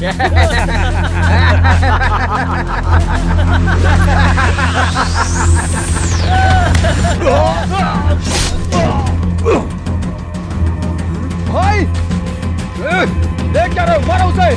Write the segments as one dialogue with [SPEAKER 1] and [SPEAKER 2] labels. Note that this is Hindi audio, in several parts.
[SPEAKER 1] भाई देख क्या रहे हो, मारो उसे।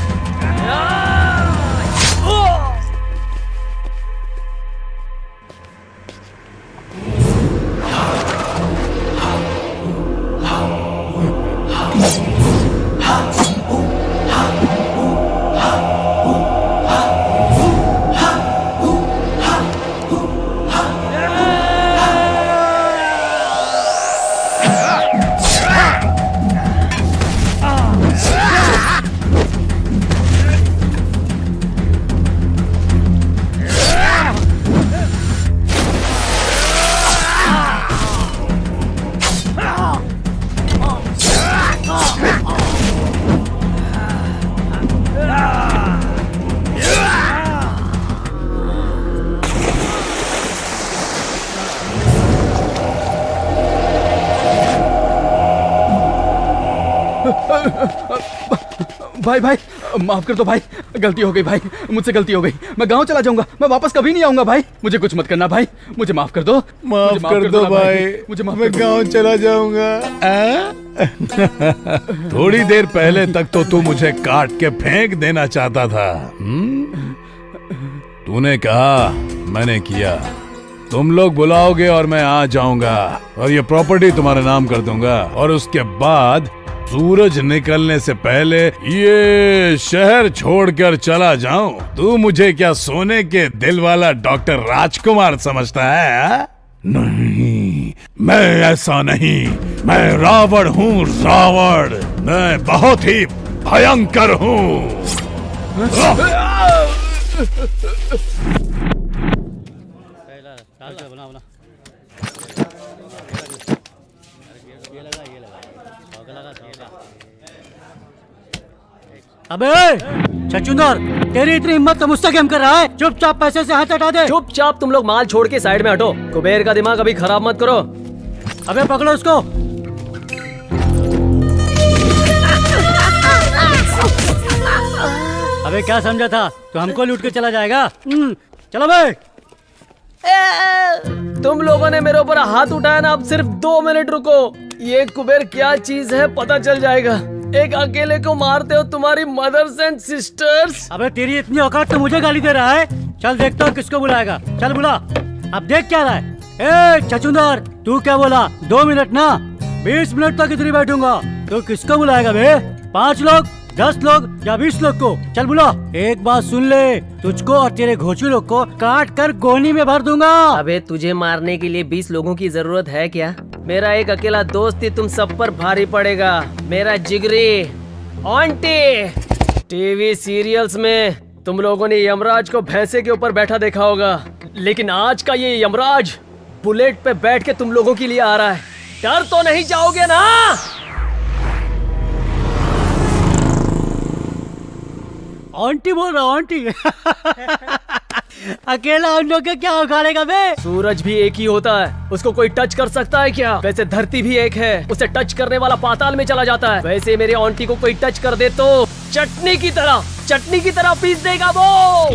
[SPEAKER 1] भाई भाई माफ कर दो भाई, गलती हो गई भाई, मुझसे गलती हो गई। मैं गांव चला जाऊंगा, मैं वापस कभी नहीं आऊंगा भाई। मुझे कुछ मत करना भाई, मुझे माफ कर दो।
[SPEAKER 2] माफ कर दो भाई,
[SPEAKER 1] मुझे माफ
[SPEAKER 2] मैं गांव चला जाऊंगा। थोड़ी देर पहले तक तो तू मुझे काट के फेंक देना चाहता था। तूने कहा, मैंने किया। तुम लोग बुलाओगे और मैं आ जाऊंगा और ये प्रॉपर्टी तुम्हारे नाम कर दूंगा, और उसके बाद सूरज निकलने से पहले ये शहर छोड़कर चला जाऊं। तू मुझे क्या सोने के दिल वाला डॉक्टर राजकुमार समझता है? नहीं, मैं ऐसा नहीं। मैं रावण हूँ, रावण। मैं बहुत ही भयंकर हूँ।
[SPEAKER 3] अबे छछूंदर, तेरी इतनी हिम्मत तो मुझसे कैम कर रहा है? चुपचाप पैसे से हाथ हटा दे।
[SPEAKER 4] चुपचाप तुम लोग माल छोड़ के साइड में हटो। कुबेर का दिमाग अभी खराब मत करो।
[SPEAKER 3] अबे पकड़ो उसको। अबे क्या समझा था, तो हमको लूट के चला जाएगा? चलो भाई।
[SPEAKER 4] तुम लोगों ने मेरे ऊपर हाथ उठाया ना, अब सिर्फ 2 मिनट रुको। ये कुबेर क्या चीज है पता चल जाएगा। एक अकेले को मारते हो तुम्हारी मदर्स एंड सिस्टर्स।
[SPEAKER 3] अबे तेरी इतनी औकात तो मुझे गाली दे रहा है। चल देखता हूँ किसको बुलाएगा। चल बुला। अब देख क्या रहा है। ए छछूंदर, तू क्या बोला? 2 मिनट ना, 20 मिनट तक इधर ही बैठूंगा। तो किसको बुलाएगा बे? 5 लोग, 10 लोग या 20 लोग को? चल बुला। एक बात सुन ले, तुझको और तेरे घोचू लोग को काट कर गोनी में भर दूंगा।
[SPEAKER 4] अबे तुझे मारने के लिए 20 लोगों की जरूरत है क्या? मेरा एक अकेला दोस्त ही तुम सब पर भारी पड़ेगा। मेरा जिगरी आंटी। टीवी सीरियल्स में तुम लोगों ने यमराज को भैंसे के ऊपर बैठा देखा होगा, लेकिन आज का ये यमराज बुलेट पे बैठ के तुम लोगों के लिए आ रहा है। डर तो नहीं जाओगे ना?
[SPEAKER 3] आंटी बोल रहा हूँ, आंटी। अकेला हम लोग के क्या उखाड़ेगा बे?
[SPEAKER 4] सूरज भी एक ही होता है, उसको कोई टच कर सकता है क्या? वैसे धरती भी एक है, उसे टच करने वाला पाताल में चला जाता है। वैसे मेरे आंटी को कोई टच कर दे तो चटनी की तरह पीस देगा वो।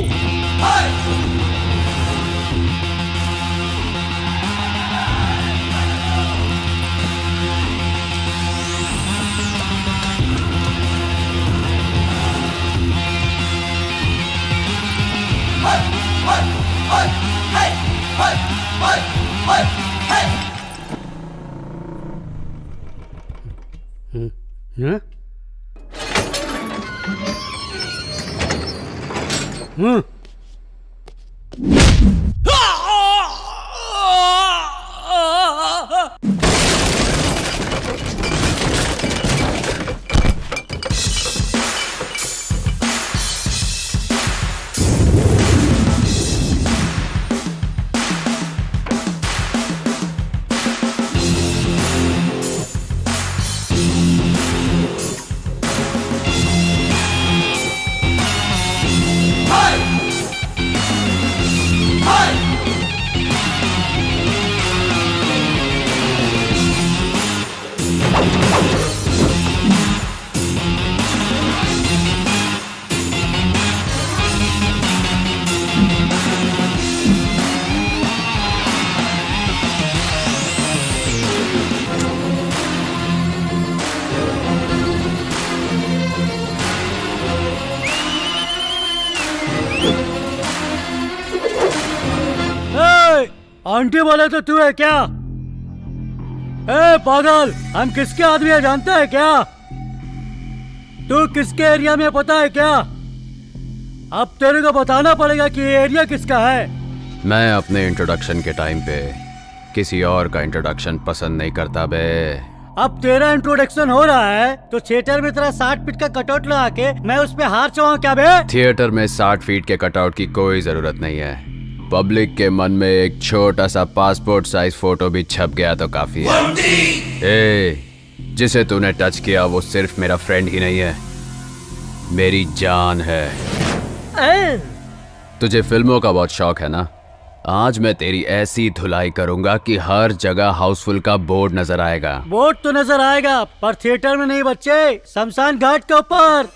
[SPEAKER 3] आंटी बोले तो तू है क्या? ए पागल, हम किसके आदमी है जानता है क्या? तू किसके एरिया में पता है क्या? अब तेरे को बताना पड़ेगा कि ये एरिया किसका है।
[SPEAKER 5] मैं अपने इंट्रोडक्शन के टाइम पे किसी और का इंट्रोडक्शन पसंद नहीं करता बे।
[SPEAKER 3] अब तेरा इंट्रोडक्शन हो रहा है तो थिएटर में तेरा 60 फीट का कटआउट लगा के मैं उस पे हार चढ़ाऊं क्या बे?
[SPEAKER 5] थिएटर में 60 फीट के कटआउट की कोई जरूरत नहीं है। पब्लिक के मन में एक छोटा सा पासपोर्ट साइज फोटो भी छप गया तो काफी है। ए, जिसे तूने टच किया वो सिर्फ मेरा फ्रेंड ही नहीं है, मेरी जान है। तुझे फिल्मों का बहुत शौक है ना? आज मैं तेरी ऐसी धुलाई करूंगा कि हर जगह हाउसफुल का बोर्ड नजर आएगा।
[SPEAKER 3] बोर्ड तो नजर आएगा पर थिएटर में नहीं बच्चे, शमशान घाट के ऊपर।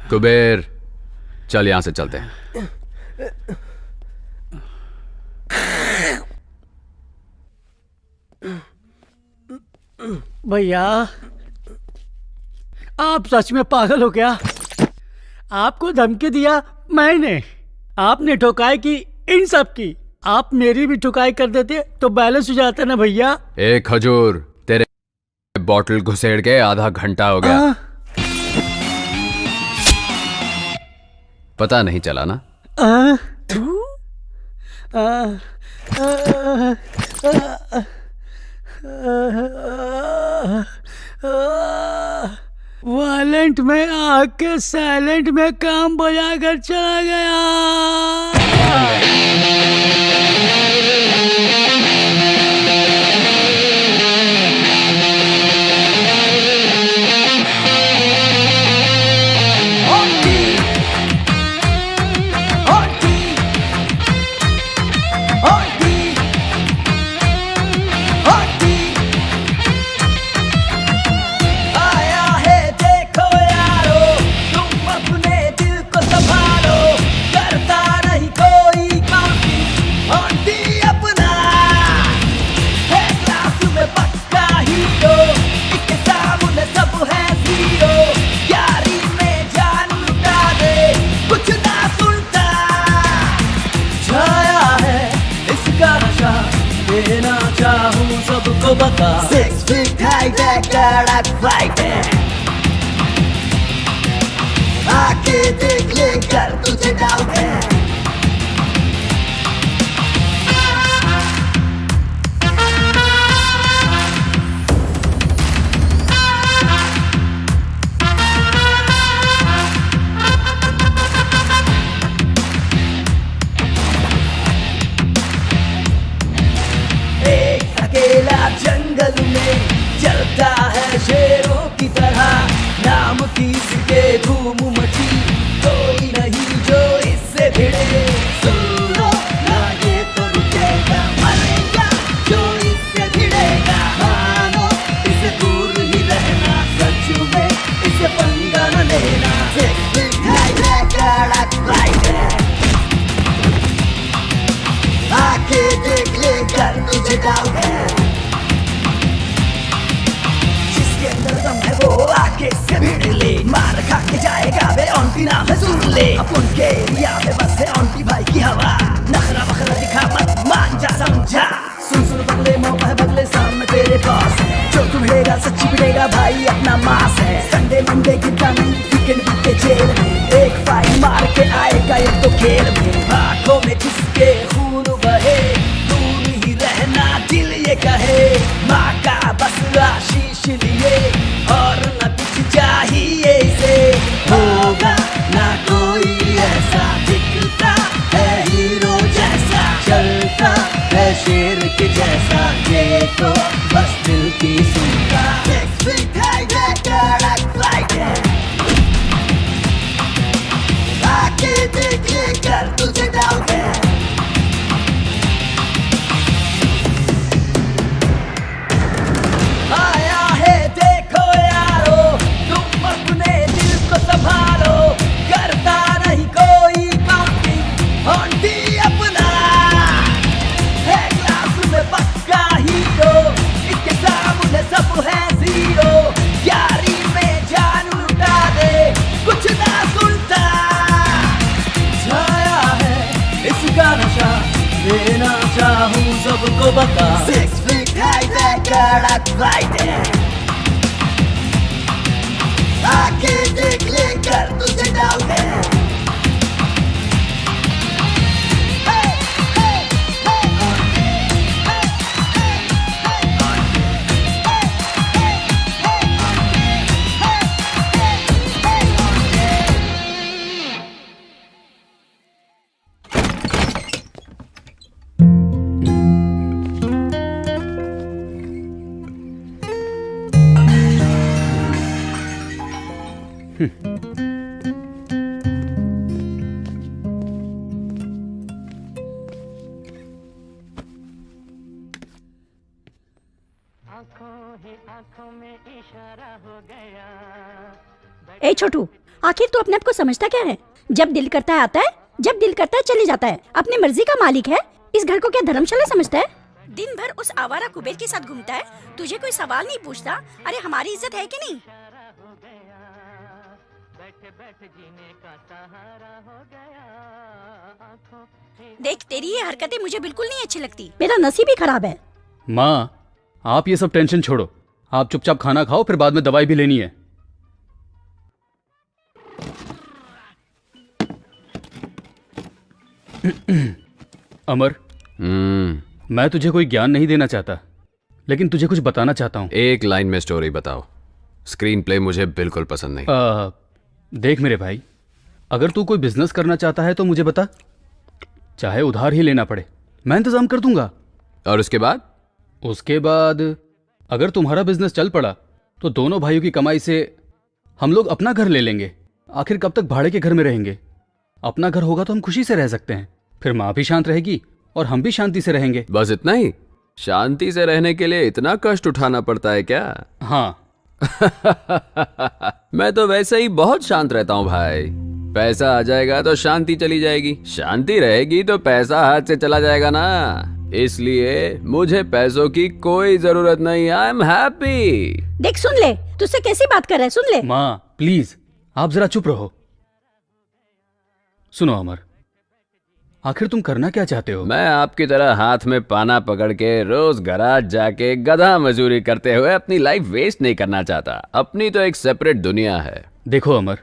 [SPEAKER 5] कुबेर, चल यहां से चलते हैं।
[SPEAKER 3] भैया, आप सच में पागल हो क्या? आपको धमकी दिया मैंने, आपने ठुकाई की इन सब की। आप मेरी भी ठुकाई कर देते तो बैलेंस हो जाता ना भैया।
[SPEAKER 5] एक खजूर, तेरे बॉटल घुसेड़ के आधा घंटा हो गया। पता नहीं चला ना? वायलेंट में आके साइलेंट में काम बजा कर चला गया।
[SPEAKER 6] बता 6 feet high that fighting आके देख ले कर तुझे डाउट है। एक अकेला जंगल में धूम मची, कोई नहीं जो इससे भिड़े। सुनो ना ये तो रुकेगा, मरेगा जो इससे भिड़ेगा। मानो इसे दूर ही रहना, सच में इसे पंगा न लेना। 6 feet high कड़क फ्लाइट है, आके देख ले कर तुझे डाउट है। जिसके अंदर दम है वो आके से भिड़ ले, मार खा के जाएगा वे ऑन्टी नाम है सुन ले। अपन के एरिया में बस है ऑन्टी भाई की हवा, नखरा बखरा दिखा मत मान जा समझा। सुन सुन बगले मौका है बगले सामने तेरे पास है, जो तू भिड़ेगा सच्ची भिड़ेगा भाई अपना मास है। संडे मंडे गिरता नहीं वीकेंड बीते जेल में, एक फाइन मार के आएगा ये तो खेल में। आंखों में जिसके खून बहे, दूर ही रहना दिल ये कहे। माँ का बस आशीष लिए और न कुछ चाहिए इसे। होगा ना कोई ऐसा, दिखता है हीरो जैसा, चलता है शेर के जैसा, ये तो बस दिल की सुनता। 6 feet high कड़क फ्लाइट है, आके देख ले कर तुझे डाउट है। आया है देखो यारो, तुम अपने दिल को संभालो, करता नहीं कोई काउंटिंग, ऑन्टी अपना है क्लास में पक्का हीरो, इसके सामने सब है जीरो। यारी में जान लुटा दे कुछ ना सुनता, छाया है इसका नशा, देना चाहूं सबको बता। 6 feet high कड़क फ्लाइट है, आके देख ले कर तुझे डाउट है। Hey, hey, hey, hey,
[SPEAKER 7] ए छोटू, आखिर तू अपने आप को समझता क्या है? जब दिल करता है आता है, जब दिल करता है चले जाता है, अपनी मर्जी का मालिक है। इस घर को क्या धर्मशाला समझता है? दिन भर उस आवारा कुबेर के साथ घूमता है, तुझे कोई सवाल नहीं पूछता। अरे हमारी इज्जत है कि नहीं? देख, तेरी ये हरकतें मुझे बिल्कुल नहीं अच्छी लगती। मेरा नसीब ही खराब है।
[SPEAKER 1] माँ, आप ये सब टेंशन छोड़ो, आप चुपचाप खाना खाओ, फिर बाद में दवाई भी लेनी है। अमर, मैं तुझे कोई ज्ञान नहीं देना चाहता, लेकिन तुझे कुछ बताना चाहता हूँ।
[SPEAKER 5] एक लाइन में स्टोरी बताओ, स्क्रीन प्ले मुझे बिल्कुल पसंद नहीं।
[SPEAKER 1] देख मेरे भाई, अगर तू कोई बिजनेस करना चाहता है तो मुझे बता, चाहे उधार ही लेना पड़े, मैं इंतजाम कर दूंगा।
[SPEAKER 5] और उसके बाद?
[SPEAKER 1] उसके बाद अगर तुम्हारा बिजनेस चल पड़ा तो दोनों भाइयों की कमाई से हम लोग अपना घर ले लेंगे। आखिर कब तक भाड़े के घर में रहेंगे? अपना घर होगा तो हम खुशी से रह सकते हैं, फिर माँ भी शांत रहेगी और हम भी शांति से रहेंगे।
[SPEAKER 5] बस इतना ही? शांति से रहने के लिए इतना कष्ट उठाना पड़ता है क्या?
[SPEAKER 1] हाँ।
[SPEAKER 5] मैं तो वैसे ही बहुत शांत रहता हूँ भाई। पैसा आ जाएगा तो शांति चली जाएगी, शांति रहेगी तो पैसा हाथ से चला जाएगा ना। इसलिए मुझे पैसों की कोई जरूरत नहीं। I am happy.
[SPEAKER 7] देख, सुन ले, तुझसे कैसी बात कर रहा है, सुन ले।
[SPEAKER 1] माँ प्लीज, आप जरा चुप रहो। सुनो अमर, आखिर तुम करना क्या चाहते हो?
[SPEAKER 5] मैं आपकी तरह हाथ में पाना पकड़ के रोज गराज जाके गधा मजदूरी करते हुए अपनी लाइफ वेस्ट नहीं करना चाहता। अपनी तो एक सेपरेट दुनिया है।
[SPEAKER 1] देखो अमर,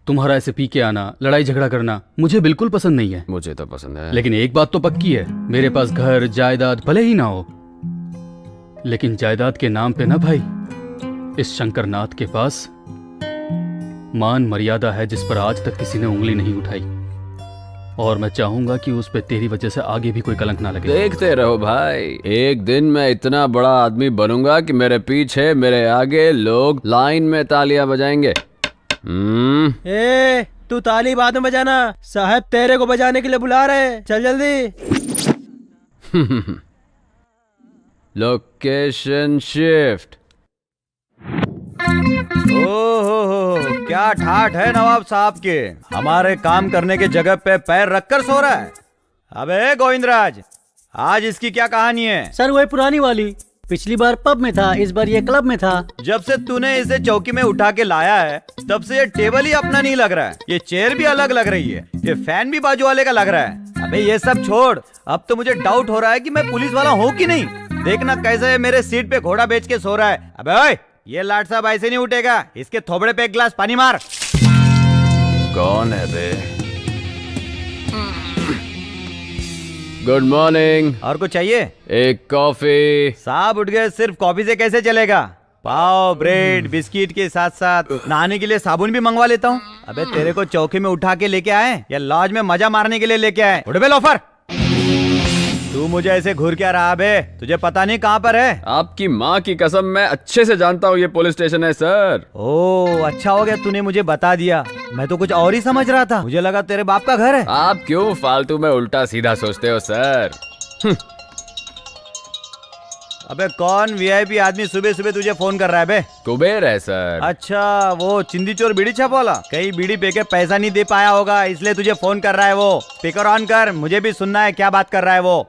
[SPEAKER 1] तुम्हारा ऐसे पी के आना, लड़ाई झगड़ा करना मुझे बिल्कुल पसंद नहीं है।
[SPEAKER 5] मुझे तो पसंद है,
[SPEAKER 1] लेकिन एक बात तो पक्की है, मेरे पास घर जायदाद भले ही ना हो, लेकिन जायदाद के नाम पे ना भाई, इस शंकरनाथ के पास मान मर्यादा है जिस पर आज तक किसी ने उंगली नहीं उठाई, और मैं चाहूंगा कि उस पे तेरी वजह से आगे भी कोई कलंक ना लगे।
[SPEAKER 5] देखते रहो भाई, एक दिन मैं इतना बड़ा आदमी बनूंगा कि मेरे पीछे मेरे आगे लोग लाइन में तालियां बजाएंगे।
[SPEAKER 8] ए, तू ताली बाद में बजाना, साहब तेरे को बजाने के लिए बुला रहे हैं, चल जल्दी।
[SPEAKER 5] Location shift.
[SPEAKER 9] ओहो, क्या ठाठ है नवाब साहब के, हमारे काम करने के जगह पे पैर रखकर सो रहा है। अबे गोविंदराज, आज इसकी क्या कहानी है?
[SPEAKER 3] सर वही पुरानी वाली, पिछली बार पब में था, इस बार ये क्लब में था।
[SPEAKER 9] जब से तूने इसे चौकी में उठा के लाया है तब से ये टेबल ही अपना नहीं लग रहा है, ये चेयर भी अलग लग रही है, ये फैन भी बाजू वाले का लग रहा है। अबे ये सब छोड़, अब तो मुझे डाउट हो रहा है कि मैं पुलिस वाला हूँ कि नहीं। देखना कैसे मेरे सीट पे घोड़ा बेच के सो रहा है। अबे ओए, ये लाट साहब ऐसे नहीं उठेगा, इसके थोबड़े पे एक गिलास पानी मार।
[SPEAKER 5] कौन है बे? Good morning.
[SPEAKER 9] और कुछ चाहिए?
[SPEAKER 5] एक कॉफी।
[SPEAKER 9] साहब उठ गए, सिर्फ कॉफी से कैसे चलेगा? पाव, ब्रेड, बिस्किट के साथ साथ नहाने के लिए साबुन भी मंगवा लेता हूँ। अबे तेरे को चौकी में उठा के लेके आए या लॉज में मजा मारने के लिए लेके आए? उठ बे लोफर, तू मुझे ऐसे घूर क्या रहा बे? तुझे पता नहीं कहाँ पर है?
[SPEAKER 5] आपकी माँ की कसम, मैं अच्छे से जानता हूँ ये पुलिस स्टेशन है सर।
[SPEAKER 9] ओ अच्छा हो गया तूने मुझे बता दिया, मैं तो कुछ और ही समझ रहा था, मुझे लगा तेरे बाप का घर है।
[SPEAKER 5] आप क्यों फालतू में उल्टा सीधा सोचते हो सर?
[SPEAKER 9] अबे कौन वीआईपी आदमी सुबह सुबह तुझे फोन कर रहा है बे?
[SPEAKER 5] कुबेर है सर।
[SPEAKER 9] अच्छा, वो चिंदी चोर बीड़ी छाप वाला, कहीं बीड़ी पे के पैसा नहीं दे पाया होगा इसलिए तुझे फोन कर रहा है वो। स्पीकर ऑन कर, मुझे भी सुनना है क्या बात कर रहा है वो।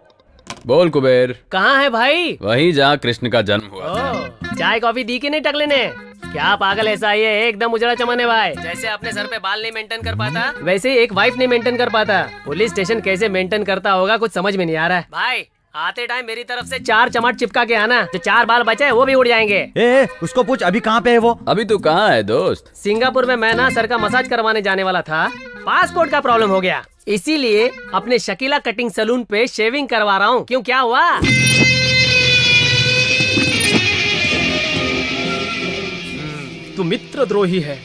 [SPEAKER 5] बोल कुबेर।
[SPEAKER 4] कहाँ है भाई?
[SPEAKER 5] वहीं जहाँ कृष्ण का जन्म हुआ था।
[SPEAKER 4] चाय कॉफी दी कि नहीं टकले ने? क्या पागल ऐसा ही है, एकदम उजड़ा चमन है भाई। जैसे अपने सर पे बाल नहीं मेंटेन कर पाता, वैसे ही एक वाइफ नहीं मेंटेन कर पाता, पुलिस स्टेशन कैसे मेंटेन करता होगा कुछ समझ में नहीं आ रहा है। भाई आते टाइम मेरी तरफ से 4 चमाट चिपका के आना, जो 4 बाल बचे हैं वो भी उड़ जाएंगे।
[SPEAKER 9] ए, उसको पूछ अभी कहाँ पे है वो?
[SPEAKER 5] अभी तू कहाँ है दोस्त?
[SPEAKER 4] सिंगापुर में मैं ना सर का मसाज करवाने जाने वाला था, पासपोर्ट का प्रॉब्लम हो गया, इसीलिए अपने शकीला कटिंग सैलून पे शेविंग करवा रहा हूँ। क्यों, क्या हुआ? तू मित्रद्रोही है।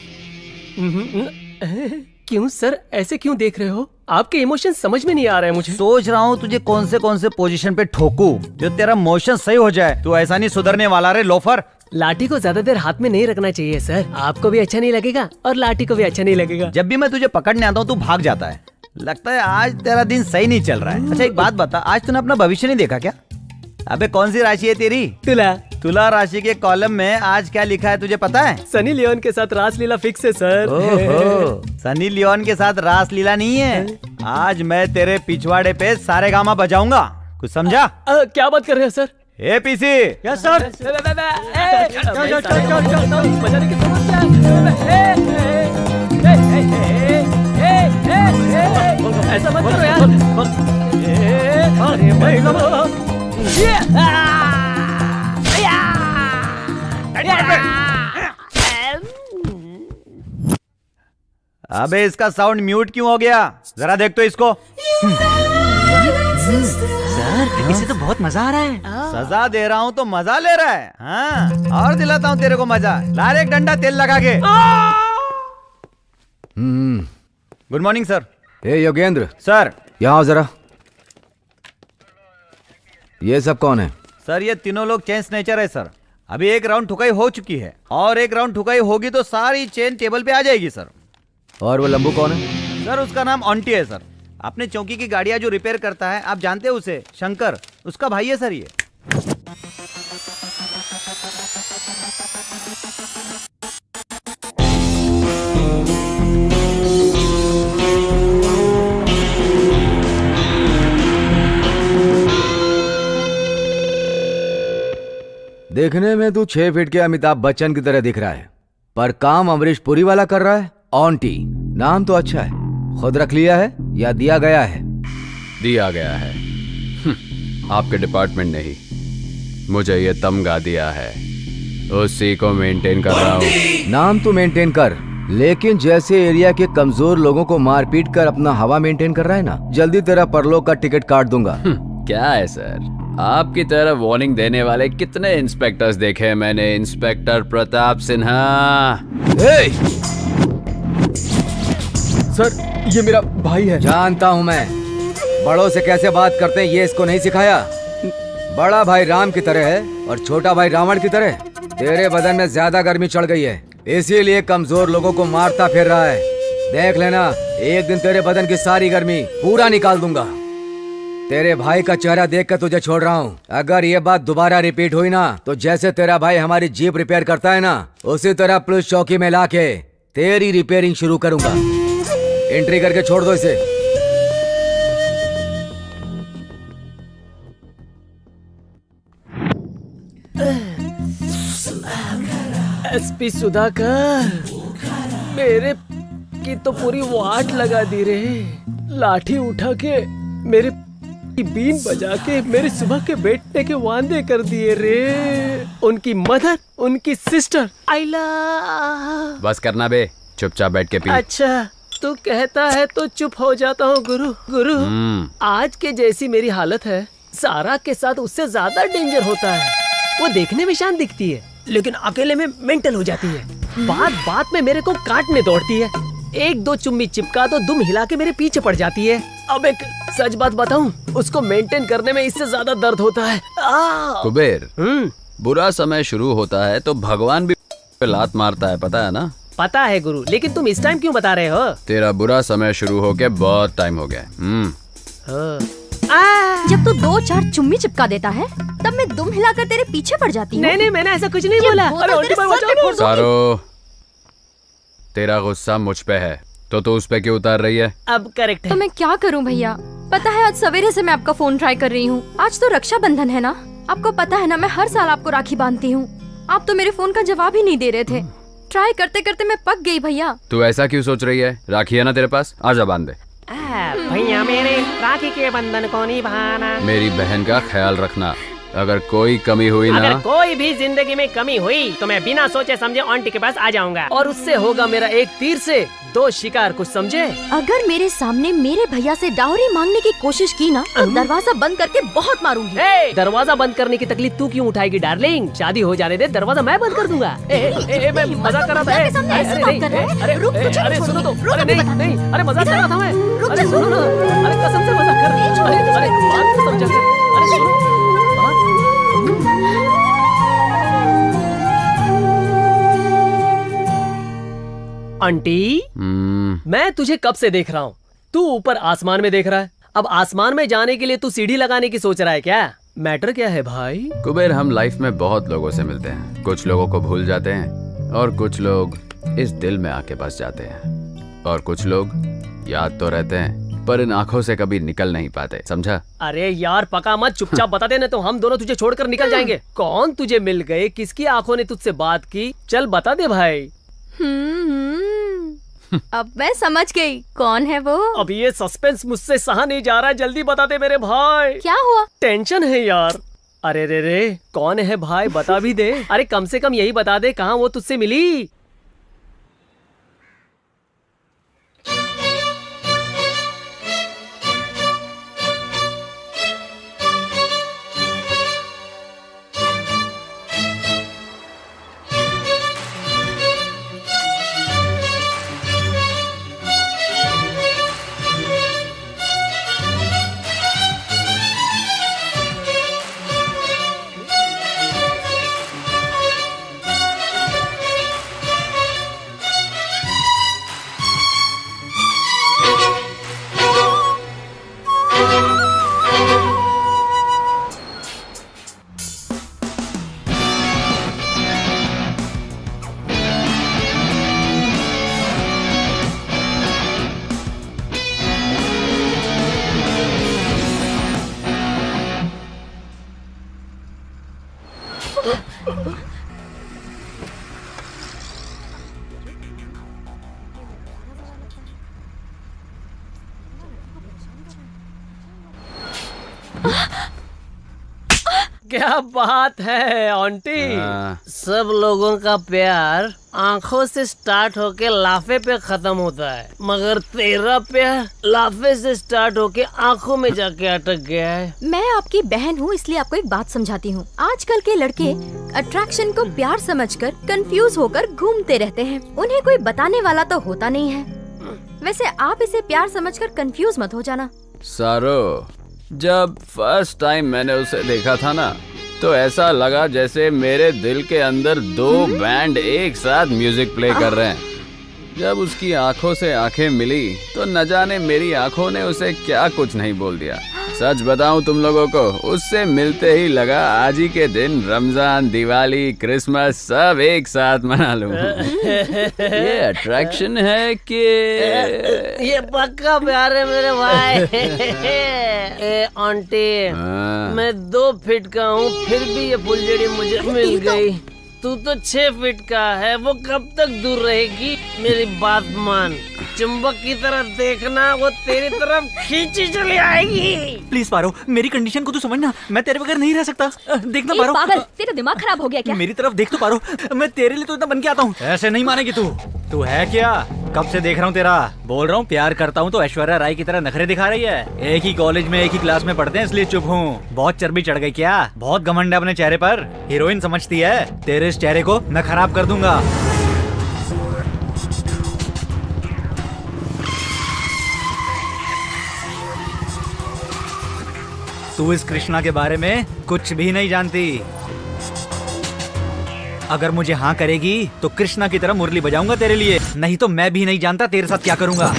[SPEAKER 4] क्यों सर, ऐसे क्यों देख रहे हो? आपके इमोशन समझ में नहीं आ रहे हैं मुझे।
[SPEAKER 9] सोच रहा हूँ तुझे कौन से पोजीशन पे ठोकूं जो तेरा मोशन सही हो जाए। तू ऐसा नहीं सुधरने वाला रे लोफर।
[SPEAKER 4] लाठी को ज्यादा देर हाथ में नहीं रखना चाहिए सर, आपको भी अच्छा नहीं लगेगा और लाठी को भी अच्छा नहीं लगेगा।
[SPEAKER 9] जब भी मैं तुझे पकड़ने आता हूँ तू भाग जाता है, लगता है आज तेरा दिन सही नहीं चल रहा है। अच्छा एक बात बता, आज तूने अपना भविष्य नहीं देखा क्या? अबे कौन सी राशि है तेरी?
[SPEAKER 4] तुला।
[SPEAKER 9] तुला राशि के कॉलम में आज क्या लिखा है तुझे पता है?
[SPEAKER 4] सनी लियोन के साथ रासलीला फिक्स है सर।
[SPEAKER 9] ओहो, सनी लियोन के साथ रासलीला नहीं है, आज मैं तेरे पिछवाड़े पे सारेगामा बजाऊंगा, कुछ समझा?
[SPEAKER 4] क्या बात कर रहे हैं सर?
[SPEAKER 9] ए पीसी।
[SPEAKER 3] Yes sir.
[SPEAKER 4] बजाने की जरूरत क्या है? ऐसा मत करो
[SPEAKER 9] अबे इसका साउंड म्यूट क्यों हो गया? जरा देख तो इसको।
[SPEAKER 3] सर इसे तो बहुत मजा आ रहा है।
[SPEAKER 9] सजा दे रहा हूँ तो मजा ले रहा है? हाँ, और दिलाता हूँ तेरे को मजा। ला रे एक डंडा तेल लगा के। Good morning sir.
[SPEAKER 10] ए योगेंद्र
[SPEAKER 9] सर।
[SPEAKER 10] यहाँ आओ जरा। ये सब कौन है?
[SPEAKER 9] सर ये तीनों लोग चेन स्नेचर है सर। अभी एक राउंड ठुकाई हो चुकी है और एक राउंड ठुकाई होगी तो सारी चेन टेबल पे आ जाएगी सर।
[SPEAKER 10] और वो लंबू कौन है?
[SPEAKER 9] सर उसका नाम ऑन्टी है सर। अपने चौकी की गाड़ियां जो रिपेयर करता है, आप जानते हैं उसे, शंकर, उसका भाई है सर ये।
[SPEAKER 10] देखने में तू 6 फीट के अमिताभ बच्चन की तरह दिख रहा है, पर काम अमरीश पुरी वाला कर रहा है। ऑन्टी नाम तो अच्छा है, खुद रख लिया है या दिया गया है?
[SPEAKER 5] दिया गया है। आपके डिपार्टमेंट ने ही मुझे ये तमगा दिया है, उसी को मेंटेन कर रहा हूँ।
[SPEAKER 10] नाम तो मेंटेन कर, लेकिन जैसे एरिया के कमजोर लोगों को मार पीट कर अपना हवा मेंटेन कर रहा है ना, जल्दी तेरा परलोक का टिकट काट दूंगा।
[SPEAKER 5] क्या है सर, आपकी तरह वार्निंग देने वाले कितने इंस्पेक्टर्स देखे हैं मैंने। इंस्पेक्टर प्रताप सिन्हा।
[SPEAKER 10] सर ये मेरा भाई है। जानता हूँ मैं, बड़ों से कैसे बात करते हैं ये इसको नहीं सिखाया। बड़ा भाई राम की तरह है और छोटा भाई रावण की तरह। तेरे बदन में ज्यादा गर्मी चढ़ गई है, इसीलिए कमजोर लोगों को मारता फिर रहा है। देख लेना, एक दिन तेरे बदन की सारी गर्मी पूरा निकाल दूंगा। तेरे भाई का चेहरा देखकर तुझे छोड़ रहा हूँ। अगर ये बात दोबारा रिपीट हुई ना, तो जैसे तेरा भाई हमारी जीप रिपेयर करता है ना, उसी तरह पुलिस चौकी में लाके तेरी रिपेयरिंग शुरू करूंगा। एंट्री करके छोड़ दो इसे।
[SPEAKER 4] एसपी सुधाकर, मेरे की तो पूरी वाट लगा दी रे। लाठी उठा के मेरे बीन बजा के मेरे सुबह के बैठने के वादे कर दिए रे। उनकी मदर, उनकी सिस्टर, आइला।
[SPEAKER 5] बस करना बे, चुपचाप बैठ के पी।
[SPEAKER 4] अच्छा, तू कहता है तो चुप हो जाता हूँ गुरु। गुरु, आज के जैसी मेरी हालत है, सारा के साथ उससे ज्यादा डेंजर होता है। वो देखने में शांत दिखती है, लेकिन अकेले में मेंटल हो जाती है। बात बात में मेरे को काटने दौड़ती है। एक दो चुम्मी चिपका तो दुम हिला के मेरे पीछे पड़ जाती है। अब एक सच बात बताऊं, उसको मेंटेन करने में इससे ज्यादा दर्द होता है।
[SPEAKER 5] कुबेर, बुरा समय शुरू होता है तो भगवान भी लात मारता है, पता है ना?
[SPEAKER 4] पता है गुरु, लेकिन तुम इस टाइम क्यों बता रहे हो?
[SPEAKER 5] तेरा बुरा समय शुरू होके बहुत टाइम हो गया।
[SPEAKER 7] जब तू 2-4 चुम्मी चिपका देता है, तब मैं दुम हिलाकर तेरे पीछे पड़ जाती हूँ।
[SPEAKER 4] नहीं, मैंने ऐसा कुछ नहीं बोला।
[SPEAKER 5] सारो, तेरा गुस्सा मुझ पे है तो तू उस पे क्यों उतार रही है?
[SPEAKER 4] अब करेक्ट है।
[SPEAKER 11] तो मैं क्या करूं भैया? पता है आज सवेरे से मैं आपका फोन ट्राई कर रही हूँ। आज तो रक्षाबंधन है ना, आपको पता है ना मैं हर साल आपको राखी बांधती हूँ। आप तो मेरे फोन का जवाब ही नहीं दे रहे थे। ट्राई करते करते मैं पक गई भैया।
[SPEAKER 5] तू ऐसा क्यों सोच रही है? राखी है ना तेरे पास, आजा बांध दे।
[SPEAKER 4] भैया मेरे राखी के बंधन को निभाना।
[SPEAKER 5] मेरी बहन का ख्याल रखना, अगर कोई कमी हुई ना,
[SPEAKER 4] अगर कोई भी जिंदगी में कमी हुई तो मैं बिना सोचे समझे आंटी के पास आ जाऊंगा, और उससे होगा मेरा एक तीर से 2 शिकार, कुछ समझे?
[SPEAKER 7] अगर मेरे सामने मेरे भैया से डाउरी मांगने की कोशिश की ना, तो दरवाजा बंद करके बहुत मारूंगी।
[SPEAKER 4] दरवाजा बंद करने की तकलीफ तू क्यों उठाएगी डार्लिंग? शादी हो जाने दे, दरवाजा मैं बंद कर दूंगा। मैं मजाक कर रहा था। अरे सुनो तो, अरे नहीं, अरे मजाक कर रहा था मैं। अरे सुनो ना, अरे कसम से मजाक कर रहा हूं। अरे बात को समझा कर। अरे सुनो, आंटी, मैं तुझे कब से देख रहा हूँ। तू ऊपर आसमान में देख रहा है। अब आसमान में जाने के लिए तू सीढ़ी लगाने की सोच रहा है क्या? मैटर क्या है भाई?
[SPEAKER 5] कुबेर, हम लाइफ में बहुत लोगों से मिलते हैं। कुछ लोगों को भूल जाते हैं और कुछ लोग इस दिल में आके बस जाते हैं, और कुछ लोग याद तो रहते हैं पर इन आंखों से कभी निकल नहीं पाते, समझा?
[SPEAKER 4] अरे यार पका मत, चुपचाप बता दे, नहीं तो हम दोनों तुझे छोड़कर निकल जाएंगे। कौन तुझे मिल गए? किसकी आंखों ने तुझसे बात की? चल बता दे भाई।
[SPEAKER 11] अब मैं समझ गई कौन है वो।
[SPEAKER 4] अब ये सस्पेंस मुझसे सहा नहीं जा रहा है, जल्दी बता दे मेरे भाई।
[SPEAKER 11] क्या हुआ?
[SPEAKER 4] टेंशन है यार। अरे रे कौन है भाई, बता भी दे। अरे कम से कम यही बता दे, कहाँ वो तुझसे मिली? क्या बात है आंटी। सब लोगों का प्यार आंखों से स्टार्ट होके लाफे पे खत्म होता है, मगर तेरा प्यार लाफे से स्टार्ट होके आंखों में जाके अटक गया है।
[SPEAKER 7] मैं आपकी बहन हूँ, इसलिए आपको एक बात समझाती हूँ। आजकल के लड़के अट्रैक्शन को प्यार समझकर कंफ्यूज होकर घूमते रहते हैं। उन्हें कोई बताने वाला तो होता नहीं है। वैसे आप इसे प्यार समझकर कंफ्यूज मत हो जाना।
[SPEAKER 5] सारो, जब फर्स्ट टाइम मैंने उसे देखा था ना, तो ऐसा लगा जैसे मेरे दिल के अंदर दो बैंड एक साथ म्यूजिक प्ले कर रहे हैं। जब उसकी आंखों से आंखें मिली तो न जाने मेरी आंखों ने उसे क्या कुछ नहीं बोल दिया। सच बताऊं तुम लोगों को, उससे मिलते ही लगा आज ही के दिन रमजान, दिवाली, क्रिसमस सब एक साथ मना लूं। ये अट्रैक्शन है कि
[SPEAKER 4] ये पक्का प्यार है मेरे भाई। ए आंटी, मैं 2 फीट का हूँ फिर भी ये फुलझड़ी मुझे मिल गई। तू तो 6 फीट का है, वो कब तक दूर रहेगी? मेरी बात मान, चुंबक की तरफ देखना, वो तेरी तरफ खींची चली आएगी।
[SPEAKER 12] प्लीज पारो, मेरी कंडीशन को तू समझना, मैं तेरे बगैर नहीं रह सकता। देखना पारो,
[SPEAKER 7] पागल, तेरा दिमाग खराब हो गया क्या?
[SPEAKER 12] मेरी तरफ देख तो पारो, मैं तेरे लिए तो इतना बन के आता हूँ।
[SPEAKER 3] ऐसे नहीं मानेगी तू है क्या? कब से देख रहा हूँ तेरा। बोल रहा हूँ प्यार करता हूँ तो ऐश्वर्या राय की तरह नखरे दिखा रही है। एक ही कॉलेज में एक ही क्लास में पढ़ते हैं इसलिए चुप हूँ। बहुत चर्बी चढ़ गई क्या? बहुत घमंड है अपने चेहरे पर, हीरोइन समझती है। तेरे इस चेहरे को मैं खराब कर दूंगा। तू इस कृष्णा के बारे में कुछ भी नहीं जानती। अगर मुझे हाँ करेगी तो कृष्णा की तरह मुरली बजाऊंगा तेरे लिए, नहीं तो मैं भी नहीं जानता तेरे साथ क्या करूंगा।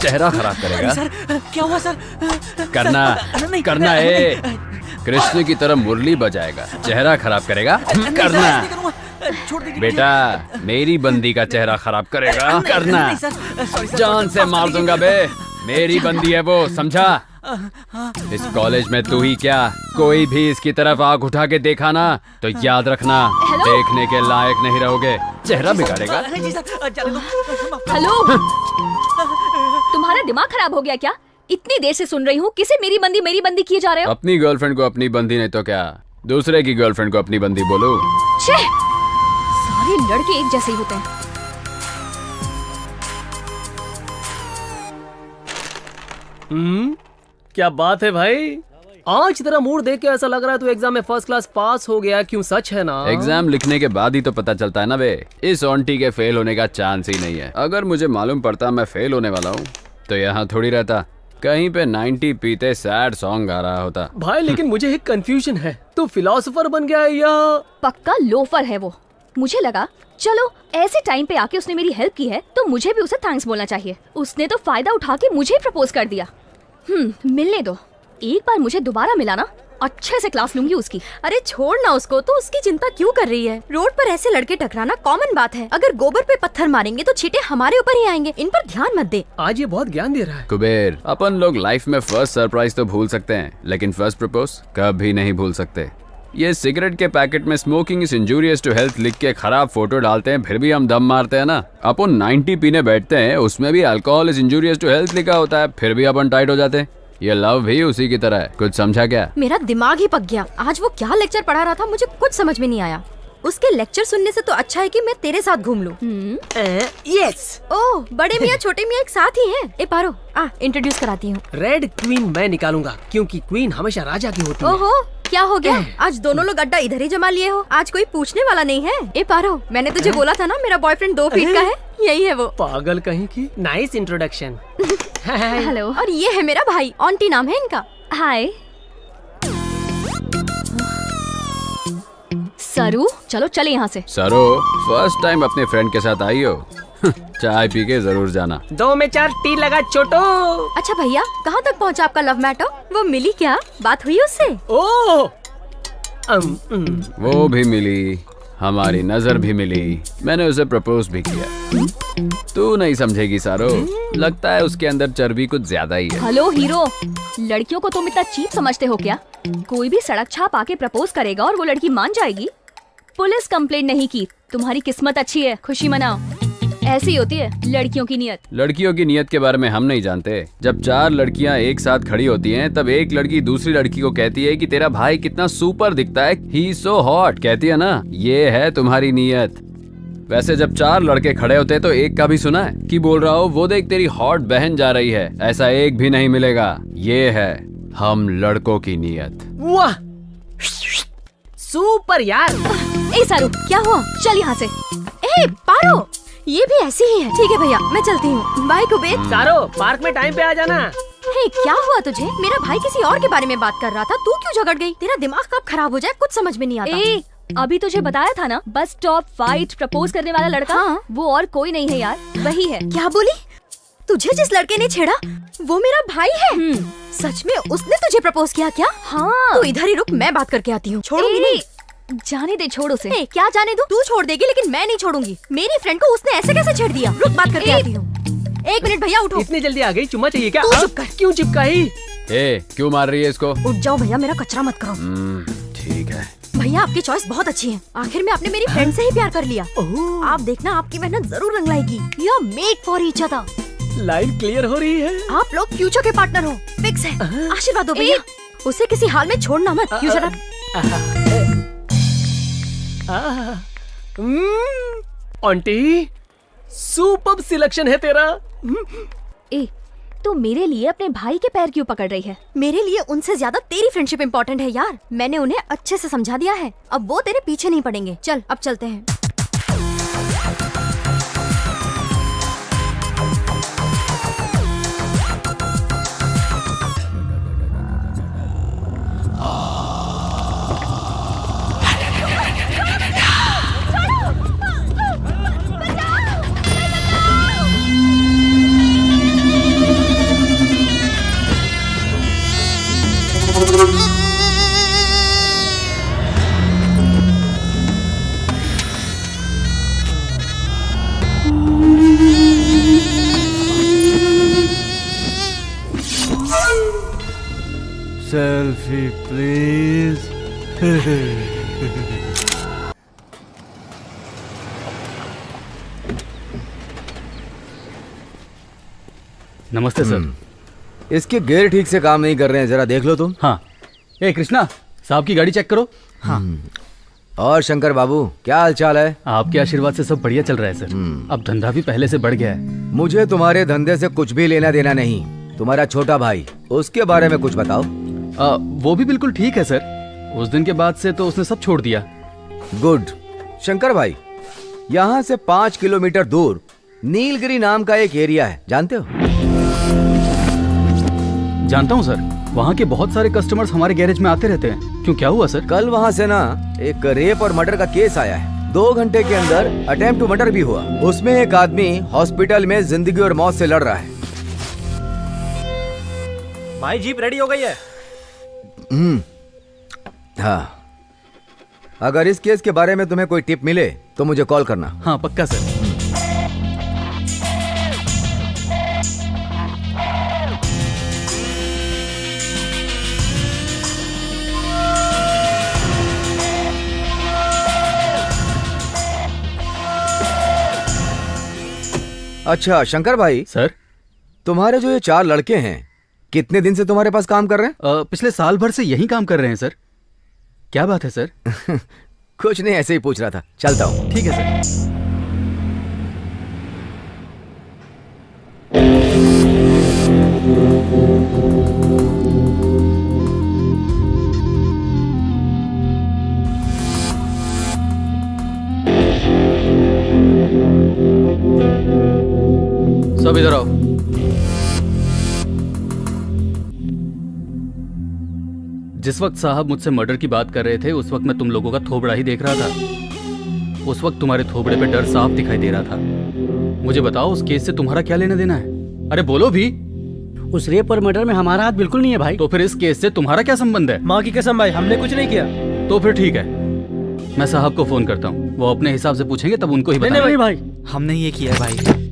[SPEAKER 5] चेहरा खराब करेगा।
[SPEAKER 12] सर क्या हुआ सर?
[SPEAKER 5] करना है। कृष्ण की तरह मुरली बजाएगा, चेहरा खराब करेगा। करना बेटा, मेरी बंदी का चेहरा खराब करेगा। करना, जान से मार दूंगा बे। मेरी बंदी है वो, समझा? इस कॉलेज में तू ही क्या, कोई भी इसकी तरफ आंख उठा के देखा ना तो याद रखना, देखने के लायक नहीं रहोगे। चेहरा बिगाड़ेगा।
[SPEAKER 7] हेलो, तुम्हारा दिमाग खराब हो गया क्या? इतनी देर से सुन रही हूँ, किसे मेरी बंदी किए जा रहे हो?
[SPEAKER 5] अपनी गर्लफ्रेंड को अपनी बंदी नहीं तो क्या, दूसरे की गर्लफ्रेंड को अपनी बंदी बोलो।
[SPEAKER 7] छे, सारे लड़के एक जैसे ही होते हैं।
[SPEAKER 4] क्या बात है भाई, आज तेरा मूड देख के ऐसा लग रहा है तू एग्जाम में फर्स्ट क्लास पास हो गया। क्यों, सच है ना?
[SPEAKER 5] एग्जाम लिखने के बाद ही तो पता चलता है ना बे। इस ऑन्टी के फेल होने का चांस ही नहीं है। अगर मुझे मालूम पड़ता मैं फेल होने वाला हूँ तो यहाँ थोड़ी रहता, कहीं पे 90 पीते सैड सॉन्ग गा रहा होता।
[SPEAKER 4] भाई लेकिन मुझे एक कंफ्यूजन है, तू फिलोसोफर बन गया है या?
[SPEAKER 7] पक्का लोफर है वो। मुझे लगा चलो ऐसे टाइम पे आके उसने मेरी हेल्प की है तो मुझे भी उसे थैंक्स बोलना चाहिए। उसने तो फायदा उठा के मुझे प्रपोज कर दिया। मिलने दो, एक बार मुझे दोबारा मिला ना, अच्छे से क्लास लूंगी उसकी।
[SPEAKER 11] अरे छोड़ ना उसको, तो उसकी चिंता क्यों कर रही है? रोड पर ऐसे लड़के टकराना कॉमन बात है। अगर गोबर पे पत्थर मारेंगे तो छींटे हमारे ऊपर ही आएंगे। इन पर ध्यान मत दे।
[SPEAKER 4] आज ये बहुत ज्ञान दे रहा है।
[SPEAKER 5] कुबेर, अपन लोग लाइफ में फर्स्ट सरप्राइज तो भूल सकते हैं लेकिन फर्स्ट प्रपोज कभी नहीं भूल सकते। ये सिगरेट के पैकेट में smoking is injurious to health लिख के खराब फोटो डालते हैं, फिर भी हम दम मारते हैं ना। अपन 90 पीने बैठते हैं, उसमें भी alcohol is injurious to health लिखा होता है, फिर भी अपन टाइट हो जाते हैं। ये लव भी उसी की तरह है। कुछ समझा क्या?
[SPEAKER 11] मेरा दिमाग ही पक गया। आज वो क्या लेक्चर पढ़ा रहा था, मुझे कुछ समझ में नहीं आया। उसके लेक्चर सुनने से तो अच्छा है कि मैं तेरे साथ घूम लूं।
[SPEAKER 4] यस।
[SPEAKER 11] ओह, बड़े मियाँ छोटे मियाँ एक साथ ही हैं। ए पारो, इंट्रोड्यूस कराती हूँ।
[SPEAKER 4] रेड क्वीन मैं निकालूंगा क्योंकि क्वीन हमेशा राजा की होती है।
[SPEAKER 11] ओहो, क्या हो गया? आज दोनों लोग अड्डा इधर ही जमा लिए हो। आज कोई पूछने वाला नहीं है। ए पारो, मैंने तुझे बोला था ना मेरा बॉयफ्रेंड 2 फीट का है। यही है वो।
[SPEAKER 4] पागल कहीं की। Nice introduction.
[SPEAKER 11] हेलो। और ये है मेरा भाई, ऑन्टी नाम है इनका।
[SPEAKER 7] हाय सरू, चलो चले यहाँ से।
[SPEAKER 5] सरो, फर्स्ट टाइम अपने फ्रेंड के साथ आई हो, चाय पी के जरूर जाना।
[SPEAKER 4] 2 में 4 टी लगा छोटो।
[SPEAKER 11] अच्छा भैया, कहाँ तक पहुँचा आपका लव मैटर? वो मिली क्या? बात हुई उससे?
[SPEAKER 4] ओह,
[SPEAKER 5] वो भी मिली, हमारी नजर भी मिली, मैंने उसे प्रपोज भी किया। तू नहीं समझेगी सारो, लगता है उसके अंदर चर्बी कुछ ज्यादा ही है।
[SPEAKER 7] हेलो हीरो, लड़कियों को तुम इतना चीप समझते हो क्या? कोई भी सड़क छाप आके प्रपोज करेगा और वो लड़की मान जाएगी? पुलिस कंप्लेंट नहीं की, तुम्हारी किस्मत अच्छी है, खुशी मनाओ। ऐसी होती है लड़कियों की नियत।
[SPEAKER 5] लड़कियों की नियत के बारे में हम नहीं जानते। जब 4 लड़कियां एक साथ खड़ी होती हैं, तब एक लड़की दूसरी लड़की को कहती है कि तेरा भाई कितना सुपर दिखता है, ही सो हॉट, कहती है ना, ये है तुम्हारी नियत। वैसे जब 4 लड़के खड़े होते तो एक का भी सुना है कि बोल रहा हो वो देख तेरी हॉट बहन जा रही है? ऐसा एक भी नहीं मिलेगा। ये है हम लड़कों की नीयत।
[SPEAKER 4] वाह, सुपर यार।
[SPEAKER 11] ए सारू, क्या हुआ? चल यहाँ से। ए पारो, ये भी ऐसी ही है। ठीक है भैया, मैं चलती हूँ। बाय कुबेर।
[SPEAKER 4] सारो, पार्क में टाइम पे आ जाना।
[SPEAKER 11] हे, क्या हुआ तुझे? मेरा भाई किसी और के बारे में बात कर रहा था, तू क्यों झगड़ गई? तेरा दिमाग कब खराब हो जाए कुछ समझ में नहीं आता।
[SPEAKER 13] ए, अभी तुझे बताया था ना, बस स्टॉप फाइट प्रपोज करने वाला लड़का।
[SPEAKER 11] हाँ?
[SPEAKER 13] वो और कोई नहीं है यार, वही है।
[SPEAKER 11] क्या बोली? तुझे जिस लड़के ने छेड़ा वो मेरा भाई है? सच में उसने तुझे प्रपोज किया क्या?
[SPEAKER 13] हाँ।
[SPEAKER 11] तू इधर ही रुक, मैं बात करके आती हूँ। छोड़ूंगी नहीं।
[SPEAKER 13] जाने दे, छोड़ उसे।
[SPEAKER 11] क्या जाने दूं? तू छोड़ देगी लेकिन मैं नहीं छोड़ूंगी। मेरी फ्रेंड को उसने ऐसे कैसे छेड़ दिया? रुक, बात करके आती हूँ। 1 मिनट भैया, उठो।
[SPEAKER 4] इतनी जल्दी आ गई? चुम्मा चाहिए क्या?
[SPEAKER 11] तू चुप कर।
[SPEAKER 4] क्यों चिपकाई?
[SPEAKER 5] ए, क्यों मार रही है इसको?
[SPEAKER 11] उठ जाओ भैया, मेरा कचरा मत करो।
[SPEAKER 5] ठीक है।
[SPEAKER 11] भैया आपकी चॉइस बहुत अच्छी है। आखिर में आपने मेरी फ्रेंड से ही प्यार कर लिया। आप देखना, आपकी मेहनत जरूर रंग लाएगी। You are made for each other.
[SPEAKER 4] Line clear हो रही है।
[SPEAKER 11] आप लोग फ्यूचर के पार्टनर हो, फिक्स है। आशीर्वाद दो भैया। उसे किसी हाल में छोड़ना मत। You shut up.
[SPEAKER 4] Aunty, super selection है तेरा।
[SPEAKER 13] ए, तो मेरे लिए अपने भाई के पैर क्यों पकड़ रही है?
[SPEAKER 11] मेरे लिए उनसे ज्यादा तेरी फ्रेंडशिप इम्पोर्टेंट है यार। मैंने उन्हें अच्छे से समझा दिया है, अब वो तेरे पीछे नहीं पड़ेंगे। चल, अब चलते हैं।
[SPEAKER 3] Selfie please.
[SPEAKER 1] नमस्ते सर।
[SPEAKER 10] इसके गियर ठीक से काम नहीं कर रहे हैं, जरा देख लो तुम।
[SPEAKER 1] हाँ। ए कृष्णा, साहब की गाड़ी चेक करो।
[SPEAKER 10] हाँ। और शंकर बाबू, क्या हाल चाल है?
[SPEAKER 1] आपके आशीर्वाद से सब बढ़िया चल रहा है सर। अब धंधा भी पहले से बढ़ गया है।
[SPEAKER 10] मुझे तुम्हारे धंधे से कुछ भी लेना देना नहीं। तुम्हारा छोटा भाई, उसके बारे में कुछ बताओ।
[SPEAKER 1] वो भी बिल्कुल ठीक है सर। उस दिन के बाद से तो उसने सब छोड़ दिया।
[SPEAKER 10] गुड। शंकर भाई, यहाँ से 5 किलोमीटर दूर नीलगिरी नाम का एक एरिया है, जानते हो?
[SPEAKER 1] जानता हूँ सर। वहाँ के बहुत सारे कस्टमर्स हमारे गैरेज में आते रहते हैं। क्यों, क्या हुआ सर?
[SPEAKER 10] कल वहाँ से ना एक रेप और मर्डर का केस आया है। 2 घंटे के अंदर अटेम्प्ट टू मर्डर भी हुआ। उसमें एक आदमी हॉस्पिटल में जिंदगी और मौत से लड़ रहा है।
[SPEAKER 12] भाई जीप रेडी हो गई है।
[SPEAKER 10] हाँ, अगर इस केस के बारे में तुम्हें कोई टिप मिले तो मुझे कॉल करना।
[SPEAKER 1] हाँ पक्का सर।
[SPEAKER 10] अच्छा शंकर भाई।
[SPEAKER 1] सर,
[SPEAKER 10] तुम्हारे जो ये 4 लड़के हैं, कितने दिन से तुम्हारे पास काम कर रहे हैं?
[SPEAKER 1] पिछले साल भर से यही काम कर रहे हैं सर। क्या बात है सर?
[SPEAKER 10] कुछ नहीं, ऐसे ही पूछ रहा था। चलता हूँ।
[SPEAKER 1] ठीक है सर। सब इधर आओ। जिस वक्त साहब मुझसे मर्डर की बात कर रहे थे, उस वक्त मैं तुम लोगों का थोबड़ा ही देख रहा था। उस वक्त तुम्हारे थोबड़े पे डर साफ दिखाई दे रहा था। मुझे बताओ, उस केस से तुम्हारा क्या लेना देना है? अरे बोलो भी।
[SPEAKER 3] उस रेप और मर्डर में हमारा हाथ बिल्कुल नहीं है भाई।
[SPEAKER 1] तो फिर इस केस से तुम्हारा क्या संबंध है?
[SPEAKER 8] माँ की कसम भाई, हमने कुछ नहीं किया।
[SPEAKER 1] तो फिर ठीक है, मैं साहब को फोन करता हूँ। वो अपने हिसाब से पूछेंगे, तब उनको ही बताएंगे।
[SPEAKER 3] नहीं भाई,
[SPEAKER 12] हमने ये किया है भाई।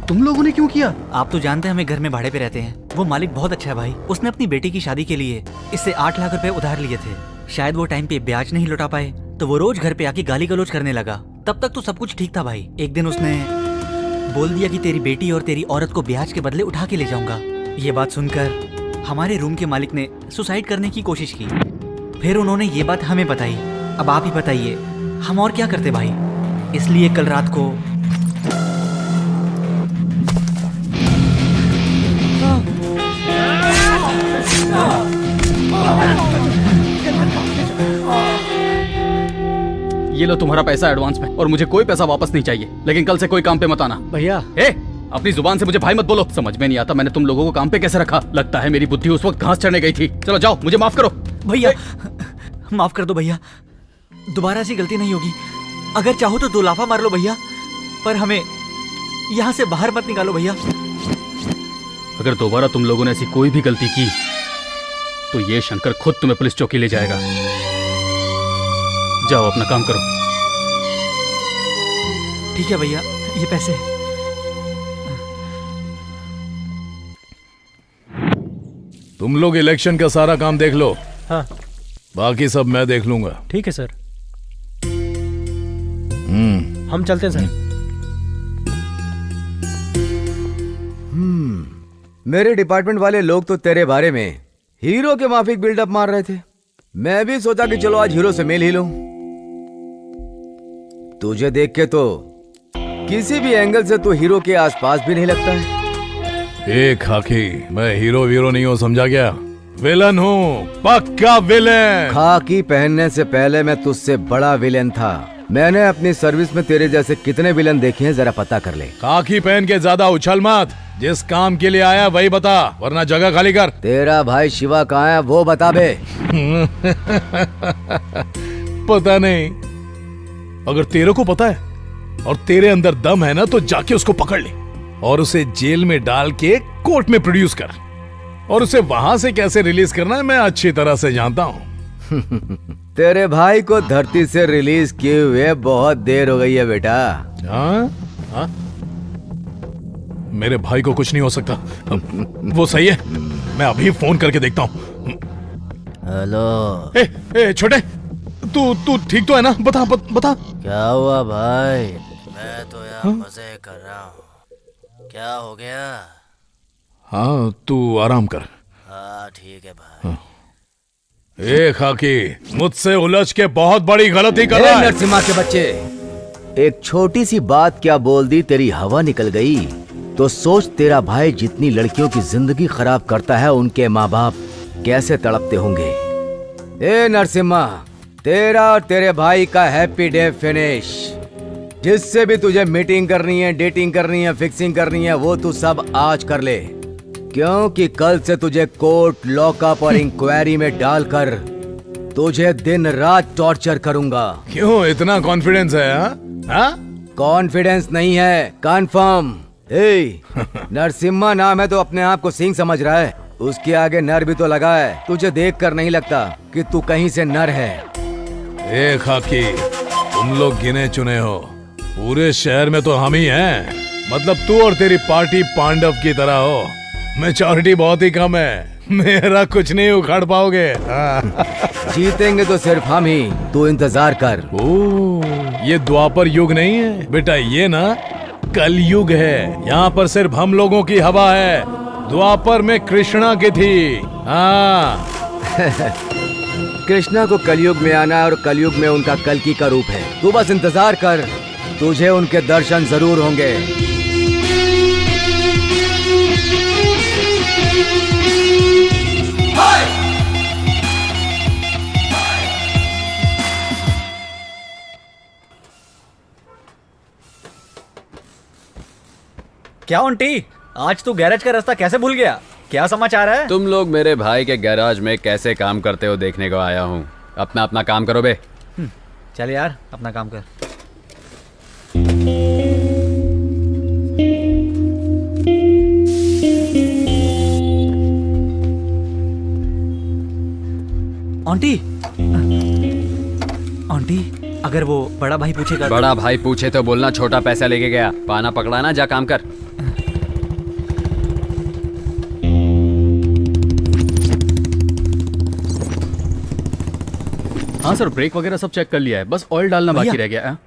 [SPEAKER 1] तुम लोगों ने क्यों किया?
[SPEAKER 12] आप तो जानते हैं हमें घर में भाड़े पे रहते हैं। वो मालिक बहुत अच्छा है भाई। उसने अपनी बेटी की शादी के लिए इससे 8 लाख रुपए उधार लिए थे। शायद वो टाइम पे ब्याज नहीं लौटा पाए, तो वो रोज घर पे आके गाली गलौज करने लगा। तब तक तो सब कुछ ठीक था भाई। एक दिन उसने बोल दिया कि तेरी बेटी और तेरी औरत को ब्याज के बदले उठा के ले जाऊंगा। ये बात सुनकर हमारे रूम के मालिक ने सुसाइड करने की कोशिश की। फिर उन्होंने ये बात हमें बताई। अब आप ही बताइए, हम और क्या करते भाई? इसलिए कल रात को
[SPEAKER 1] ये लो तुम्हारा पैसा एडवांस में, और मुझे कोई पैसा वापस नहीं चाहिए, लेकिन कल से कोई काम पे मत आना।
[SPEAKER 3] भैया
[SPEAKER 1] अपनी जुबान से मुझे भाई मत बोलो। समझ में नहीं आता मैंने तुम लोगों को काम पे कैसे रखा। लगता है मेरी बुद्धि उस वक्त घास चढ़ने गई थी। चलो जाओ, मुझे माफ करो।
[SPEAKER 12] भैया माफ कर दो भैया, दोबारा ऐसी गलती नहीं होगी। अगर चाहो तो 2 लाफा मार लो भैया, पर हमें यहाँ से बाहर मत निकालो भैया।
[SPEAKER 1] अगर दोबारा तुम लोगों ने ऐसी कोई भी गलती की तो ये शंकर खुद तुम्हें पुलिस चौकी ले जाएगा। जाओ अपना काम करो।
[SPEAKER 12] ठीक है भैया, ये पैसे।
[SPEAKER 2] तुम लोग इलेक्शन का सारा काम देख लो।
[SPEAKER 8] हाँ
[SPEAKER 2] बाकी सब मैं देख लूंगा।
[SPEAKER 8] ठीक है सर। हम चलते हैं सर।
[SPEAKER 10] मेरे डिपार्टमेंट वाले लोग तो तेरे बारे में हीरो के माफिक बिल्डअप मार रहे थे। मैं भी सोचा कि चलो आज हीरो से मिल ही लूं। तुझे देख के तो किसी भी एंगल से तू हीरो के आसपास भी नहीं लगता है।
[SPEAKER 2] खाकी, मैं हीरो वीरो नहीं हूँ, समझा क्या? विलन हूँ, पक्का विलन।
[SPEAKER 10] खाकी पहनने से पहले मैं तुझसे बड़ा विलन था। मैंने अपनी सर्विस में तेरे जैसे कितने विलन देखे हैं, जरा पता कर ले।
[SPEAKER 2] खाकी पहन के ज्यादा उछल मत। जिस काम के लिए आया वही बता, वरना जगह खाली कर।
[SPEAKER 10] तेरा भाई शिवा कहाँ है वो बता बे।
[SPEAKER 2] पता नहीं। अगर तेरे को पता है और तेरे अंदर दम है ना, तो जाके उसको पकड़ ले और उसे जेल में डाल के कोर्ट में प्रोड्यूस कर, और उसे वहां से कैसे रिलीज करना है मैं अच्छी तरह से जानता हूँ।
[SPEAKER 10] तेरे भाई को धरती से रिलीज किए हुए बहुत देर हो गई है बेटा।
[SPEAKER 2] हाँ? मेरे भाई को कुछ नहीं हो सकता। वो सही है, मैं अभी फोन करके देखता हूँ।
[SPEAKER 10] हेलो
[SPEAKER 2] छोटे, तू ठीक तो है ना? बता।
[SPEAKER 14] क्या हुआ भाई? मैं तो यहाँ मजे कर रहा हूँ। क्या हो गया?
[SPEAKER 2] हाँ तू आराम कर।
[SPEAKER 14] हाँ ठीक है भाई।
[SPEAKER 2] खाकी, मुझसे उलझ के बहुत बड़ी गलती कर रहा है।
[SPEAKER 10] नरसिम्हा के बच्चे, एक छोटी सी बात क्या बोल दी, तेरी हवा निकल गई। तो सोच तेरा भाई जितनी लड़कियों की जिंदगी खराब करता है, उनके माँ बाप कैसे तड़पते होंगे। नरसिम्हा, तेरा और तेरे भाई का हैप्पी डे फिनिश। जिससे भी तुझे मीटिंग करनी है, डेटिंग करनी है, फिक्सिंग करनी है, वो तू सब आज कर ले, क्योंकि कल से तुझे कोर्ट, लॉकअप और इंक्वायरी में डालकर तुझे दिन रात टॉर्चर करूंगा।
[SPEAKER 2] क्यों इतना कॉन्फिडेंस है? हाँ?
[SPEAKER 10] कॉन्फिडेंस नहीं है, कंफर्म। नरसिम्हा नाम है तो अपने आप को सिंह समझ रहा है। उसके आगे नर भी तो लगा है। तुझे देखकर नहीं लगता कि तू कहीं से नर है।
[SPEAKER 2] खाकी, तुम लोग गिने चुने हो। पूरे शहर में तो हम ही हैं। मतलब तू और तेरी पार्टी पांडव की तरह हो। मैच्योरिटी बहुत ही कम है, मेरा कुछ नहीं उखाड़ पाओगे।
[SPEAKER 10] जीतेंगे तो सिर्फ हम ही, तू इंतजार कर।
[SPEAKER 2] ये द्वापर युग नहीं है बेटा, ये ना कलयुग है। यहाँ पर सिर्फ हम लोगों की हवा है। द्वापर में कृष्णा की थी। हाँ।
[SPEAKER 10] कृष्णा को कलयुग में आना है और कलयुग में उनका कल्कि का रूप है। तू बस इंतजार कर, तुझे उनके दर्शन जरूर होंगे।
[SPEAKER 12] क्या आंटी, आज तू गैरेज का रास्ता कैसे भूल गया? क्या समाचार है?
[SPEAKER 5] तुम लोग मेरे भाई के गैराज में कैसे काम करते हो देखने को आया हूँ। अपना काम करो बे।
[SPEAKER 12] चल यार, अपना काम कर। आंटी, अगर वो बड़ा भाई पूछेगा?
[SPEAKER 5] बड़ा भाई पूछे तो बोलना छोटा पैसा लेके गया। पाना पकड़ा ना, जा काम कर।
[SPEAKER 1] हाँ सर, ब्रेक वगैरह सब चेक कर लिया है, बस ऑयल डालना बाकी रह गया है।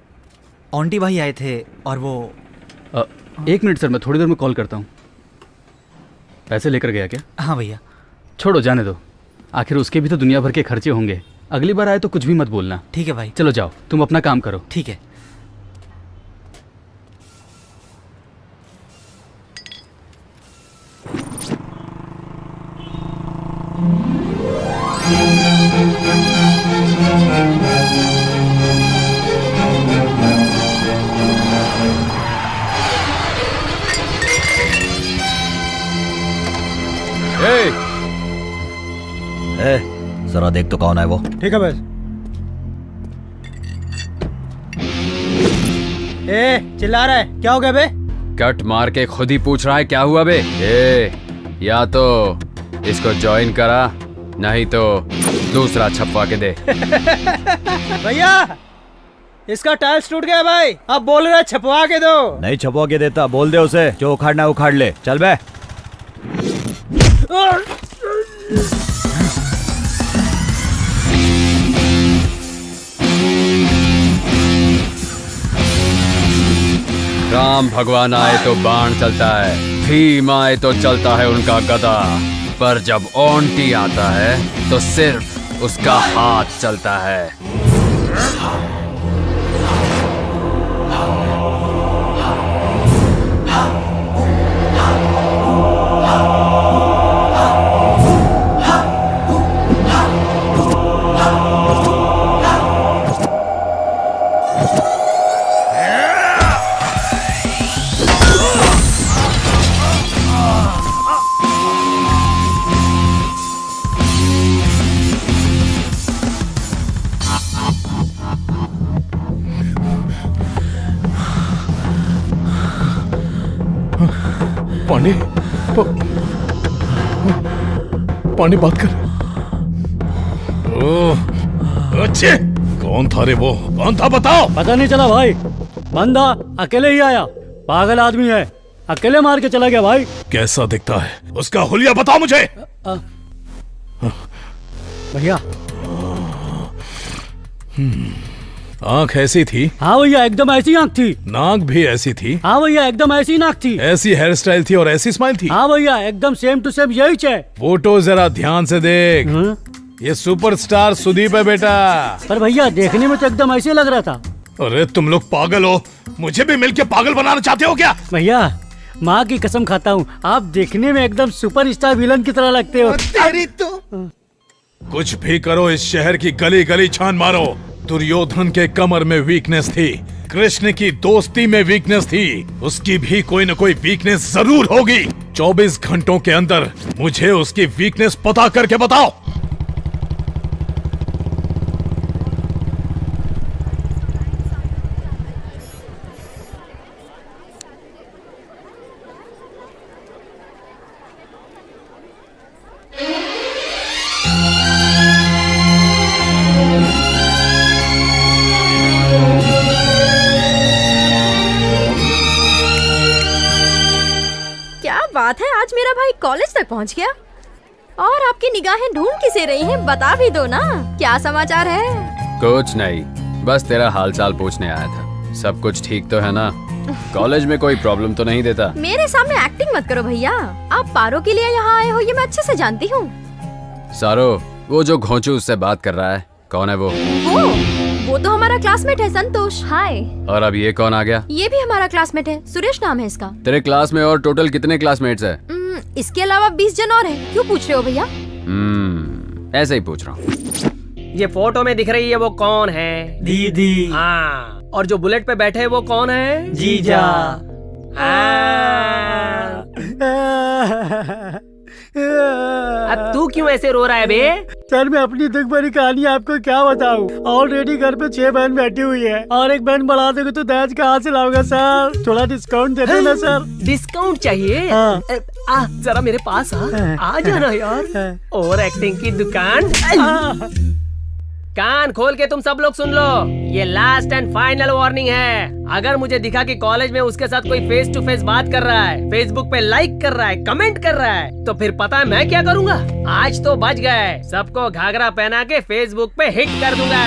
[SPEAKER 12] आंटी भाई आए थे और वो
[SPEAKER 1] 1 मिनट सर, मैं थोड़ी देर में कॉल करता हूँ। पैसे लेकर गया क्या?
[SPEAKER 12] हाँ भैया।
[SPEAKER 1] छोड़ो, जाने दो। आखिर उसके भी तो दुनिया भर के खर्चे होंगे। अगली बार आए तो कुछ भी मत बोलना।
[SPEAKER 12] ठीक है भाई।
[SPEAKER 1] चलो जाओ, तुम अपना काम करो।
[SPEAKER 12] ठीक है।
[SPEAKER 9] ए, जरा देख तो कौन है वो।
[SPEAKER 3] ठीक है बस।
[SPEAKER 8] चिल्ला रहा है, क्या हो गया बे?
[SPEAKER 5] कट मार के खुद ही पूछ रहा है क्या हुआ बे। या तो इसको ज्वाइन करा, नहीं तो दूसरा छपवा के दे।
[SPEAKER 8] भैया इसका टाइल्स टूट गया भाई, अब बोल रहा है छपवा के दो।
[SPEAKER 9] नहीं छपवा के देता, बोल दे उसे, जो उखाड़ना उखाड़ ले। चल बे।
[SPEAKER 5] राम भगवान आए तो बाण चलता है, भीम आए तो चलता है उनका गदा, पर जब ओंटी आता है तो सिर्फ उसका हाथ चलता है।
[SPEAKER 2] पांडे, पांडे बात कर। ओह, अच्छे। कौन था रे वो? कौन था बताओ।
[SPEAKER 3] पता नहीं चला भाई, बंदा अकेले ही आया, पागल आदमी है, अकेले मार के चला गया भाई।
[SPEAKER 2] कैसा दिखता है? उसका हुलिया बताओ मुझे।
[SPEAKER 3] भैया
[SPEAKER 2] आंख ऐसी थी?
[SPEAKER 3] हाँ भैया, एकदम ऐसी आंख थी।
[SPEAKER 2] नाक भी ऐसी थी?
[SPEAKER 3] हाँ भैया, एकदम ऐसी नाक थी।
[SPEAKER 2] ऐसी हेयर स्टाइल थी और ऐसी स्माइल थी?
[SPEAKER 3] हाँ भैया, एकदम सेम टू सेम यही है।
[SPEAKER 2] फोटो जरा ध्यान से देख। ये सुपरस्टार सुदीप है बेटा।
[SPEAKER 3] पर भैया देखने में तो एकदम ऐसे लग रहा था।
[SPEAKER 2] अरे तुम लोग पागल हो, मुझे भी मिलके पागल बनाना चाहते हो क्या?
[SPEAKER 3] भैया माँ की कसम खाता हूँ, आप देखने में एकदम सुपरस्टार विलन की तरह लगते हो।
[SPEAKER 2] तेरी तो कुछ भी करो, इस शहर की गली गली छान मारो। दुर्योधन के कमर में वीकनेस थी, कृष्ण की दोस्ती में वीकनेस थी, उसकी भी कोई न कोई वीकनेस जरूर होगी। 24 घंटों के अंदर मुझे उसकी वीकनेस पता करके बताओ।
[SPEAKER 11] बात है, आज मेरा भाई कॉलेज तक पहुंच गया और आपकी निगाहें ढूंढ किसे रही हैं, बता भी दो ना, क्या समाचार है?
[SPEAKER 5] कुछ नहीं, बस तेरा हालचाल पूछने आया था। सब कुछ ठीक तो है ना? कॉलेज में कोई प्रॉब्लम तो नहीं देता?
[SPEAKER 11] मेरे सामने एक्टिंग मत करो भैया, आप पारो के लिए यहाँ आए हो ये मैं अच्छे से जानती हूँ।
[SPEAKER 5] सारो, वो जो घोंचू उससे बात कर रहा है, कौन है वो?
[SPEAKER 11] वो तो हमारा क्लासमेट है, संतोष। हाय।
[SPEAKER 5] और अब ये कौन आ गया?
[SPEAKER 11] ये भी हमारा क्लासमेट है, सुरेश नाम है इसका।
[SPEAKER 5] तेरे क्लास में और टोटल कितने क्लासमेट्स हैं?
[SPEAKER 11] इसके अलावा 20 जन और हैं। क्यों पूछ रहे हो भैया?
[SPEAKER 5] ऐसे ही पूछ रहा हूँ।
[SPEAKER 4] ये फोटो में दिख रही है वो कौन है?
[SPEAKER 8] दीदी।
[SPEAKER 4] हाँ, और जो बुलेट पे बैठे हैं वो कौन है?
[SPEAKER 8] जीजा।
[SPEAKER 4] अब तू क्यों ऐसे रो रहा है बे?
[SPEAKER 3] सर मैं अपनी दुख भरी कहानी आपको क्या बताऊं? ऑलरेडी घर पे 6 बहन बैठी हुई है और एक बहन बढ़ा दोगे तो दहेज कहाँ से लाऊंगा सर? थोड़ा डिस्काउंट दे दो ना सर।
[SPEAKER 4] डिस्काउंट चाहिए?
[SPEAKER 3] हाँ।
[SPEAKER 4] जरा मेरे पास आ जाना यार। और एक्टिंग की दुकान। कान खोल के तुम सब लोग सुन लो, ये लास्ट एंड फाइनल वार्निंग है। अगर मुझे दिखा कि कॉलेज में उसके साथ कोई फेस टू फेस बात कर रहा है, फेसबुक पे लाइक कर रहा है, कमेंट कर रहा है, तो फिर पता है मैं क्या करूंगा? आज तो बच गए, सबको घाघरा पहना के फेसबुक पे हिट कर दूंगा।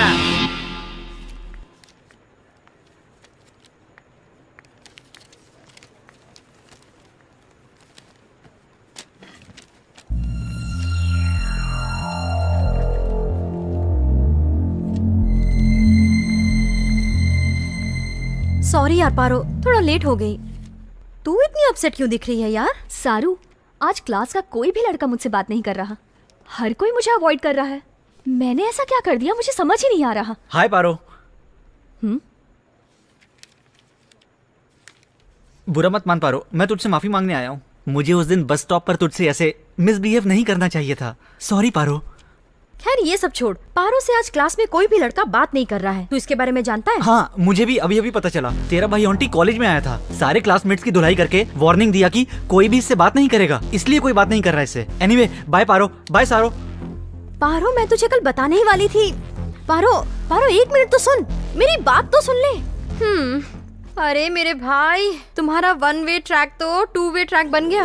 [SPEAKER 11] सॉरी यार पारो, थोड़ा लेट हो गई। तू इतनी अपसेट क्यों दिख रही है यार?
[SPEAKER 13] सारू, आज क्लास का कोई भी लड़का मुझसे बात नहीं कर रहा, हर कोई मुझे अवॉइड कर रहा है। मैंने ऐसा क्या कर दिया, मुझे समझ ही नहीं आ रहा।
[SPEAKER 12] हाय पारो। बुरा मत मान पारो, मैं तुझसे माफी मांगने आया हूँ। मुझे उस दिन बस स्टॉप पर तुझसे ऐसे मिसबिहेव नहीं करना चाहिए था। सॉरी पारो।
[SPEAKER 11] खैर ये सब छोड़, पारो से आज क्लास में कोई भी लड़का बात नहीं कर रहा है। तू इसके बारे में जानता है?
[SPEAKER 12] हाँ, मुझे भी अभी अभी पता चला। तेरा भाई ऑन्टी कॉलेज में आया था, सारे क्लासमेट्स की धुलाई करके वार्निंग दिया कि कोई भी इससे बात नहीं करेगा, इसलिए कोई बात नहीं कर रहा है इससे। एनीवे, बाय पारो, बाय सारो।
[SPEAKER 11] पारो, मैं तुझे कल बताने ही वाली थी। पारो, पारो एक मिनट तो सुन, मेरी बात तो सुन ले। अरे मेरे भाई, तुम्हारा 1 वे ट्रैक तो 2 वे ट्रैक बन गया।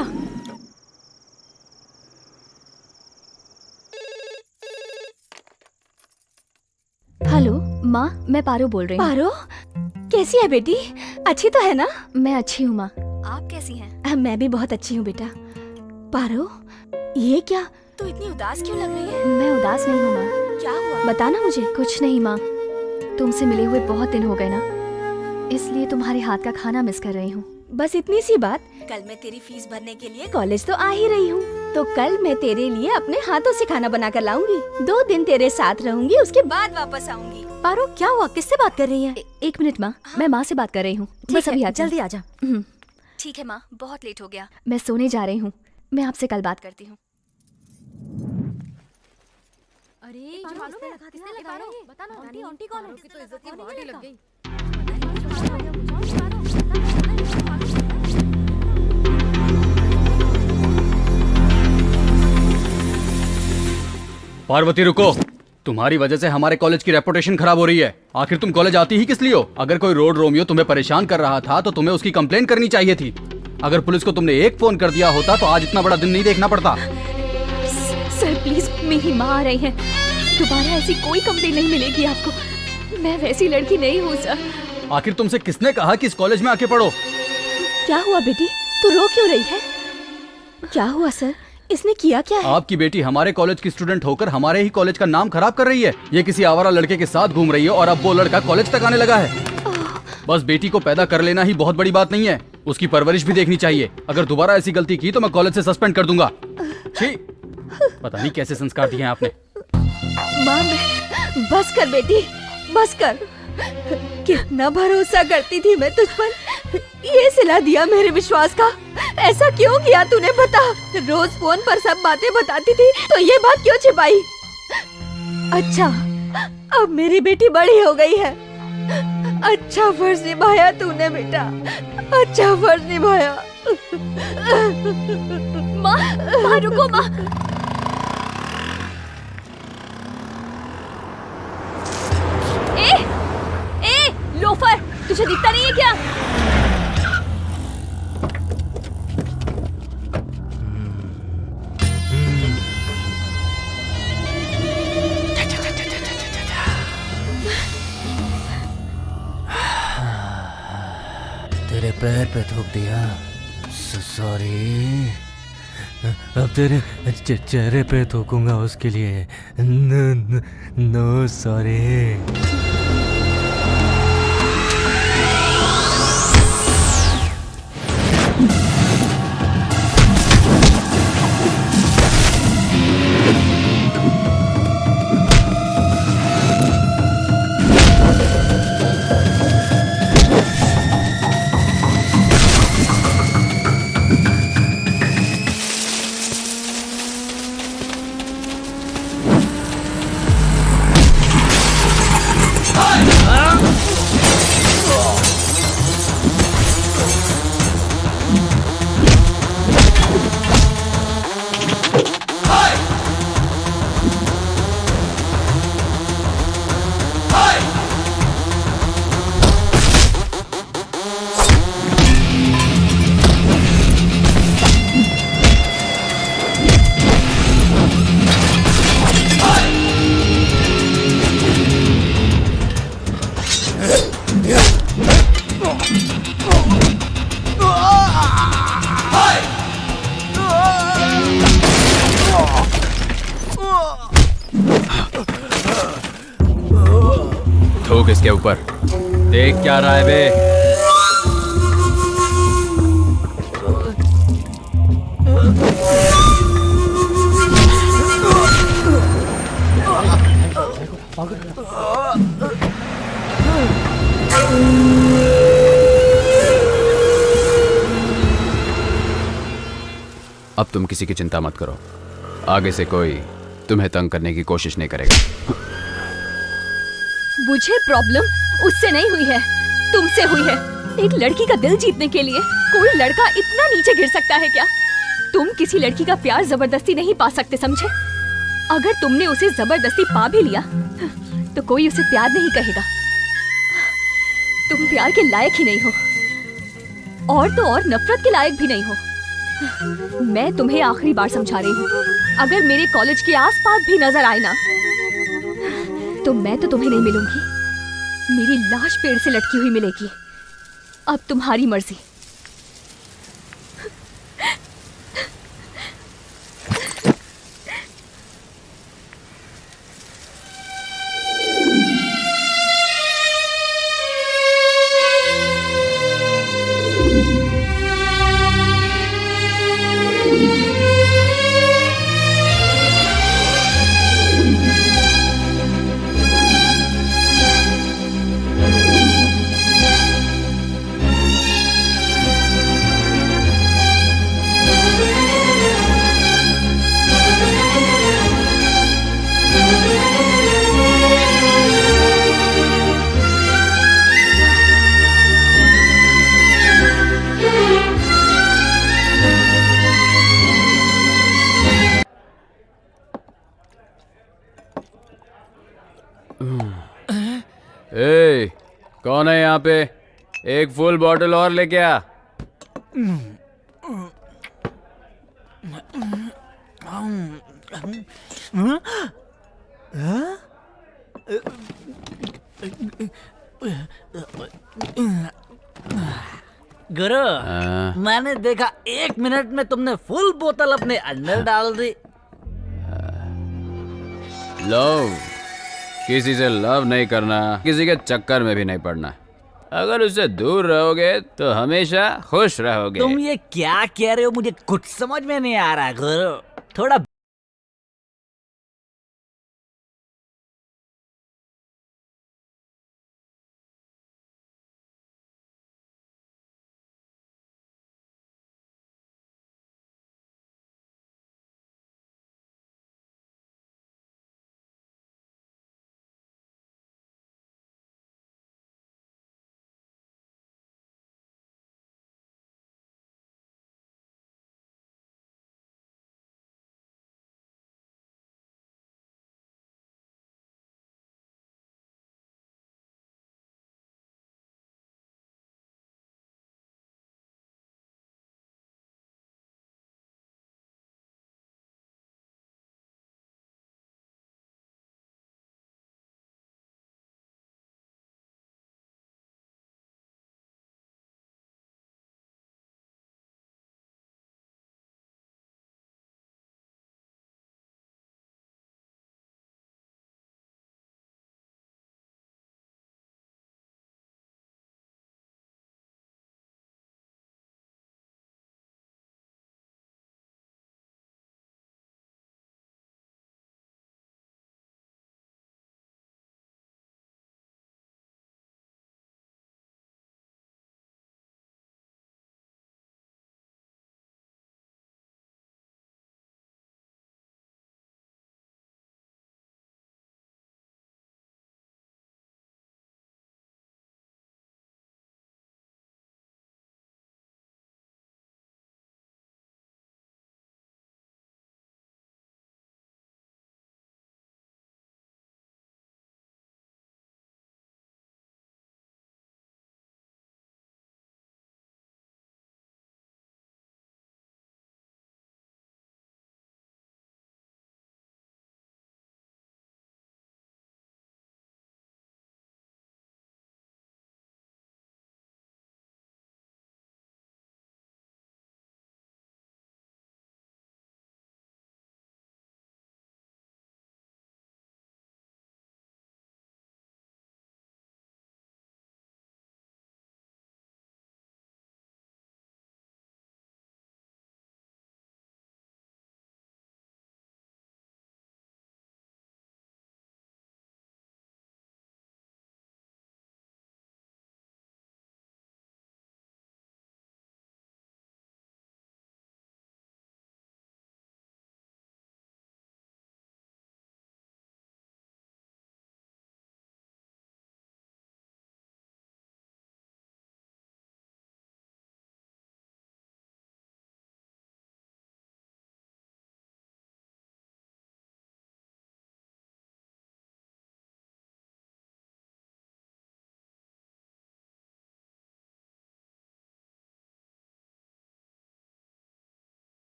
[SPEAKER 13] हेलो माँ, मैं पारो बोल रही हूँ।
[SPEAKER 7] पारो, कैसी है बेटी? अच्छी तो है ना?
[SPEAKER 13] मैं अच्छी हूँ माँ, आप कैसी हैं?
[SPEAKER 7] मैं भी बहुत अच्छी हूँ बेटा। पारो, ये क्या, तू इतनी उदास क्यों लग रही है?
[SPEAKER 13] मैं उदास नहीं हूँ माँ।
[SPEAKER 7] क्या हुआ?
[SPEAKER 13] बताना मुझे। कुछ नहीं माँ, तुमसे मिले हुए बहुत दिन हो गए ना, इसलिए तुम्हारे हाथ का खाना मिस कर रही हूँ।
[SPEAKER 7] बस इतनी सी बात। कल मैं तेरी फीस भरने के लिए कॉलेज तो आ ही रही हूँ, तो कल मैं तेरे लिए अपने हाथों से खाना बना कर लाऊंगी। 2 दिन तेरे साथ रहूंगी, उसके बाद वापस आऊंगी।
[SPEAKER 11] पारो, क्या हुआ? किससे बात कर रही है?
[SPEAKER 13] एक मिनट माँ, मैं माँ से बात कर रही हूँ। बस अभी
[SPEAKER 11] जल्दी आ जा।
[SPEAKER 13] ठीक है माँ, बहुत लेट हो गया, मैं सोने जा रही हूँ। मैं आपसे कल बात करती हूँ।
[SPEAKER 11] अरे बताना, आंटी कौन है? तो इज्जत की बात ही लग गई।
[SPEAKER 1] पार्वती रुको, तुम्हारी वजह से हमारे कॉलेज की रेपुटेशन खराब हो रही है। आखिर तुम कॉलेज आती ही किस लिए हो? अगर कोई रोड रोमियो तुम्हें परेशान कर रहा था तो तुम्हें उसकी कंप्लेन करनी चाहिए थी। अगर पुलिस को तुमने एक फोन कर दिया होता तो आज इतना बड़ा दिन नहीं देखना पड़ता।
[SPEAKER 13] सर प्लीज, मेरी माँ आ रही है, दोबारा ऐसी कोई कंप्लेन नहीं मिलेगी आपको। मैं वैसी लड़की नहीं हूँ सर।
[SPEAKER 1] आखिर तुमसे किसने कहा कि इस कॉलेज में आके पढ़ो?
[SPEAKER 7] क्या हुआ बेटी, तू रो क्यों रही है? क्या हुआ सर, इसने किया क्या है?
[SPEAKER 1] आपकी बेटी हमारे कॉलेज की स्टूडेंट होकर हमारे ही कॉलेज का नाम खराब कर रही है। ये किसी आवारा लड़के के साथ घूम रही है और अब वो लड़का कॉलेज तक आने लगा है। बस बेटी को पैदा कर लेना ही बहुत बड़ी बात नहीं है, उसकी परवरिश भी देखनी चाहिए। अगर दोबारा ऐसी गलती की तो मैं कॉलेज से सस्पेंड कर दूंगा। छी, पता नहीं कैसे संस्कार दिए हैं आपने।
[SPEAKER 7] माँ, बस कर बेटी, बस कर। कितना भरोसा करती थी मैं तुझ पर, ये सिला दिया मेरे विश्वास का। ऐसा क्यों किया तूने, बता। रोज फोन पर सब बातें बताती थी, तो ये बात क्यों छिपाई? अच्छा, अब मेरी बेटी बड़ी हो गई है। अच्छा फर्ज निभाया तूने बेटा, अच्छा फर्ज निभाया।
[SPEAKER 13] माँ रुको माँ। ए लोफर, तुझे दिखता नहीं है क्या?
[SPEAKER 14] तेरे पैर पे थूक दिया, सॉरी। अब तेरे चेहरे पे थूकूंगा, उसके लिए नो सॉरी।
[SPEAKER 5] थूक इसके ऊपर। देख क्या रहा है बे? अब तुम किसी की चिंता मत करो, आगे से कोई तुम्हें तंग करने की कोशिश नहीं करेगा।
[SPEAKER 13] मुझे प्रॉब्लम उससे नहीं हुई है, तुमसे हुई है। एक लड़की का दिल जीतने के लिए कोई लड़का इतना नीचे गिर सकता है क्या? तुम किसी लड़की का प्यार जबरदस्ती नहीं पा सकते, समझे? अगर तुमने उसे जबरदस्ती पा भी लिया तो कोई उसे प्यार नहीं कहेगा। तुम प्यार के लायक ही नहीं हो, और तो और नफरत के लायक भी नहीं हो। मैं तुम्हें आखिरी बार समझा रही हूँ, अगर मेरे कॉलेज के आसपास भी नजर आए ना तो मैं तो तुम्हें नहीं मिलूंगी, मेरी लाश पेड़ से लटकी हुई मिलेगी। अब तुम्हारी मर्जी।
[SPEAKER 5] ए, कौन है यहाँ पे? एक फुल बॉटल और लेके आ।
[SPEAKER 14] गुरु, मैंने देखा 1 मिनट में तुमने फुल बोतल अपने अंदर डाल दी।
[SPEAKER 5] लव, किसी से लव नहीं करना, किसी के चक्कर में भी नहीं पड़ना। अगर उससे दूर रहोगे तो हमेशा खुश रहोगे।
[SPEAKER 14] तुम ये क्या कह रहे हो? मुझे कुछ समझ में नहीं आ रहा गुरु। थोड़ा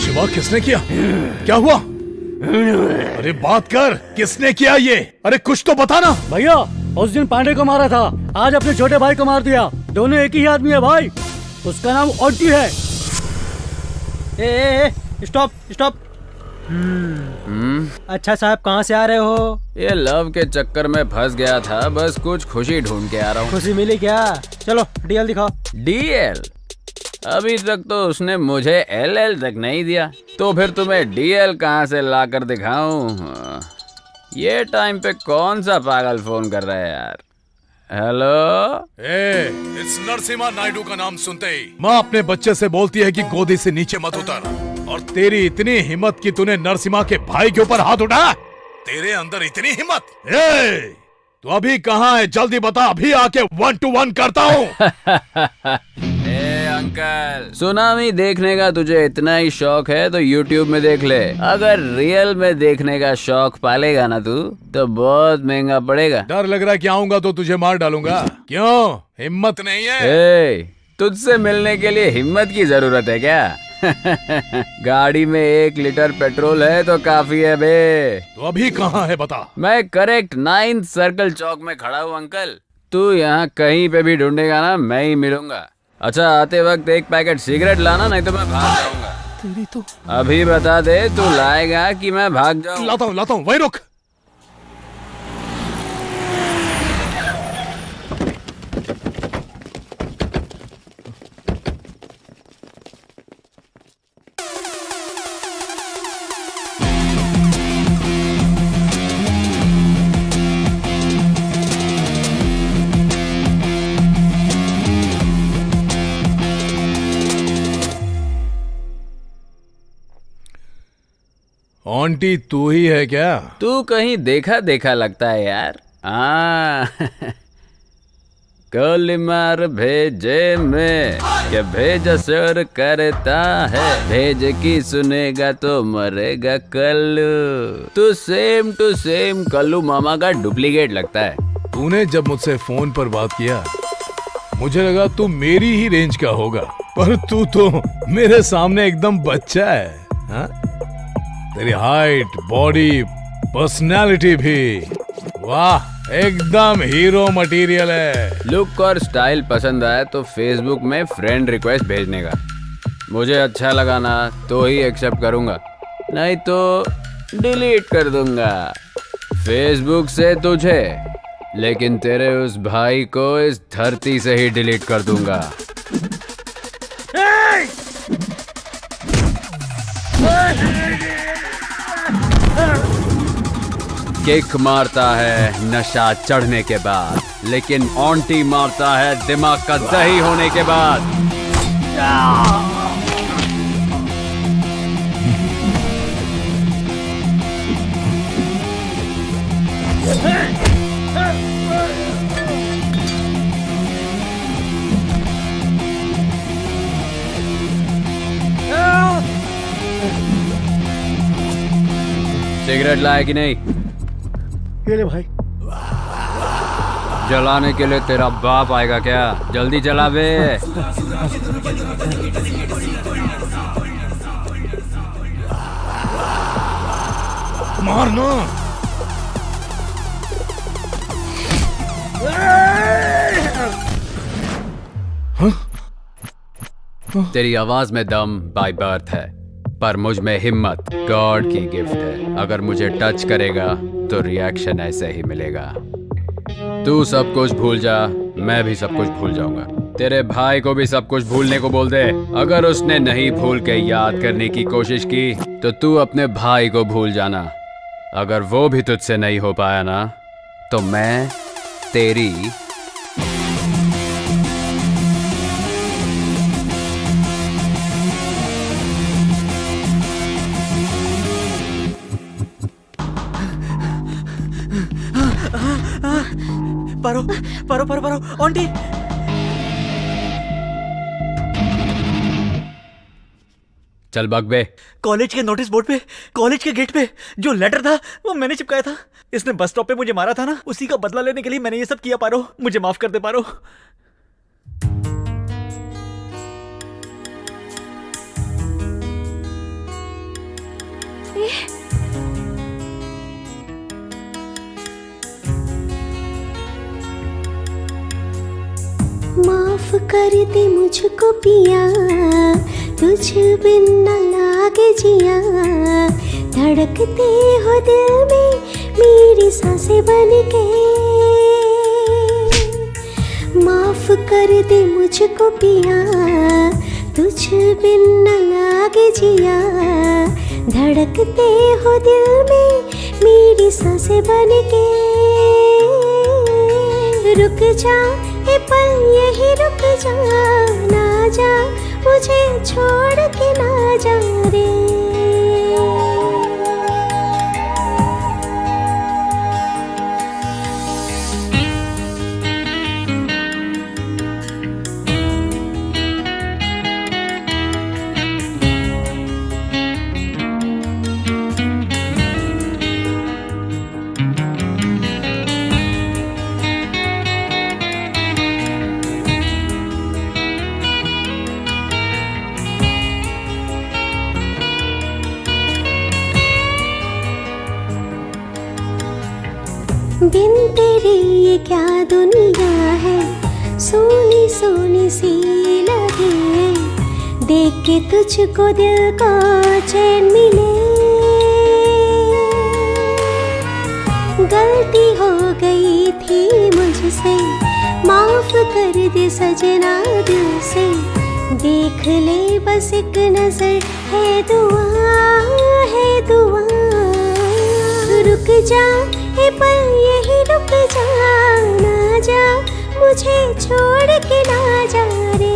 [SPEAKER 2] शिवा, किसने किया? क्या हुआ? अरे बात कर, किसने किया ये? अरे कुछ तो बता ना।
[SPEAKER 3] भैया उस दिन पांडे को मारा था, आज अपने छोटे भाई को मार दिया। दोनों एक ही आदमी है भाई, उसका नाम ऑन्टी है।
[SPEAKER 8] Stop stop. अच्छा साहब, कहाँ से आ रहे हो?
[SPEAKER 5] ये लव के चक्कर में फंस गया था, बस कुछ खुशी ढूंढ के आ रहा हूँ।
[SPEAKER 8] खुशी मिली क्या? चलो डीएल दिखाओ।
[SPEAKER 5] डीएल? अभी तक तो उसने मुझे एलएल तक नहीं दिया, तो फिर तुम्हें डीएल कहाँ से लाकर दिखाऊं? ये टाइम पे कौन सा पागल फोन कर रहा है यार? हेलो,
[SPEAKER 2] इस नरसिम्हा नायडू का नाम सुनते ही माँ अपने बच्चे से बोलती है कि गोदी से नीचे मत उतर, और तेरी इतनी हिम्मत कि तूने नरसिम्हा के भाई के ऊपर हाथ उठाया? तेरे अंदर इतनी हिम्मत? तू अभी कहाँ है? जल्दी बता, अभी आके 1 to 1 करता हूँ।
[SPEAKER 5] अंकल, सुनामी देखने का तुझे इतना ही शौक है तो YouTube में देख ले। अगर रियल में देखने का शौक पालेगा ना तू, तो बहुत महंगा पड़ेगा।
[SPEAKER 2] डर लग रहा है कि आऊंगा तो तुझे मार डालूंगा। क्यों, हिम्मत नहीं है?
[SPEAKER 5] तुझसे मिलने के लिए हिम्मत की जरूरत है क्या? गाड़ी में 1 लीटर पेट्रोल है तो काफी है बे।
[SPEAKER 2] तो अभी कहाँ है बता?
[SPEAKER 5] मैं करेक्ट 9th सर्कल चौक में खड़ा हूँ अंकल। तू यहाँ कहीं पे भी ढूंढेगा ना, मैं ही मिलूंगा। अच्छा, आते वक्त 1 पैकेट सिगरेट लाना, नहीं तो मैं भाग जाऊंगा।
[SPEAKER 2] तेरी तो
[SPEAKER 5] अभी बता दे, तू लाएगा कि मैं भाग जाऊं?
[SPEAKER 2] लाता हूँ, वही रुक। आंटी तू ही है क्या?
[SPEAKER 5] तू कहीं देखा देखा लगता है यार। कलिमार भेजे में क्या भेज सर करता है, भेज की सुनेगा तो मरेगा कल्लू। तू सेम टू सेम कल्लू मामा का डुप्लीकेट लगता है।
[SPEAKER 2] तूने जब मुझसे फोन पर बात किया मुझे लगा तू मेरी ही रेंज का होगा, पर तू तो मेरे सामने एकदम बच्चा है। हा? तेरी हाइट, बॉडी, पर्सनालिटी भी, वाह, एकदम हीरो मटेरियल है।
[SPEAKER 5] लुक और स्टाइल पसंद आया तो फेसबुक में फ्रेंड रिक्वेस्ट भेजने का। मुझे अच्छा लगा ना तो ही एक्सेप्ट करूंगा, नहीं तो डिलीट कर दूंगा फेसबुक से तुझे, लेकिन तेरे उस भाई को इस धरती से ही डिलीट कर दूंगा। किक मारता है नशा चढ़ने के बाद, लेकिन ऑन्टी मारता है दिमाग का दही होने के बाद। सिगरेट लाए कि नहीं?
[SPEAKER 3] ये ले भाई।
[SPEAKER 5] जलाने के लिए तेरा बाप आएगा क्या? जल्दी जला बे।
[SPEAKER 2] मारना।
[SPEAKER 5] तेरी आवाज में दम बाय बर्थ है, पर मुझ में हिम्मत गॉड की गिफ्ट है। अगर मुझे टच करेगा तो रिएक्शन ऐसे ही मिलेगा। तू सब कुछ भूल जा, मैं भी सब कुछ भूल जाऊंगा। तेरे भाई को भी सब कुछ भूलने को बोल दे। अगर उसने नहीं भूल के याद करने की कोशिश की तो तू अपने भाई को भूल जाना। अगर वो भी तुझसे नहीं हो पाया ना, तो मैं तेरी
[SPEAKER 12] परो परो परो परो आंटी।
[SPEAKER 5] चल भाग बे।
[SPEAKER 12] कॉलेज के नोटिस बोर्ड पे, कॉलेज के गेट पे जो लेटर था वो मैंने चिपकाया था। इसने बस स्टॉप पे मुझे मारा था ना, उसी का बदला लेने के लिए मैंने ये सब किया। पारो, मुझे माफ कर दे पारो।
[SPEAKER 15] माफ कर दे मुझको पिया, तुझ बिन न लागे जिया, धड़कते हो दिल में मेरी सांसें बन के। माफ कर दे मुझको पिया, तुझ बिन न लागे जिया, धड़कते हो दिल में मेरी सांसें बन के। रुक जा ए पल यही रुक जा, ना जा मुझे छोड़ के ना जा रे। बिन तेरे ये क्या दुनिया है, सोनी सोनी सी लगे, देख के तुझको दिल को चैन मिले। गलती हो गई थी मुझसे, माफ कर दे सजना दिल से, देख ले बस एक नजर, है दुआ है दुआ। रुक जा ए पल यही रुक जा, ना जा मुझे छोड़ के ना जा रे।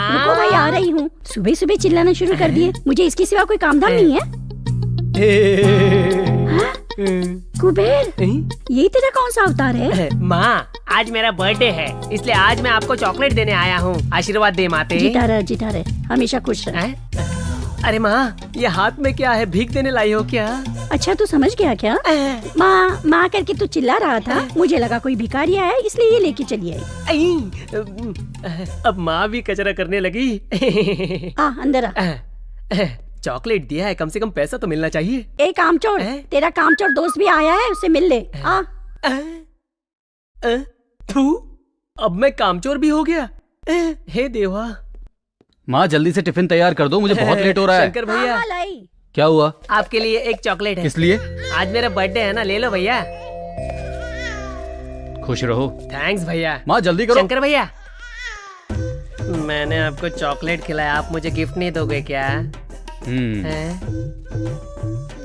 [SPEAKER 7] रुको भाई, आ रही हूँ। सुबह सुबह चिल्लाना शुरू कर दिए, मुझे इसके सिवा कोई काम धाम नहीं है। कुबेर, ये तेरा कौन सा अवतार है?
[SPEAKER 4] माँ, आज मेरा बर्थडे है, इसलिए आज मैं आपको चॉकलेट देने आया हूँ। आशीर्वाद दे माते।
[SPEAKER 7] जीता रहे, हमेशा खुश रहे।
[SPEAKER 4] अरे माँ, ये हाथ में क्या है? भीख देने लाई हो क्या?
[SPEAKER 7] अच्छा, तू समझ गया क्या? माँ माँ करके तू चिल्ला रहा था, मुझे लगा कोई भिखारी है, इसलिए ये लेके चली आई।
[SPEAKER 4] अब माँ भी कचरा करने लगी।
[SPEAKER 7] अंदर आ।
[SPEAKER 4] चॉकलेट दिया है, कम से कम पैसा तो मिलना चाहिए।
[SPEAKER 7] एक कामचोर, तेरा कामचोर दोस्त भी आया है, उससे मिल ले।
[SPEAKER 4] थू, अब मैं कामचोर भी हो गया। हे देवा।
[SPEAKER 1] माँ, जल्दी से टिफिन तैयार कर दो, मुझे बहुत लेट हो रहा है।
[SPEAKER 4] शंकर भैया,
[SPEAKER 1] क्या हुआ?
[SPEAKER 4] आपके लिए एक चॉकलेट है।
[SPEAKER 1] किस लिए?
[SPEAKER 4] आज मेरा बर्थडे है ना, ले लो भैया।
[SPEAKER 1] खुश रहो।
[SPEAKER 4] थैंक्स भैया।
[SPEAKER 1] माँ, जल्दी करो।
[SPEAKER 4] शंकर भैया, मैंने आपको चॉकलेट खिलाया, आप मुझे गिफ्ट नहीं दोगे क्या?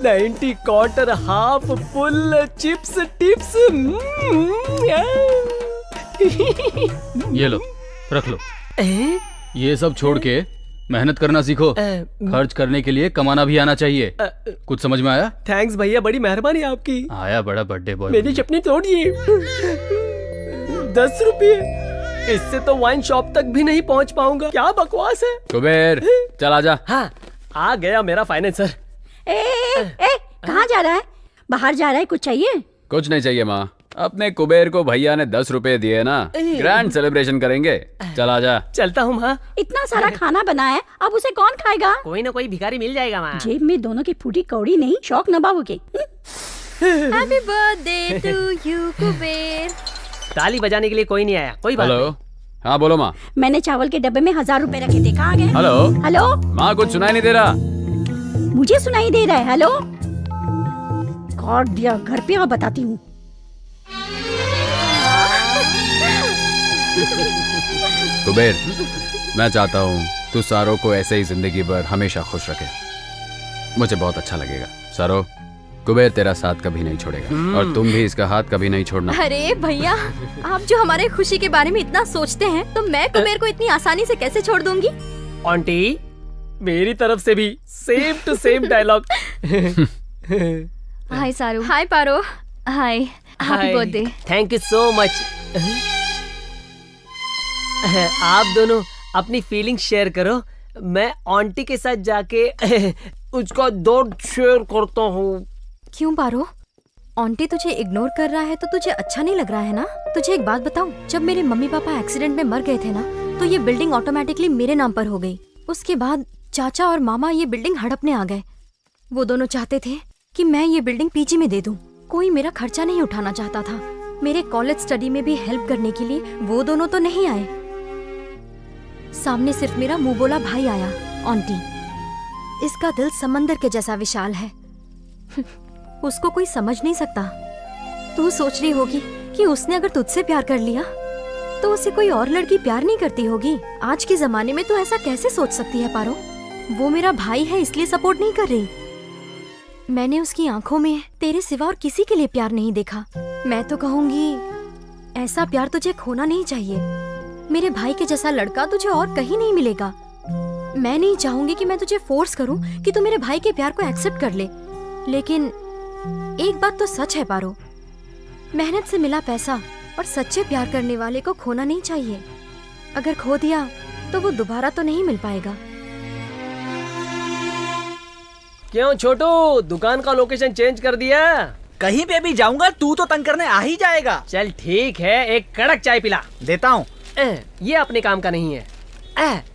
[SPEAKER 4] 90 quarter half full chips tips.
[SPEAKER 1] ये लो, रख लो। ये सब छोड़ के मेहनत करना सीखो। खर्च करने के लिए कमाना भी आना चाहिए। कुछ समझ में आया?
[SPEAKER 4] थैंक्स भैया, बड़ी मेहरबानी आपकी।
[SPEAKER 1] आया बड़ा बर्थडे बॉय।
[SPEAKER 4] मेरी चपनी तोड़िए। 10 रुपये, इससे तो वाइन शॉप तक भी नहीं पहुंच पाऊंगा। क्या बकवास है।
[SPEAKER 5] कुबेर, चल आजा।
[SPEAKER 4] हाँ, आ गया मेरा फाइनेंसर।
[SPEAKER 7] कहाँ जा रहा है? बाहर जा रहा है? कुछ चाहिए?
[SPEAKER 5] कुछ नहीं चाहिए माँ, अपने कुबेर को भैया ने 10 रुपए दिए ना, ग्रैंड सेलिब्रेशन करेंगे। चल आजा।
[SPEAKER 4] चलता हूँ माँ।
[SPEAKER 7] इतना सारा खाना बना है, अब उसे कौन खाएगा?
[SPEAKER 4] कोई ना कोई भिखारी मिल जाएगा माँ।
[SPEAKER 7] जेब में दोनों की फूटी कौड़ी नहीं, शौक नभाओगे।
[SPEAKER 11] Happy birthday to you Kuber.
[SPEAKER 4] ताली बजाने के लिए कोई नहीं आया, कोई बात नहीं।
[SPEAKER 5] हाँ बोलो माँ।
[SPEAKER 7] मैंने चावल के डब्बे में 1000 रुपए रखे थे, कहाँ गए?
[SPEAKER 5] हेलो माँ, कुछ सुनाई नहीं दे रहा।
[SPEAKER 7] मुझे सुनाई दे रहा है। हेलो, गॉड दिया, घर पे आओ, बताती हूँ।
[SPEAKER 5] कुबेर, मैं चाहता हूँ तू सारो को ऐसे ही जिंदगी भर हमेशा खुश रखे, मुझे बहुत अच्छा लगेगा। सारो, कुबेर तेरा साथ कभी नहीं छोड़ेगा और तुम भी इसका हाथ कभी नहीं छोड़ना।
[SPEAKER 11] अरे भैया, आप जो हमारे खुशी के बारे में इतना सोचते हैं, तो मैं कुबेर को इतनी आसानी से कैसे छोड़ दूंगी?
[SPEAKER 4] आंटी, मेरी तरफ से भी same to same dialogue.
[SPEAKER 13] Hi Saru. Hi Paro. Hi, happy birthday.
[SPEAKER 4] Thank you so much. आप दोनों अपनी फीलिंग शेयर करो, मैं आंटी के साथ जाके उसका दर्द शेयर करता हूँ।
[SPEAKER 11] क्यों पारो? आंटी तुझे इग्नोर कर रहा है तो तुझे अच्छा नहीं लग रहा है ना? तुझे एक बात बताऊं, जब मेरे मम्मी पापा एक्सीडेंट में मर गए थे ना, तो ये बिल्डिंग ऑटोमेटिकली मेरे नाम पर हो गई। उसके बाद चाचा और मामा ये बिल्डिंग हड़पने आ गए। वो दोनों चाहते थे कि मैं ये बिल्डिंग पीजी में दे दूं। कोई मेरा खर्चा नहीं उठाना चाहता था। मेरे कॉलेज स्टडी में भी हेल्प करने के लिए वो दोनों तो नहीं आए। सामने सिर्फ मेरा मुंह बोला भाई आया, आंटी। इसका दिल समंदर के जैसा विशाल है। उसको कोई समझ नहीं सकता। तू सोच रही होगी कि उसने अगर तुझसे प्यार कर लिया तो उसे कोई और लड़की प्यार नहीं करती होगी। आज के जमाने में तो ऐसा कैसे सोच सकती है पारो? वो मेरा भाई है इसलिए सपोर्ट नहीं कर रही। मैंने उसकी आंखों में तेरे सिवा और किसी के लिए प्यार नहीं देखा। मैं तो कहूँगी ऐसा प्यार तुझे खोना नहीं चाहिए। मेरे भाई के जैसा लड़का तुझे और कहीं नहीं मिलेगा। मैं नहीं चाहूंगी कि मैं तुझे फोर्स करूं कि तू मेरे भाई के प्यार को एक्सेप्ट कर ले, लेकिन एक बात तो सच है पारो, मेहनत से मिला पैसा और सच्चे प्यार करने वाले को खोना नहीं चाहिए। अगर खो दिया तो वो दोबारा तो नहीं मिल पाएगा।
[SPEAKER 4] क्यों छोटू, दुकान का लोकेशन चेंज कर दिया?
[SPEAKER 12] कहीं पे भी जाऊंगा तू तो तंग करने आ ही जाएगा।
[SPEAKER 4] चल ठीक है, एक कड़क चाय पिला।
[SPEAKER 12] देता हूँ।
[SPEAKER 4] ये अपने काम का नहीं है,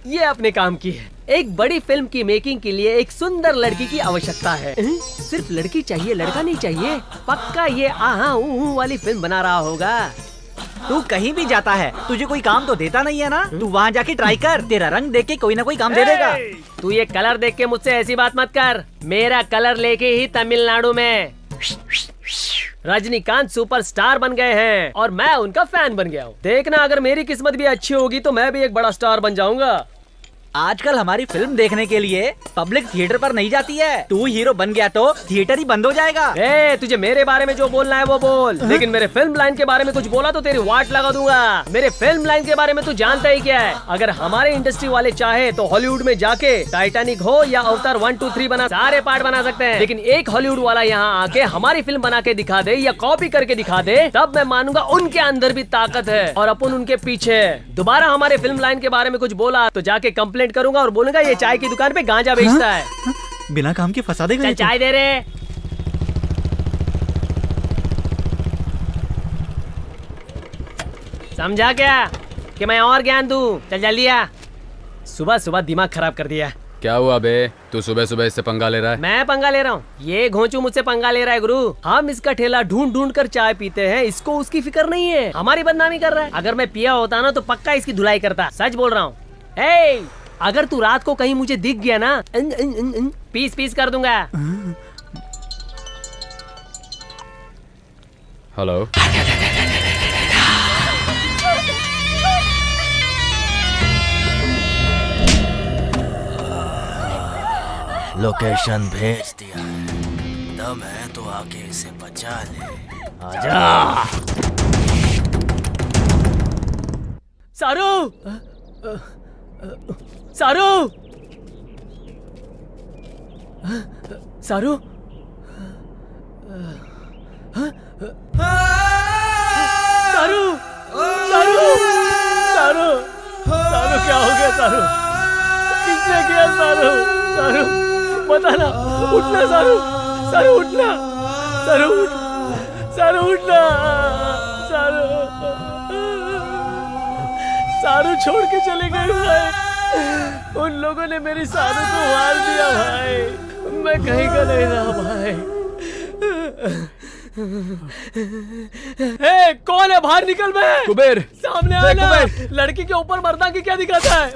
[SPEAKER 4] ये अपने काम की है। एक बड़ी फिल्म की मेकिंग के लिए एक सुंदर लड़की की आवश्यकता है। सिर्फ लड़की चाहिए, लड़का नहीं चाहिए। पक्का ये आहा ऊ वाली फिल्म बना रहा होगा।
[SPEAKER 12] तू कहीं भी जाता है, तुझे कोई काम तो देता नहीं है ना? तू वहाँ जाके ट्राई कर, तेरा रंग देख के कोई ना कोई काम दे देगा।
[SPEAKER 4] तू ये कलर देख के मुझसे ऐसी बात मत कर। मेरा कलर लेके ही तमिलनाडु में रजनीकांत सुपरस्टार बन गए हैं और मैं उनका फैन बन गया हूँ। देखना, अगर मेरी किस्मत भी अच्छी होगी तो मैं भी एक बड़ा स्टार बन जाऊंगा।
[SPEAKER 12] आजकल हमारी फिल्म देखने के लिए पब्लिक थिएटर पर नहीं जाती है। तू हीरो बन गया तो थिएटर ही बंद हो जाएगा।
[SPEAKER 4] तुझे मेरे बारे में जो बोलना है वो बोल, लेकिन मेरे फिल्म लाइन के बारे में कुछ बोला तो तेरी वाट लगा दूंगा। मेरे फिल्म लाइन के बारे में तू जानता ही क्या है। अगर हमारे इंडस्ट्री वाले चाहे तो हॉलीवुड में जाके टाइटैनिक हो या अवतार 1, 2, 3 बना सारे पार्ट बना सकते हैं, लेकिन एक हॉलीवुड वाला यहाँ आके हमारी फिल्म बना के दिखा दे या कॉपी करके दिखा दे, तब मैं मानूंगा उनके अंदर भी ताकत है और अपन उनके पीछे। दोबारा हमारे फिल्म लाइन के बारे में कुछ बोला तो जाके कंप्लेंट करूंगा और बोलूंगा ये चाय की दुकान पे गांजा बेचता है।
[SPEAKER 12] बिना काम के फंसा देगा।
[SPEAKER 4] चल चाय दे रे। समझा क्या कि मैं और ज्ञान दूं? चल जल्दी आ। सुबह सुबह दिमाग खराब कर दिया।
[SPEAKER 5] क्या हुआ बे, तू सुबह सुबह इससे पंगा ले रहा है?
[SPEAKER 4] मैं पंगा ले रहा हूँ? ये घोंचू मुझसे पंगा ले रहा है गुरु। हम इसका ठेला ढूंढ ढूंढ कर चाय पीते हैं, इसको उसकी फिक्र नहीं है, हमारी बदनामी कर रहा है। अगर मैं पिया होता ना तो पक्का इसकी धुलाई करता। सच बोल रहा हूँ। अगर तू रात को कहीं मुझे दिख गया ना, पीस पीस कर दूंगा।
[SPEAKER 5] हेलो,
[SPEAKER 14] लोकेशन भेज दिया है, दम है तो आके इसे बचा ले।
[SPEAKER 4] आजा। सारू, सारू, सारू, सारू, सारू, सारू, सारू, क्या हो गया सारू? किसने किया सारू? सारू बताना, उठना सारू, सारू उठना, सारू उठ, सारू उठना, सारू, सारू छोड़ के चले गए भाई। उन लोगों ने मेरी सारू को मार दिया भाई। मैं कहीं का नहीं रहा भाई। कौन है? बाहर निकल बे।
[SPEAKER 1] कुबेर,
[SPEAKER 4] सामने आना। लड़की के ऊपर मर्दा की क्या दिखाता है?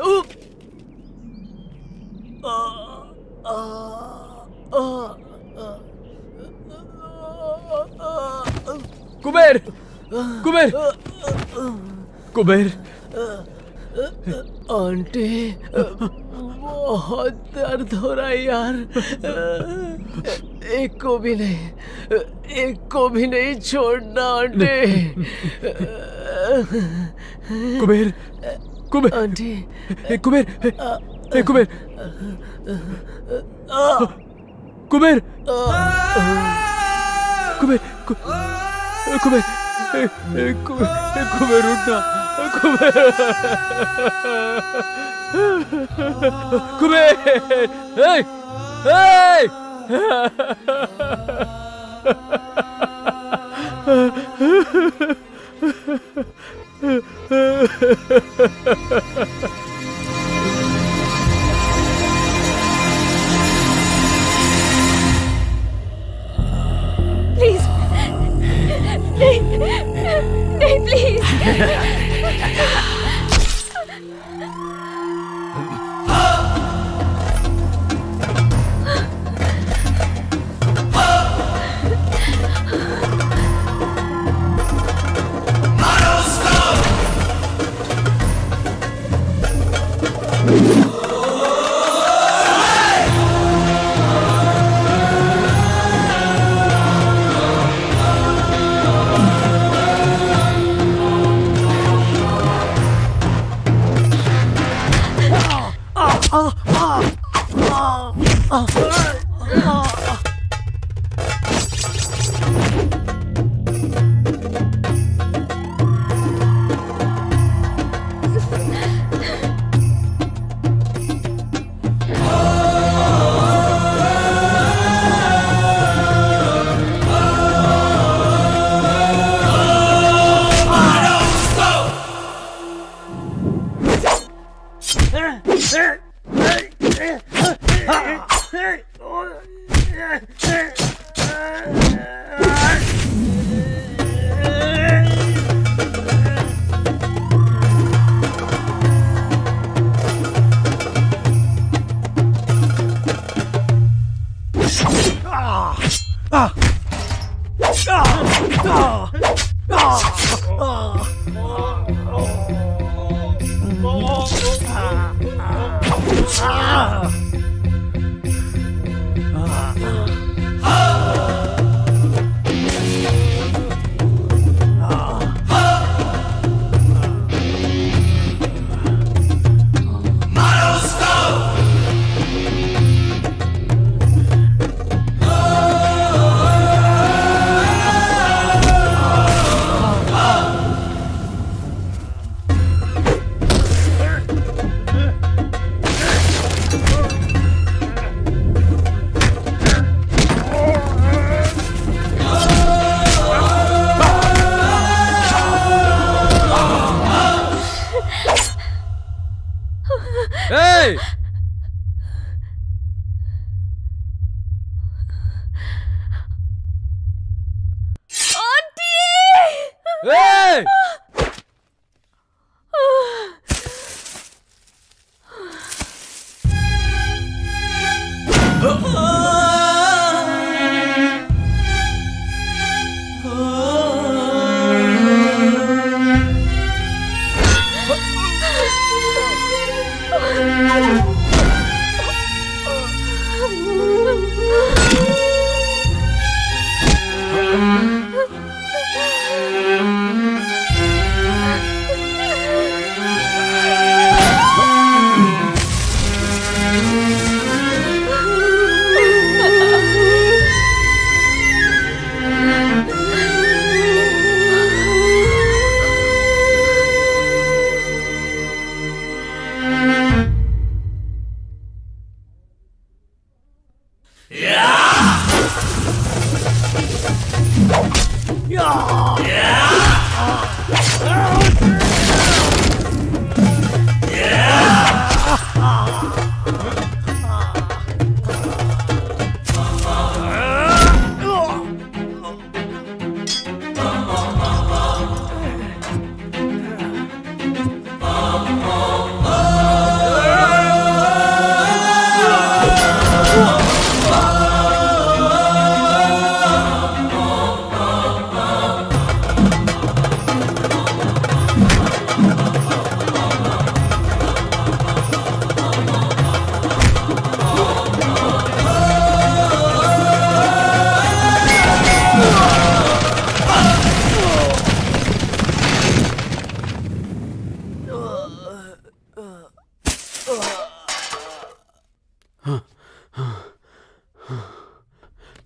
[SPEAKER 1] कुबेर, कुबेर, कुबेर।
[SPEAKER 4] आंटी, बहुत दर्द हो रहा है यार। एक को भी नहीं, एक को भी नहीं छोड़ना आंटी।
[SPEAKER 1] कुबेर, कुबेर,
[SPEAKER 4] आंटी,
[SPEAKER 1] कुबेर, ए, कुबेर कुबेर कुबेर कुबेर कुबेर उठना कुबेर कुबेर
[SPEAKER 13] प्लीज नहीं नहीं प्लीज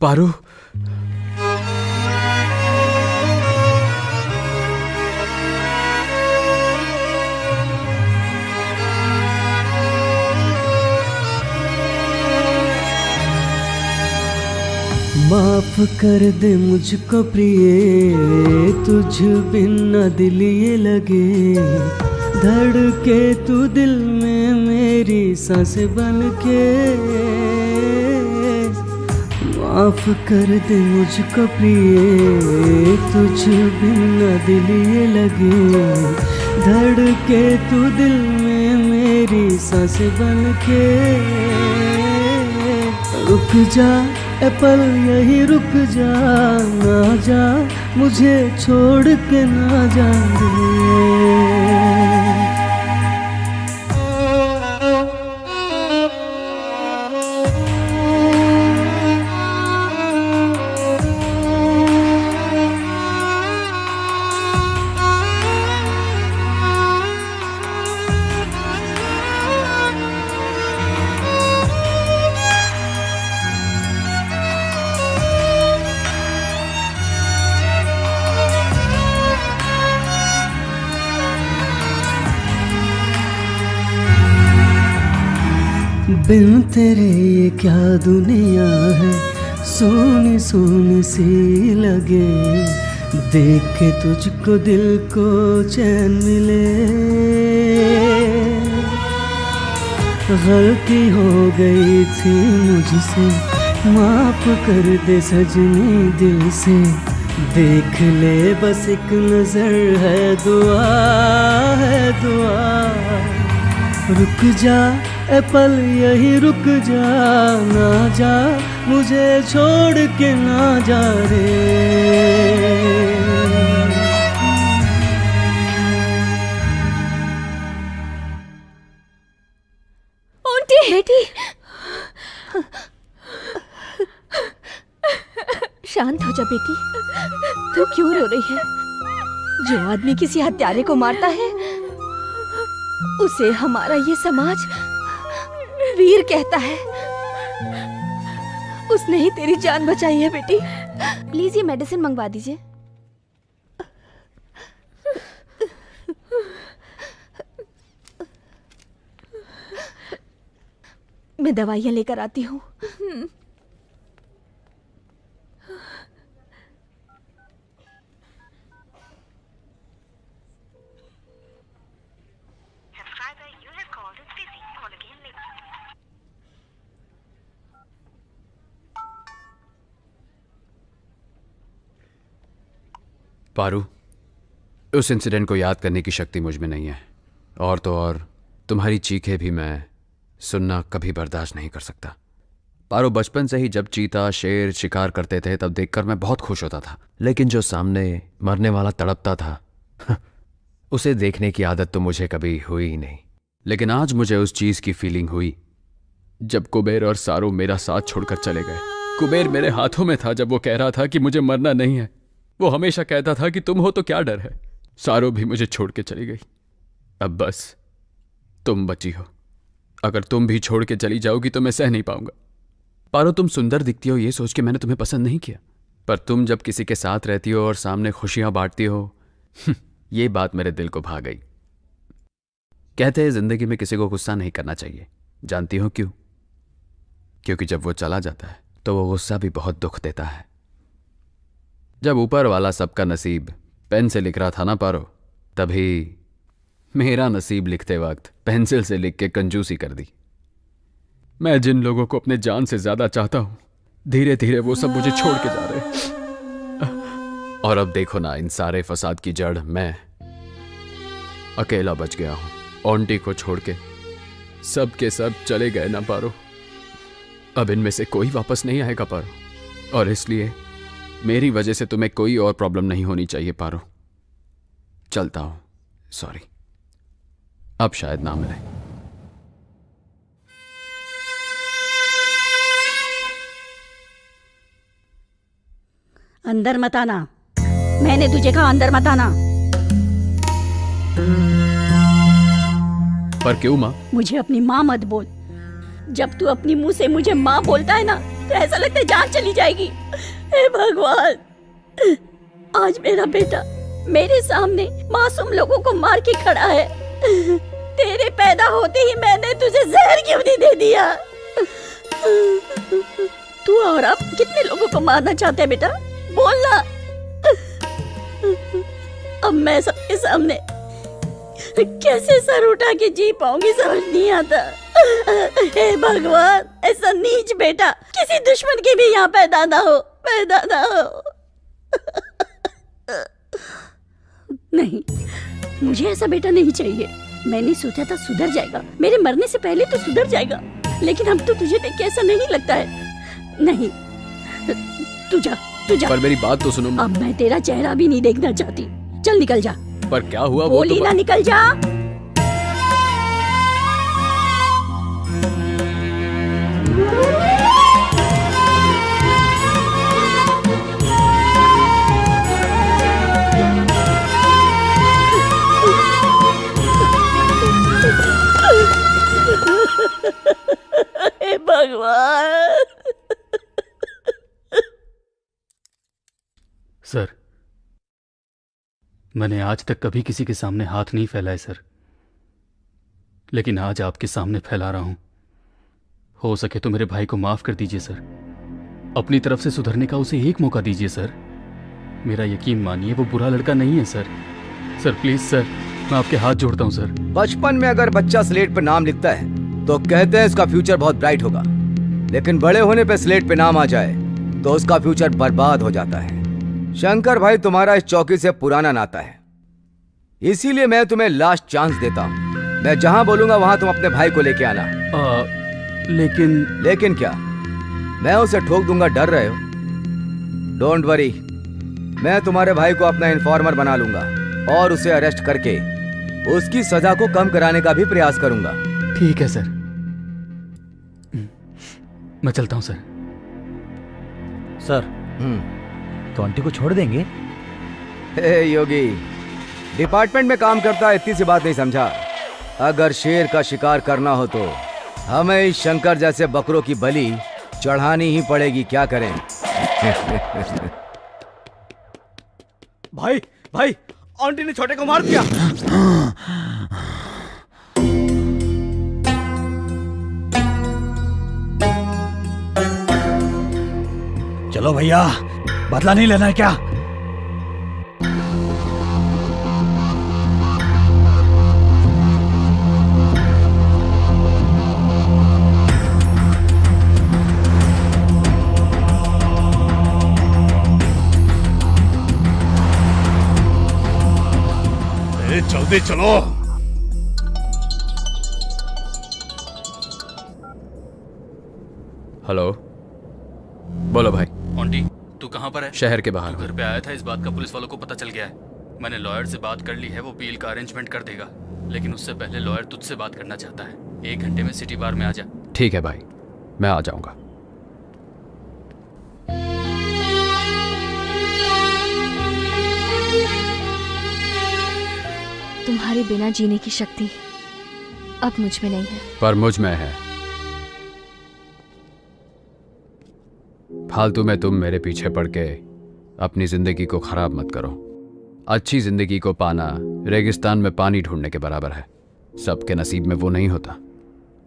[SPEAKER 1] पारू,
[SPEAKER 16] माफ कर दे मुझको प्रिय, तुझ बिन न दिल ये लगे, धड़के तू दिल में मेरी सांस बन के। माफ कर दे मुझको प्रिय, तुझ बिन न दिल ये लगे, धड़के तू दिल में मेरी सांस बन के। रुक जा ए पल यही रुक जा, ना जा मुझे छोड़ के ना जा रे। बिन तेरे ये क्या दुनिया है, सोनी सोनी सी लगे, देख के तुझको दिल को चैन मिले। गलती हो गई थी मुझसे, माफ कर दे सजनी दिल से, देख ले बस एक नजर है दुआ, है दुआ। रुक जा ए पल यही रुक जा, ना जा मुझे छोड़ के ना जा रे।
[SPEAKER 13] आंटी, बेटी, शांत हो जा बेटी। तू क्यों रो रही है? जो आदमी किसी हत्यारे को मारता है उसे हमारा ये समाज वीर कहता है। उसने ही तेरी जान बचाई है बेटी। प्लीज ये मेडिसिन मंगवा दीजिए। मैं दवाइयाँ लेकर आती हूँ।
[SPEAKER 5] पारू, उस इंसिडेंट को याद करने की शक्ति मुझ में नहीं है, और तो और तुम्हारी चीखें भी मैं सुनना कभी बर्दाश्त नहीं कर सकता। पारू, बचपन से ही जब चीता शेर शिकार करते थे तब देखकर मैं बहुत खुश होता था, लेकिन जो सामने मरने वाला तड़पता था उसे देखने की आदत तो मुझे कभी हुई ही नहीं। लेकिन आज मुझे उस चीज की फीलिंग हुई जब कुबेर और सारू मेरा साथ छोड़कर चले गए। कुबेर मेरे हाथों में था जब वो कह रहा था कि मुझे मरना नहीं है। वो हमेशा कहता था कि तुम हो तो क्या डर है। सारू भी मुझे छोड़ के चली गई। अब बस तुम बची हो। अगर तुम भी छोड़ के चली जाओगी तो मैं सह नहीं पाऊंगा। पारो, तुम सुंदर दिखती हो ये सोच के मैंने तुम्हें पसंद नहीं किया, पर तुम जब किसी के साथ रहती हो और सामने खुशियां बांटती हो ये बात मेरे दिल को भा गई। कहते हैं जिंदगी में किसी को गुस्सा नहीं करना चाहिए। जानती हो क्यों? क्योंकि जब वो चला जाता है तो वो गुस्सा भी बहुत दुख देता है। जब ऊपर वाला सबका नसीब पेन से लिख रहा था ना पारो, तभी मेरा नसीब लिखते वक्त पेंसिल से लिख के कंजूसी कर दी। मैं जिन लोगों को अपने जान से ज्यादा चाहता हूं, धीरे धीरे वो सब मुझे छोड़ के जा रहे। और अब देखो ना, इन सारे फसाद की जड़ मैं अकेला बच गया हूं। आंटी को छोड़ के सब के सब चले गए ना पारो। अब इनमें से कोई वापस नहीं आएगा पारो, और इसलिए मेरी वजह से तुम्हें कोई और प्रॉब्लम नहीं होनी चाहिए पारो। चलता हूं, सॉरी। अब शायद ना मिले।
[SPEAKER 7] अंदर मत आना, मैंने तुझे कहा अंदर मत आना।
[SPEAKER 5] पर क्यों माँ?
[SPEAKER 7] मुझे अपनी माँ मत बोल। जब तू अपनी मुंह से मुझे माँ बोलता है ना तो ऐसा लगता है जान चली जाएगी। हे भगवान, आज मेरा बेटा मेरे सामने मासूम लोगों को मार के खड़ा है। तेरे पैदा होते ही मैंने तुझे जहर क्यों नहीं दे दिया? तू और अब कितने लोगों को मारना चाहते है बेटा, बोलना। अब मैं सबके सामने कैसे सर उठा के जी पाऊंगी, समझ नहीं आता। हे भगवान, ऐसा नीच बेटा किसी दुश्मन के भी यहाँ पैदा ना हो, पैदा ना हो। नहीं, मुझे ऐसा बेटा नहीं चाहिए। मैंने सोचा था सुधर जाएगा, मेरे मरने से पहले तो सुधर जाएगा, लेकिन अब तो तुझे देख के ऐसा नहीं लगता है। नहीं, तू जा, तू जा।
[SPEAKER 5] पर मेरी बात तो सुनो।
[SPEAKER 7] अब मैं तेरा चेहरा भी नहीं देखना चाहती। चल निकल जा।
[SPEAKER 5] पर क्या हुआ?
[SPEAKER 7] बोली ना, निकल जा। हे भगवान।
[SPEAKER 1] सर, मैंने आज तक कभी किसी के सामने हाथ नहीं फैलाए सर, लेकिन आज आपके सामने फैला रहा हूं। हो सके तो मेरे भाई को माफ कर दीजिए सर। अपनी तरफ से सुधरने का उसे एक मौका दीजिए सर। मेरा यकीन मानिए, वो बुरा लड़का नहीं है सर। सर प्लीज सर, मैं आपके हाथ जोड़ता हूं सर।
[SPEAKER 10] बचपन में अगर बच्चा स्लेट पर नाम लिखता है तो कहते हैं इसका फ्यूचर बहुत ब्राइट होगा, लेकिन बड़े होने पे स्लेट पे नाम आ जाए तो उसका फ्यूचर बर्बाद हो जाता है। शंकर भाई, तुम्हारा इस चौकी से पुराना नाता है, इसीलिए मैं तुम्हें लास्ट चांस देता हूँ। मैं जहां बोलूंगा वहां तुम अपने भाई को लेके आना। लेकिन क्या? मैं उसे ठोक दूंगा, डर रहे हो? डोंट वरी, मैं तुम्हारे भाई को अपना इन्फॉर्मर बना लूंगा और उसे अरेस्ट करके उसकी सजा को कम कराने का भी प्रयास करूंगा।
[SPEAKER 1] ठीक है सर, मैं चलता हूं सर।
[SPEAKER 17] सर, तो आंटी को छोड़ देंगे?
[SPEAKER 10] हे योगी, डिपार्टमेंट में काम करता है, इतनी सी बात नहीं समझा? अगर शेर का शिकार करना हो तो हमें इस शंकर जैसे बकरों की बलि चढ़ानी ही पड़ेगी। क्या करें?
[SPEAKER 9] भाई भाई, आंटी ने छोटे को मार दिया।
[SPEAKER 17] चलो भैया, बदला नहीं लेना है क्या?
[SPEAKER 2] जल्दी चलो।
[SPEAKER 5] हेलो, बोलो भाई।
[SPEAKER 1] आंटी, तू कहाँ पर है?
[SPEAKER 5] शहर के बाहर।
[SPEAKER 1] घर पे आया था, इस बात का पुलिस वालों को पता चल गया है। मैंने लॉयर से बात कर ली है, वो बेल का अरेंजमेंट कर देगा, लेकिन उससे पहले लॉयर तुझसे बात करना चाहता है। 1 घंटे में सिटी बार में आ जा।
[SPEAKER 5] ठीक है भाई, मैं आ जाऊंगा।
[SPEAKER 13] तुम्हारे बिना जीने की शक्ति अब मुझ में नहीं है,
[SPEAKER 5] पर मुझ में है। फालतू में तुम मेरे पीछे पड़ के अपनी जिंदगी को खराब मत करो। अच्छी जिंदगी को पाना रेगिस्तान में पानी ढूंढने के बराबर है। सबके नसीब में वो नहीं होता,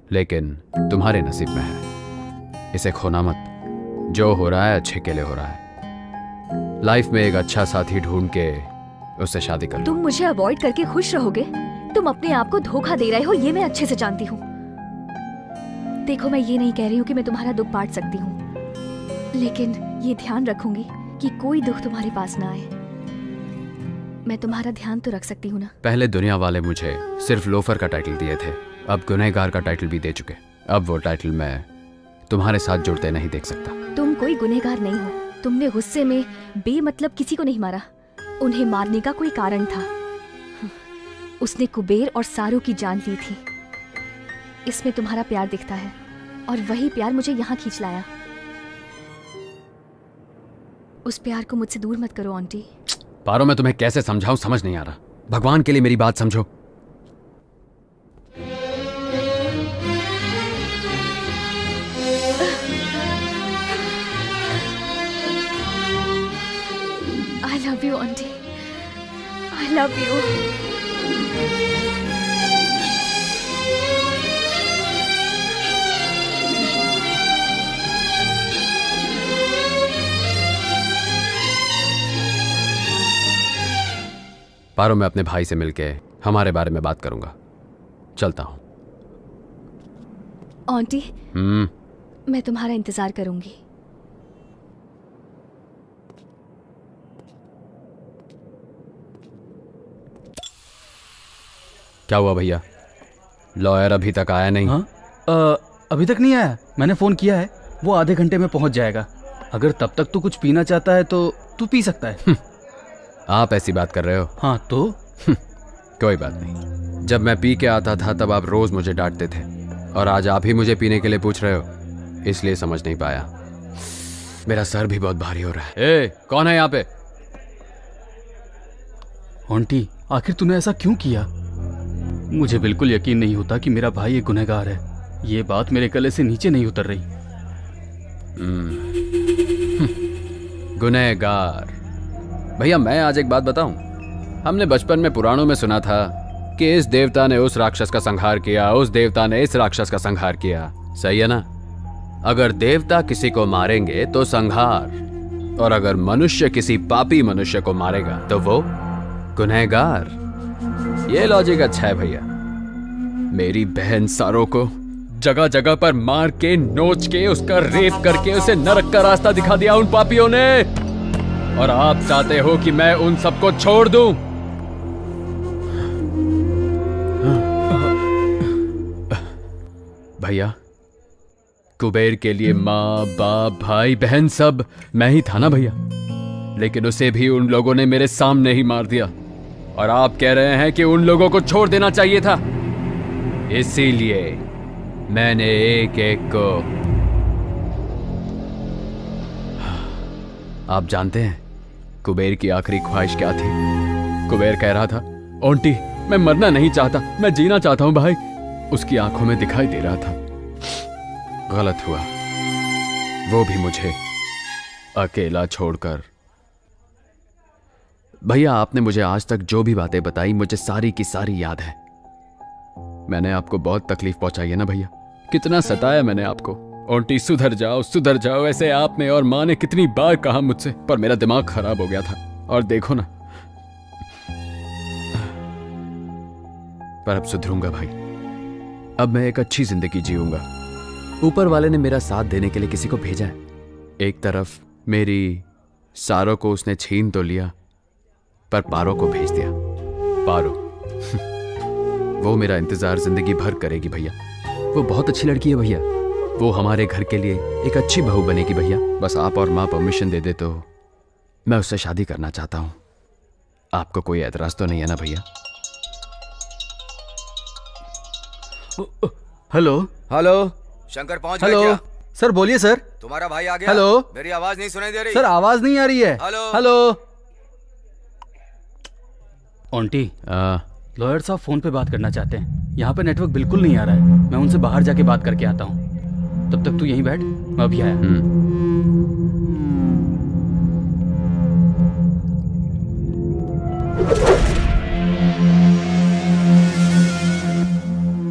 [SPEAKER 5] लेकिन तुम्हारे नसीब में है। इसे खोना मत। जो हो रहा है अच्छे के लिए हो रहा है। लाइफ में एक अच्छा साथी ढूंढ के उससे शादी कर लो।
[SPEAKER 13] तुम मुझे अवॉइड करके खुश रहोगे? तुम अपने आप को धोखा दे रहे हो, ये मैं अच्छे से जानती हूँ। देखो, मैं ये नहीं कह रही हूँ कि मैं तुम्हारा दुख बांट सकती हूँ, लेकिन ये ध्यान रखूंगी कि कोई दुख तुम्हारे पास ना आए। मैं तुम्हारा ध्यान तो रख सकती हूँ ना?
[SPEAKER 5] पहले दुनिया वाले मुझे सिर्फ लोफर का टाइटल दिए थे, अब गुनहगार का टाइटल भी दे चुके। अब वो टाइटल मैं तुम्हारे साथ जुड़ते नहीं देख सकता।
[SPEAKER 13] तुम कोई गुनहगार नहीं हो। तुमने गुस्से में बेमतलब किसी को नहीं मारा। उन्हें मारने का कोई कारण था। उसने कुबेर और सारू की जान ली थी। इसमें तुम्हारा प्यार दिखता है, और वही प्यार मुझे यहाँ खींच लाया। उस प्यार को मुझसे दूर मत करो आंटी।
[SPEAKER 5] पारो, मैं तुम्हें कैसे समझाऊं, समझ नहीं आ रहा। भगवान के लिए मेरी बात समझो।
[SPEAKER 11] Love you aunty, I love you.
[SPEAKER 5] Paro, मैं अपने भाई से मिलके हमारे बारे में बात करूंगा। चलता हूं।
[SPEAKER 13] आंटी, मैं तुम्हारा इंतजार करूंगी।
[SPEAKER 5] क्या हुआ भैया? लॉयर अभी तक आया नहीं?
[SPEAKER 1] अभी तक नहीं आया। मैंने फोन किया है, वो आधे घंटे में पहुंच जाएगा। अगर तब तक तू कुछ पीना चाहता है तो तू पी सकता है।
[SPEAKER 5] आप ऐसी बात कर रहे हो?
[SPEAKER 1] हाँ तो
[SPEAKER 5] कोई बात नहीं। जब मैं पी के आता था तब आप रोज मुझे डांटते थे, और आज आप ही मुझे पीने के लिए पूछ रहे हो, इसलिए समझ नहीं पाया। मेरा सर भी बहुत भारी हो रहा है। ए, कौन है यहाँ पे?
[SPEAKER 1] आंटी, आखिर तूने ऐसा क्यों किया? मुझे बिल्कुल यकीन नहीं होता कि मेरा भाई एक गुनहगार है। ये बात मेरे गले से नीचे नहीं उतर रही।
[SPEAKER 5] गुनहगार? भैया मैं आज एक बात बताऊं। हमने बचपन में पुराणों में सुना था कि इस देवता ने उस राक्षस का संहार किया, उस देवता ने इस राक्षस का संहार किया। सही है ना? अगर देवता किसी को मारेंगे तो संहार, और अगर मनुष्य किसी पापी मनुष्य को मारेगा तो वो गुनहगार। ये लॉजिक अच्छा है भैया। मेरी बहन सारो को जगह जगह पर मार के, नोच के, उसका रेप करके उसे नरक का रास्ता दिखा दिया उन पापियों ने, और आप चाहते हो कि मैं उन सबको छोड़ दूं? भैया, कुबेर के लिए माँ बाप भाई बहन सब मैं ही था ना भैया, लेकिन उसे भी उन लोगों ने मेरे सामने ही मार दिया, और आप कह रहे हैं कि उन लोगों को छोड़ देना चाहिए था। इसीलिए मैंने एक एक को। आप जानते हैं कुबेर की आखिरी ख्वाहिश क्या थी? कुबेर कह रहा था, ओंटी मैं मरना नहीं चाहता, मैं जीना चाहता हूं भाई। उसकी आंखों में दिखाई दे रहा था। गलत हुआ, वो भी मुझे अकेला छोड़कर। भैया आपने मुझे आज तक जो भी बातें बताई, मुझे सारी की सारी याद है। मैंने आपको बहुत तकलीफ पहुंचाई है ना भैया? कितना सताया मैंने आपको। ओंटी सुधर जाओ, ऐसे आपने और माँ ने कितनी बार कहा मुझसे, पर मेरा दिमाग खराब हो गया था। और देखो ना, पर अब सुधरूंगा भाई। अब मैं एक अच्छी जिंदगी जीऊंगा। ऊपर वाले ने मेरा साथ देने के लिए किसी को भेजा है। एक तरफ मेरी सारो को उसने छीन तो लिया, पर पारो को भेज दिया। पारो वो मेरा इंतजार जिंदगी भर करेगी भैया। वो बहुत अच्छी लड़की है भैया। वो हमारे घर के लिए एक अच्छी बहू बनेगी भैया। बस आप और माँ परमिशन दे दे तो मैं उससे शादी करना चाहता हूँ। आपको कोई एतराज तो नहीं है ना भैया?
[SPEAKER 1] हेलो
[SPEAKER 10] हेलो, शंकर पहुंच गए
[SPEAKER 1] हेलो
[SPEAKER 10] क्या?
[SPEAKER 1] सर बोलिए सर।
[SPEAKER 10] तुम्हारा भाई आ गया?
[SPEAKER 1] हेलो,
[SPEAKER 10] मेरी आवाज नहीं सुनाई दे रही?
[SPEAKER 1] सर आवाज नहीं आ रही है।
[SPEAKER 10] Hello
[SPEAKER 1] hello. आंटी, लॉयर साहब फोन पे बात करना चाहते हैं। यहाँ पे नेटवर्क बिल्कुल नहीं आ रहा है। मैं उनसे बाहर जाके बात करके आता हूँ। तब तक तू यहीं बैठ, मैं अभी आया।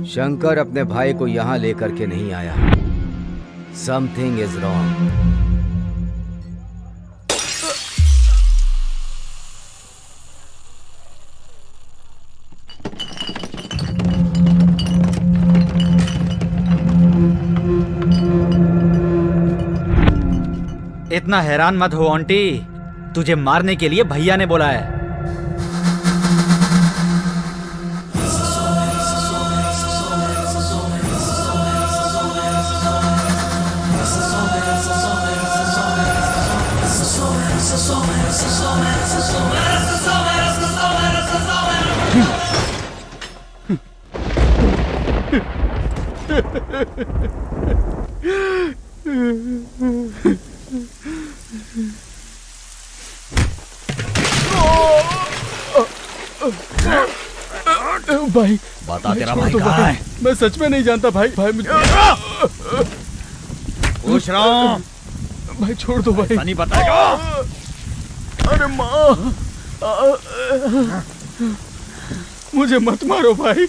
[SPEAKER 10] शंकर अपने भाई को यहाँ लेकर के नहीं आया। Something is wrong.
[SPEAKER 12] इतना हैरान मत हो आंटी, तुझे मारने के लिए भैया ने बोला है।
[SPEAKER 1] भाई
[SPEAKER 17] बता, तेरा भाई कहाँ है?
[SPEAKER 1] मैं सच में नहीं जानता भाई। भाई मुझे
[SPEAKER 17] पूछ रहा हूँ।
[SPEAKER 1] भाई छोड़ दो भाई।
[SPEAKER 17] नहीं बताएगा।
[SPEAKER 1] अरे माँ, मुझे मत मारो भाई,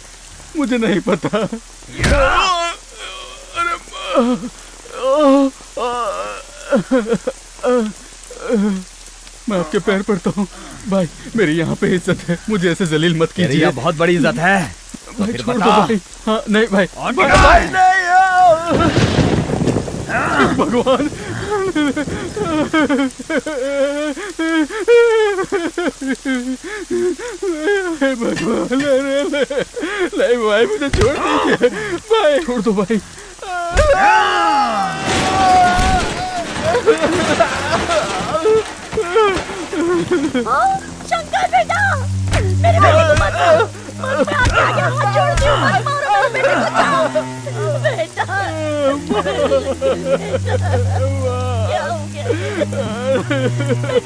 [SPEAKER 1] मुझे नहीं पता। अरे माँ, मैं आपके पैर पड़ता हूँ भाई, मेरी यहाँ पे इज्जत है, मुझे ऐसे जलील मत कीजिए।
[SPEAKER 9] यहाँ बहुत बड़ी इज्जत है।
[SPEAKER 1] भाई
[SPEAKER 9] फिर
[SPEAKER 1] छोड़ दो
[SPEAKER 9] बता।
[SPEAKER 1] भाई। हाँ नहीं भाई,
[SPEAKER 9] भाई नहीं।
[SPEAKER 1] भगवान, भगवान, नहीं भाई मुझे छोड़ दीजिए भाई, छोड़ दो भाई।
[SPEAKER 7] शंकर बेटा, मेरे बेटे को मत मारो, मैं आपके आगे हाथ जोड़ती हूँ, मत मारो मेरे बेटे को, जाओ बेटा। क्या हो गया बेटा,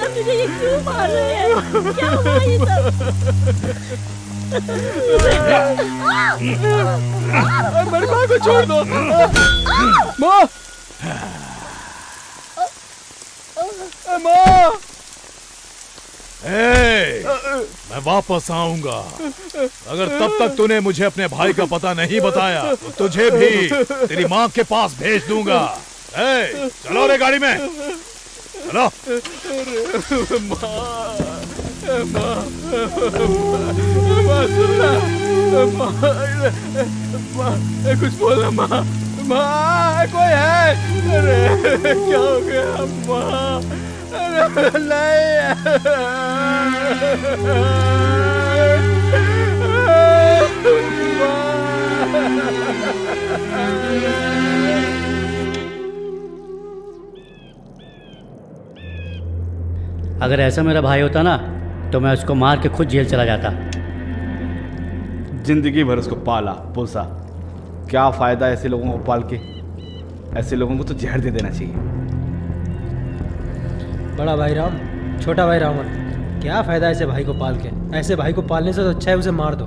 [SPEAKER 7] मुझे ये क्यों मार रहे हैं, क्या हुआ ये सब?
[SPEAKER 1] मेरी माँ को छोड़ दो माँ, माँ।
[SPEAKER 2] मैं वापस आऊंगा। अगर तब तक तूने मुझे अपने भाई का पता नहीं बताया तो तुझे भी तेरी माँ के पास भेज दूंगा। चलो रे गाड़ी में, चलो।
[SPEAKER 1] कुछ बोलना माँ, माँ कोई है? अरे क्या हो गया माँ? अरे
[SPEAKER 3] अगर ऐसा मेरा भाई होता ना तो मैं उसको मार के खुद जेल चला जाता।
[SPEAKER 18] जिंदगी भर उसको पाला पोसा, क्या फायदा ऐसे लोगों को पाल के? ऐसे लोगों को तो जहर दे देना चाहिए।
[SPEAKER 8] बड़ा भाई राम, छोटा भाई रावण, क्या फायदा ऐसे भाई को पाल के? ऐसे भाई को पालने से तो अच्छा है उसे मार दो।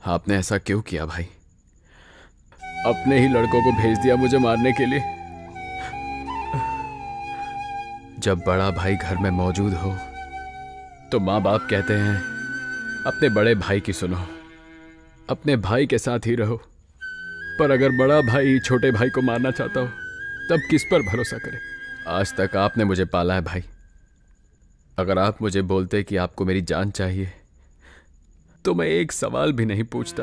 [SPEAKER 5] आपने ऐसा क्यों किया भाई? अपने ही लड़कों को भेज दिया मुझे मारने के लिए। जब बड़ा भाई घर में मौजूद हो तो माँ बाप कहते हैं अपने बड़े भाई की सुनो, अपने भाई के साथ ही रहो। पर अगर बड़ा भाई छोटे भाई को मारना चाहता हो तब किस पर भरोसा करे? आज तक आपने मुझे पाला है भाई। अगर आप मुझे बोलते कि आपको मेरी जान चाहिए तो मैं एक सवाल भी नहीं पूछता।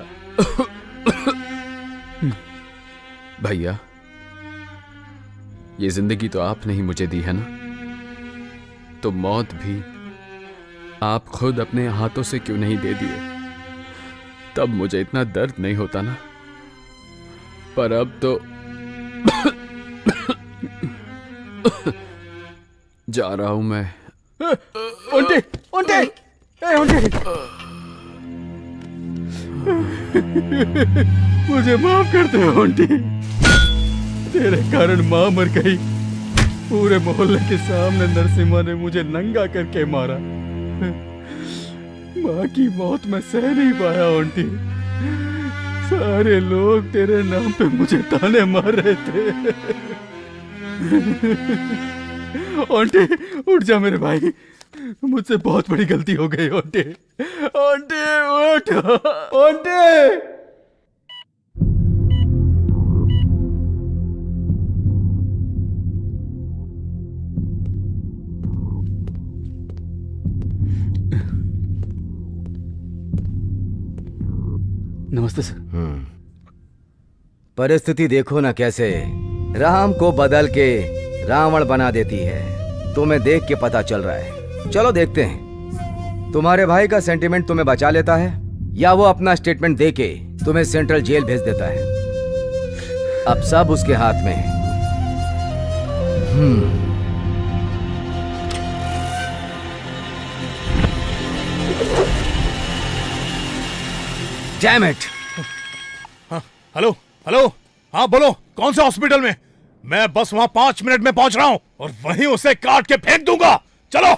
[SPEAKER 5] भैया, ये जिंदगी तो आपने ही मुझे दी है ना, तो मौत भी आप खुद अपने हाथों से क्यों नहीं दे दिए? तब मुझे इतना दर्द नहीं होता ना। पर अब तो जा रहा हूं मैं।
[SPEAKER 2] ओंटे, ओंटे, ओंटे। मुझे माफ कर दे ओंटे। तेरे कारण मां मर गई। पूरे मोहल्ले के सामने नरसिम्हा ने मुझे नंगा करके मारा। माँ की मौत मैं सह नहीं पाया ओंटी। सारे लोग तेरे नाम पे मुझे ताने मार रहे थे। ओंटी उठ जा मेरे भाई, मुझसे बहुत बड़ी गलती हो गई ओंटी। ओंटी उठ ओंटी।
[SPEAKER 1] नमस्ते सर।
[SPEAKER 10] परिस्थिति देखो ना कैसे राम को बदल के रावण बना देती है। तुम्हें देख के पता चल रहा है। चलो देखते हैं तुम्हारे भाई का सेंटिमेंट तुम्हें बचा लेता है या वो अपना स्टेटमेंट देके तुम्हें सेंट्रल जेल भेज देता है। अब सब उसके हाथ में है। Damn it!
[SPEAKER 2] हेलो हेलो, हाँ बोलो, कौन से हॉस्पिटल में? मैं बस वहां 5 मिनट में पहुंच रहा हूं और वहीं उसे काट के फेंक दूंगा। चलो।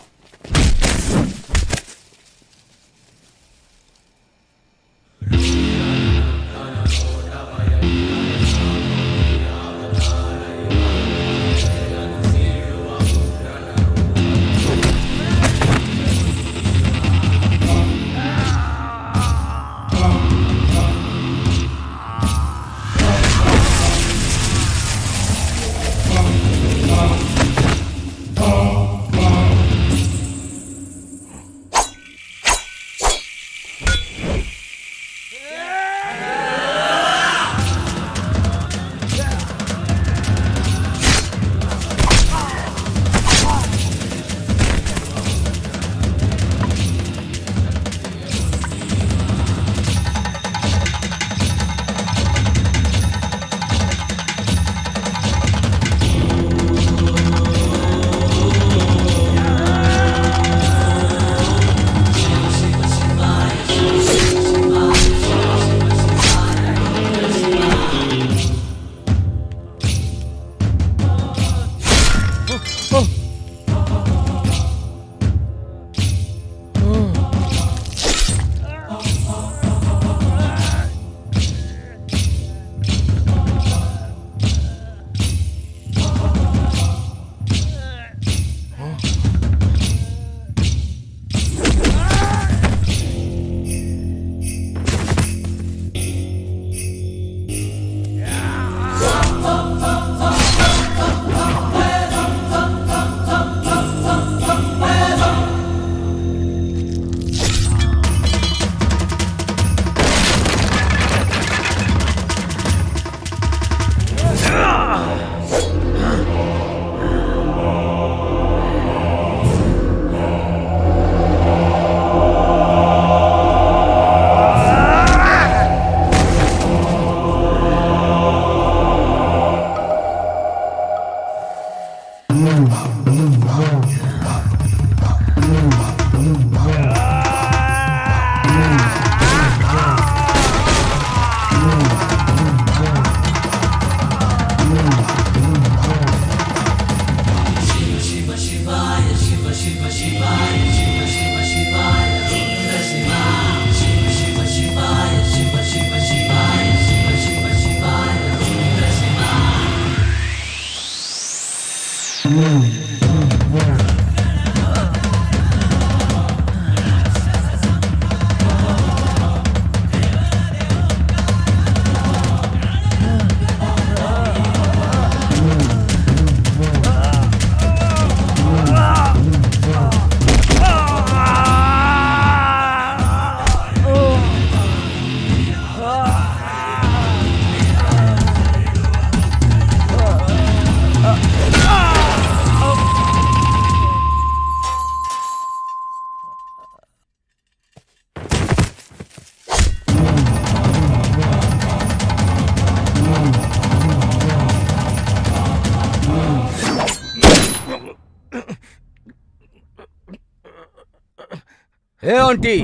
[SPEAKER 10] हे आंटी,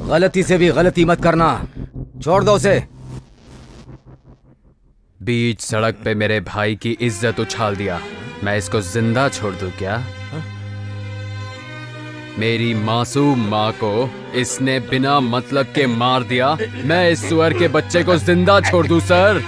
[SPEAKER 10] गलती से भी गलती मत करना, छोड़ दो उसे।
[SPEAKER 5] बीच सड़क पे मेरे भाई की इज्जत उछाल दिया, मैं इसको जिंदा छोड़ दूं क्या? मेरी मासूम माँ को इसने बिना मतलब के मार दिया, मैं इस सुअर के बच्चे को जिंदा छोड़ दूं सर?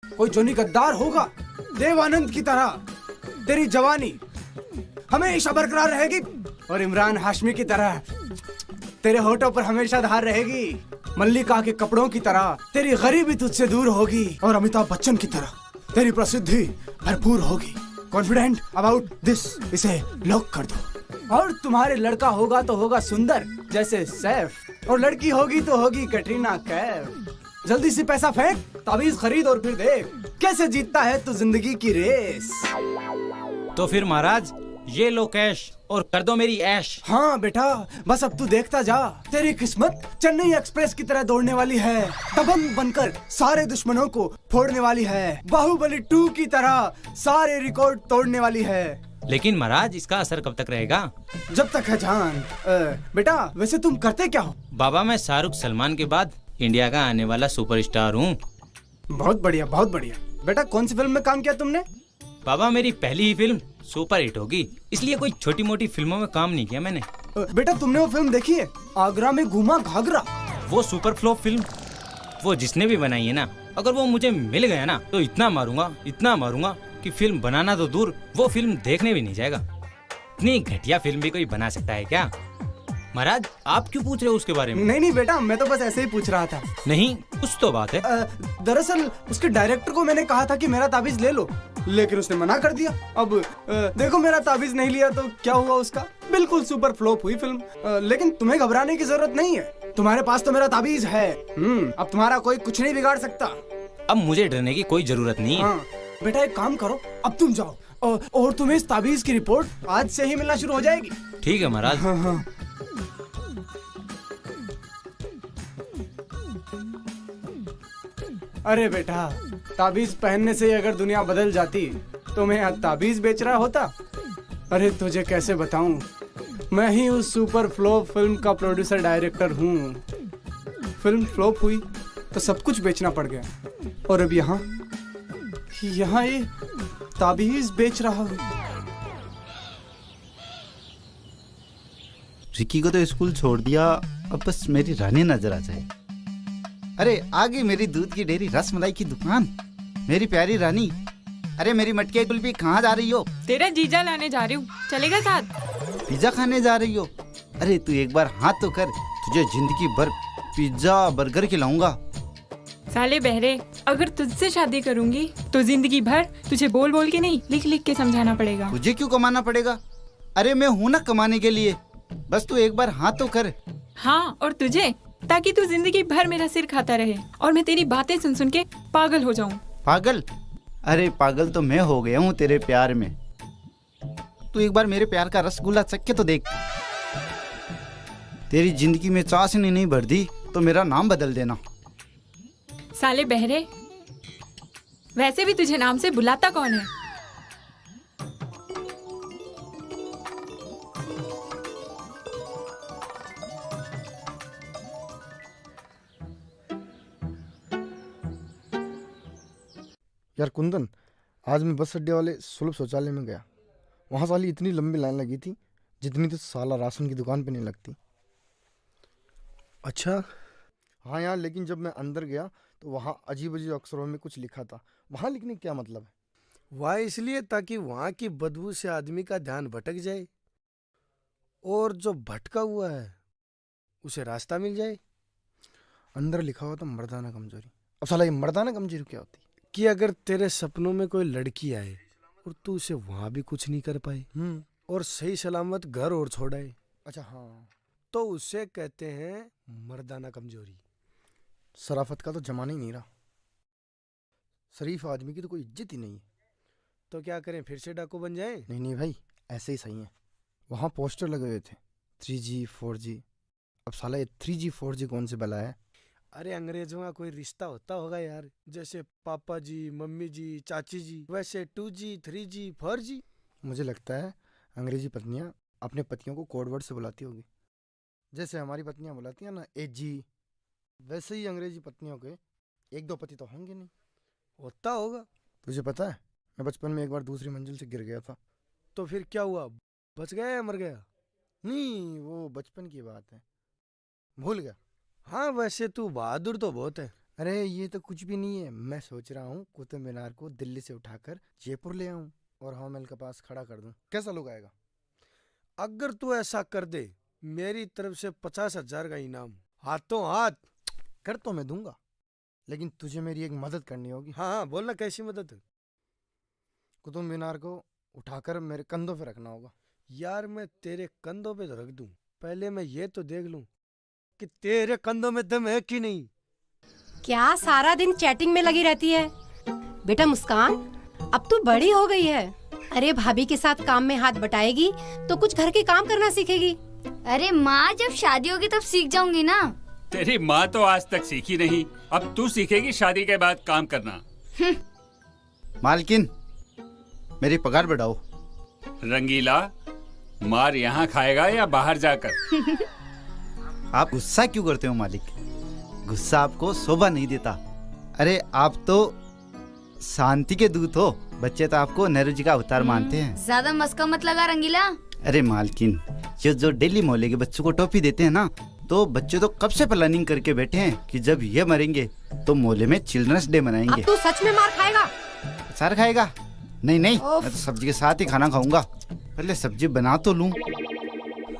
[SPEAKER 19] कोई जोनी गद्दार होगा देवानंद की तरह, तेरी जवानी हमेशा बरकरार रहेगी, और इमरान हाशमी की तरह तेरे होठों पर हमेशा धार रहेगी। मल्लिका के कपड़ों की तरह तेरी गरीबी तुझसे दूर होगी, और अमिताभ बच्चन की तरह तेरी प्रसिद्धि भरपूर होगी। कॉन्फिडेंट अबाउट दिस, इसे लॉक कर दो। और तुम्हारे लड़का होगा तो होगा सुंदर जैसे सैफ, और लड़की होगी तो होगी कैटरीना कैफ। जल्दी से पैसा फेंक, ताबीज खरीद और फिर देख कैसे जीतता है तू जिंदगी की रेस।
[SPEAKER 20] तो फिर महाराज ये लो कैश और कर दो मेरी ऐश।
[SPEAKER 19] हाँ बेटा, बस अब तू देखता जा, तेरी किस्मत चेन्नई एक्सप्रेस की तरह दौड़ने वाली है, दबंग बनकर सारे दुश्मनों को फोड़ने वाली है, बाहुबली 2 की तरह सारे रिकॉर्ड तोड़ने वाली है।
[SPEAKER 20] लेकिन महाराज इसका असर कब तक रहेगा?
[SPEAKER 19] जब तक है जान। बेटा वैसे तुम करते क्या हो?
[SPEAKER 20] बाबा मैं शाहरुख सलमान के बाद इंडिया का आने वाला सुपरस्टार हूँ।
[SPEAKER 19] बहुत बढ़िया बहुत बढ़िया। बेटा कौन सी फिल्म में काम किया तुमने?
[SPEAKER 20] बाबा मेरी पहली ही फिल्म सुपर हिट होगी, इसलिए कोई छोटी मोटी फिल्मों में काम नहीं किया मैंने।
[SPEAKER 19] बेटा तुमने वो फिल्म देखी है, आगरा में घूमा घाघरा?
[SPEAKER 20] वो सुपर फ्लॉप फिल्म, वो जिसने भी बनाई है ना, अगर वो मुझे मिल गया ना तो इतना मारूंगा कि फिल्म बनाना तो दूर, वो फिल्म देखने भी नहीं जाएगा। इतनी घटिया फिल्म भी कोई बना सकता है क्या? महाराज आप क्यों पूछ रहे हो उसके बारे में?
[SPEAKER 19] नहीं बेटा, मैं तो बस ऐसे ही पूछ रहा था।
[SPEAKER 20] नहीं कुछ तो बात है।
[SPEAKER 19] दरअसल उसके डायरेक्टर को मैंने कहा था कि मेरा ताबीज ले लो, लेकिन उसने मना कर दिया। अब देखो मेरा ताबीज नहीं लिया तो क्या हुआ उसका, बिल्कुल सुपर फ्लॉप हुई फिल्म। लेकिन तुम्हें घबराने की जरूरत नहीं है, तुम्हारे पास तो मेरा ताबीज है। अब तुम्हारा कोई कुछ नहीं बिगाड़ सकता।
[SPEAKER 20] अब मुझे डरने की कोई जरूरत नहीं है।
[SPEAKER 19] हाँ, बेटा एक काम करो, अब तुम जाओ और तुम्हें इस ताबीज की रिपोर्ट आज से ही मिलना शुरू हो जाएगी।
[SPEAKER 20] ठीक है महाराज।
[SPEAKER 19] हाँ। अरे बेटा, ताबीज पहनने से अगर दुनिया बदल जाती तो मैं यहाँ ताबीज बेच रहा होता। अरे तुझे कैसे बताऊं, मैं ही उस सुपर फ्लॉप फिल्म का प्रोड्यूसर डायरेक्टर हूँ। फिल्म फ्लॉप हुई तो सब कुछ बेचना पड़ गया और अब यहाँ ये ताबीज बेच रहा हूँ।
[SPEAKER 21] रिकी को तो स्कूल छोड़ दिया, अब बस मेरी रानी नजर आ जाए। अरे आगे मेरी दूध की डेयरी रसमलाई की दुकान। मेरी प्यारी रानी, अरे मेरी मटके कुल्फी कहाँ जा रही हो?
[SPEAKER 22] तेरा जीजा लाने जा रही हूँ, चलेगा साथ?
[SPEAKER 21] पिज्जा खाने जा रही हो? अरे तू एक बार हाथ तो कर, तुझे जिंदगी भर पिज्जा बर्गर खिलाऊंगा।
[SPEAKER 22] साले बहरे, अगर तुझसे शादी करूंगी तो जिंदगी भर तुझे बोल बोल के नहीं, लिख लिख के समझाना पड़ेगा।
[SPEAKER 21] तुझे क्यों कमाना पड़ेगा? अरे मैं हूँ ना कमाने के लिए, बस तू एक बार हाथ तो कर।
[SPEAKER 22] हाँ, और तुझे, ताकि तू जिंदगी भर मेरा सिर खाता रहे और मैं तेरी बातें सुन सुन के पागल हो जाऊं।
[SPEAKER 21] पागल? अरे पागल तो मैं हो गया हूँ तेरे प्यार में। तू एक बार मेरे प्यार का रसगुल्ला चख के तो देख। तेरी जिंदगी में चाशनी नहीं भरती तो मेरा नाम बदल देना।
[SPEAKER 22] साले बहरे, वैसे भी तुझे नाम से बुलाता कौन है?
[SPEAKER 23] यार कुंदन, आज मैं बस अड्डे वाले सुलभ शौचालय में गया। वहाँ साली इतनी लंबी लाइन लगी थी जितनी तो साला राशन की दुकान पे नहीं लगती।
[SPEAKER 19] अच्छा?
[SPEAKER 23] हाँ यार, लेकिन जब मैं अंदर गया तो वहाँ अजीब अजीब अक्षरों में कुछ लिखा था। वहाँ लिखने का क्या मतलब है?
[SPEAKER 19] वह इसलिए ताकि वहाँ की बदबू से आदमी का ध्यान भटक जाए और जो भटका हुआ है उसे रास्ता मिल जाए।
[SPEAKER 23] अंदर लिखा हुआ था मर्दाना कमजोरी। अब साला ये मर्दाना कमजोरी क्या होती है?
[SPEAKER 19] कि अगर तेरे सपनों में कोई लड़की आए और तू उसे वहां भी कुछ नहीं कर पाए और सही सलामत घर और छोड़ाए,
[SPEAKER 23] अच्छा हाँ,
[SPEAKER 19] तो उसे कहते हैं मर्दाना कमजोरी।
[SPEAKER 23] शराफत का तो जमाना ही नहीं रहा। शरीफ आदमी की तो कोई इज्जत ही नहीं है।
[SPEAKER 19] तो क्या करें, फिर से डाकू बन जाएं?
[SPEAKER 23] नहीं नहीं भाई, ऐसे ही सही है। वहाँ पोस्टर लगे हुए थे 3G 4G। अब साला ये 3G 4G कौन से बला है?
[SPEAKER 19] अरे अंग्रेजों का कोई रिश्ता होता होगा यार, जैसे पापा जी, मम्मी जी, चाची जी, वैसे 2G 3G 4G।
[SPEAKER 23] मुझे लगता है अंग्रेजी पत्नियां अपने पतियों को कोड वर्ड से बुलाती होगी, जैसे हमारी पत्नियां बुलाती हैं ना AG। वैसे ही अंग्रेजी पत्नियों के एक दो पति तो होंगे नहीं।
[SPEAKER 19] होता होगा।
[SPEAKER 23] तुझे पता है, मैं बचपन में एक बार दूसरी मंजिल से गिर गया था।
[SPEAKER 19] तो फिर क्या हुआ, बच गया या मर गया?
[SPEAKER 23] नहीं, वो बचपन की बात है, भूल गया।
[SPEAKER 19] हाँ, वैसे तू बहादुर तो बहुत है।
[SPEAKER 23] अरे ये तो कुछ भी नहीं है। मैं सोच रहा हूँ कुतुब मीनार को दिल्ली से उठाकर जयपुर ले आऊं और हवा महल के पास खड़ा कर दूं। कैसा लोग आएगा?
[SPEAKER 19] अगर तू ऐसा कर दे, मेरी तरफ से 50,000 का इनाम, हाथों हाथ।
[SPEAKER 23] कर तो मैं दूंगा, लेकिन तुझे मेरी एक मदद करनी होगी।
[SPEAKER 19] हाँ हाँ, बोलना, कैसी मदद?
[SPEAKER 23] कुतुब मीनार को उठाकर मेरे कंधों पे रखना होगा।
[SPEAKER 19] यार मैं तेरे कंधों पे तो रख दूं, पहले मैं ये तो देख लूं कि तेरे कंधों में दम है कि नहीं।
[SPEAKER 24] क्या सारा दिन चैटिंग में लगी रहती है? बेटा मुस्कान, अब तू बड़ी हो गई है। अरे भाभी के साथ काम में हाथ बटाएगी तो कुछ घर के काम करना सीखेगी।
[SPEAKER 25] अरे माँ, जब शादी होगी तब सीख जाऊंगी ना।
[SPEAKER 26] तेरी माँ तो आज तक सीखी नहीं, अब तू सीखेगी शादी के बाद काम करना।
[SPEAKER 21] मालकिन, मेरी पगार बढ़ाओ।
[SPEAKER 26] रंगीला, मार यहाँ खाएगा या बाहर जाकर?
[SPEAKER 21] आप गुस्सा क्यों करते हो मालिक? गुस्सा आपको शोभा नहीं देता। अरे आप तो शांति के दूत हो, बच्चे तो आपको नेहरू जी का अवतार मानते हैं।
[SPEAKER 25] ज्यादा मस्का मत लगा रंगीला।
[SPEAKER 21] अरे मालकिन, जो डेली मोहल्ले के बच्चों को टॉफी देते हैं ना, तो बच्चे तो कब से प्लानिंग करके बैठे हैं कि जब ये मरेंगे तो मोहल्ले में चिल्ड्रंस डे मनाएंगे।
[SPEAKER 24] अब तू सच में मार खाएगा?
[SPEAKER 21] सर खाएगा? नहीं नहीं, मैं तो सब्जी के साथ ही खाना खाऊंगा। पहले सब्जी बना तो लूं।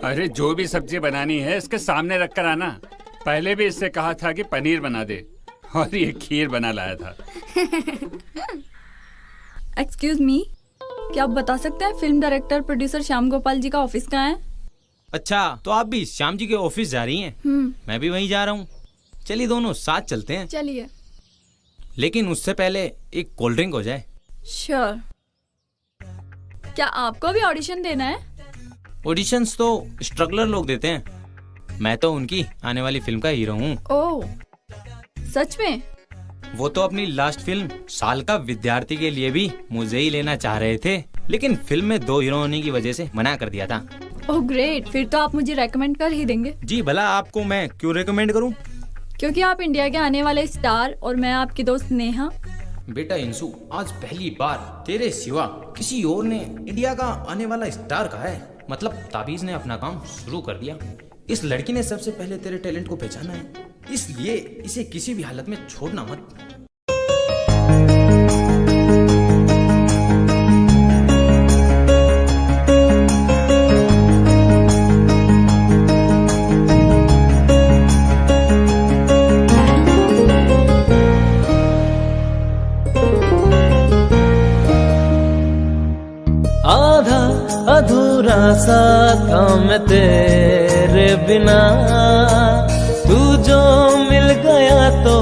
[SPEAKER 26] अरे जो भी सब्जी बनानी है इसके सामने रख कर आना। पहले भी इससे कहा था कि पनीर बना दे और ये खीर बना लाया था।
[SPEAKER 11] एक्सक्यूज मी, क्या आप बता सकते हैं film director producer Shyam Gopal ji का ऑफिस कहाँ है?
[SPEAKER 20] अच्छा, तो आप भी श्याम जी के ऑफिस जा रही हैं? मैं भी वहीं जा रहा हूँ। चलिए दोनों साथ चलते हैं।
[SPEAKER 11] चलिए,
[SPEAKER 20] लेकिन उससे पहले एक कोल्ड ड्रिंक हो जाए।
[SPEAKER 11] श्योर। क्या आपको भी ऑडिशन देना है?
[SPEAKER 20] ऑडिशंस तो स्ट्रगलर लोग देते हैं, मैं तो उनकी आने वाली फिल्म का हीरो हूँ।
[SPEAKER 11] ओह, सच में?
[SPEAKER 20] वो तो अपनी लास्ट फिल्म साल का विद्यार्थी के लिए भी मुझे ही लेना चाह रहे थे, लेकिन फिल्म में 2 हीरो होने की वजह से मना कर दिया था।
[SPEAKER 4] ओह ग्रेट, फिर तो आप मुझे रेकमेंड कर ही देंगे।
[SPEAKER 20] जी भला, आपको मैं क्यों रेकमेंड करूं?
[SPEAKER 4] क्योंकि आप इंडिया के आने वाले स्टार और मैं आपकी दोस्त नेहा।
[SPEAKER 20] बेटा इंसु, आज पहली बार तेरे सिवा किसी और ने इंडिया का आने वाला स्टार कहा है। मतलब ताबीज ने अपना काम शुरू कर दिया। इस लड़की ने सबसे पहले तेरे टैलेंट को पहचाना है, इसलिए इसे किसी भी हालत में छोड़ना मत।
[SPEAKER 6] आधा अधूरा सा था मैं तेरे बिना, तू जो मिल गया तो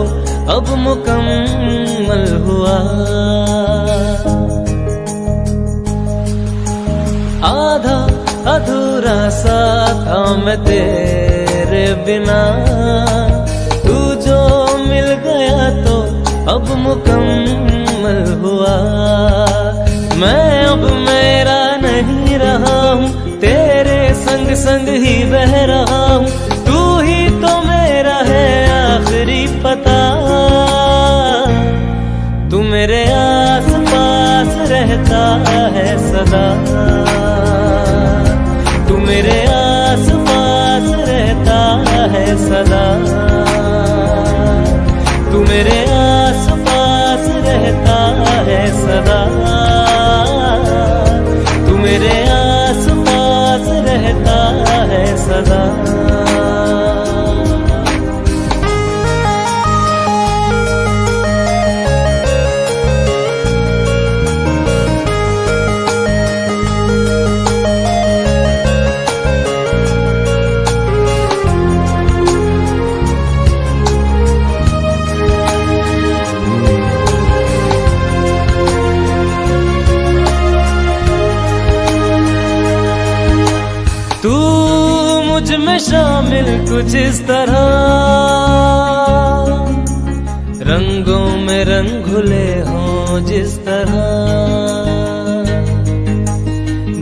[SPEAKER 6] अब मुकम्मल हुआ। आधा अधूरा सा था मैं तेरे बिना, तू जो मिल गया तो अब मुकम्मल हुआ। मैं अब मेरा नहीं रहा हूँ, तेरे संग संग ही बह रहा हूँ। तू ही तो मेरा है आखिरी पता, तू मेरे आस पास रहता है सदा। तू मेरे आस पास रहता है सदा। तू मेरे आस पास रहता है सदा। तू मेरे आस पास रहता है सदा। तू मुझ में शामिल कुछ इस तरह, रंगों में रंग घुले हों जिस तरह।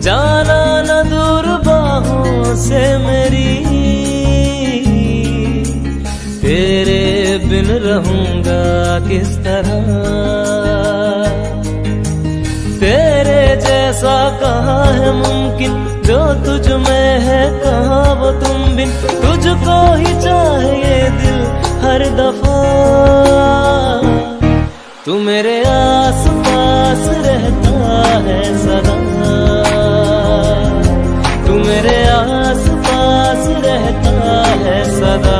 [SPEAKER 6] जाना न दूर बाहों से मेरी, तेरे बिन रहूंगा किस तरह। तेरे जैसा कहाँ है मुमकिन, जो तुझ में है कहाँ वो तुम बिन। तुझको ही चाहिए दिल हर दफा, तू मेरे आस पास रहता है सदा। तू मेरे आस पास रहता है सदा।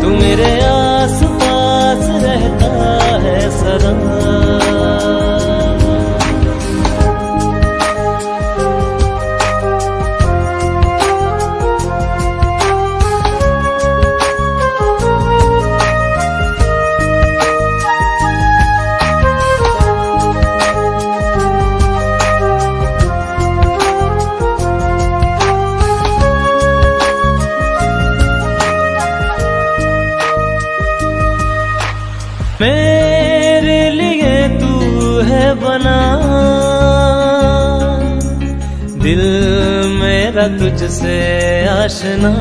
[SPEAKER 6] तू मेरे आस पास रहता है सदा। मेरे लिए तू है बना, दिल मेरा तुझसे आशना।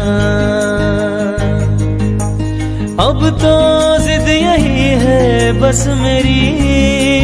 [SPEAKER 6] अब तो जिद यही है बस मेरी,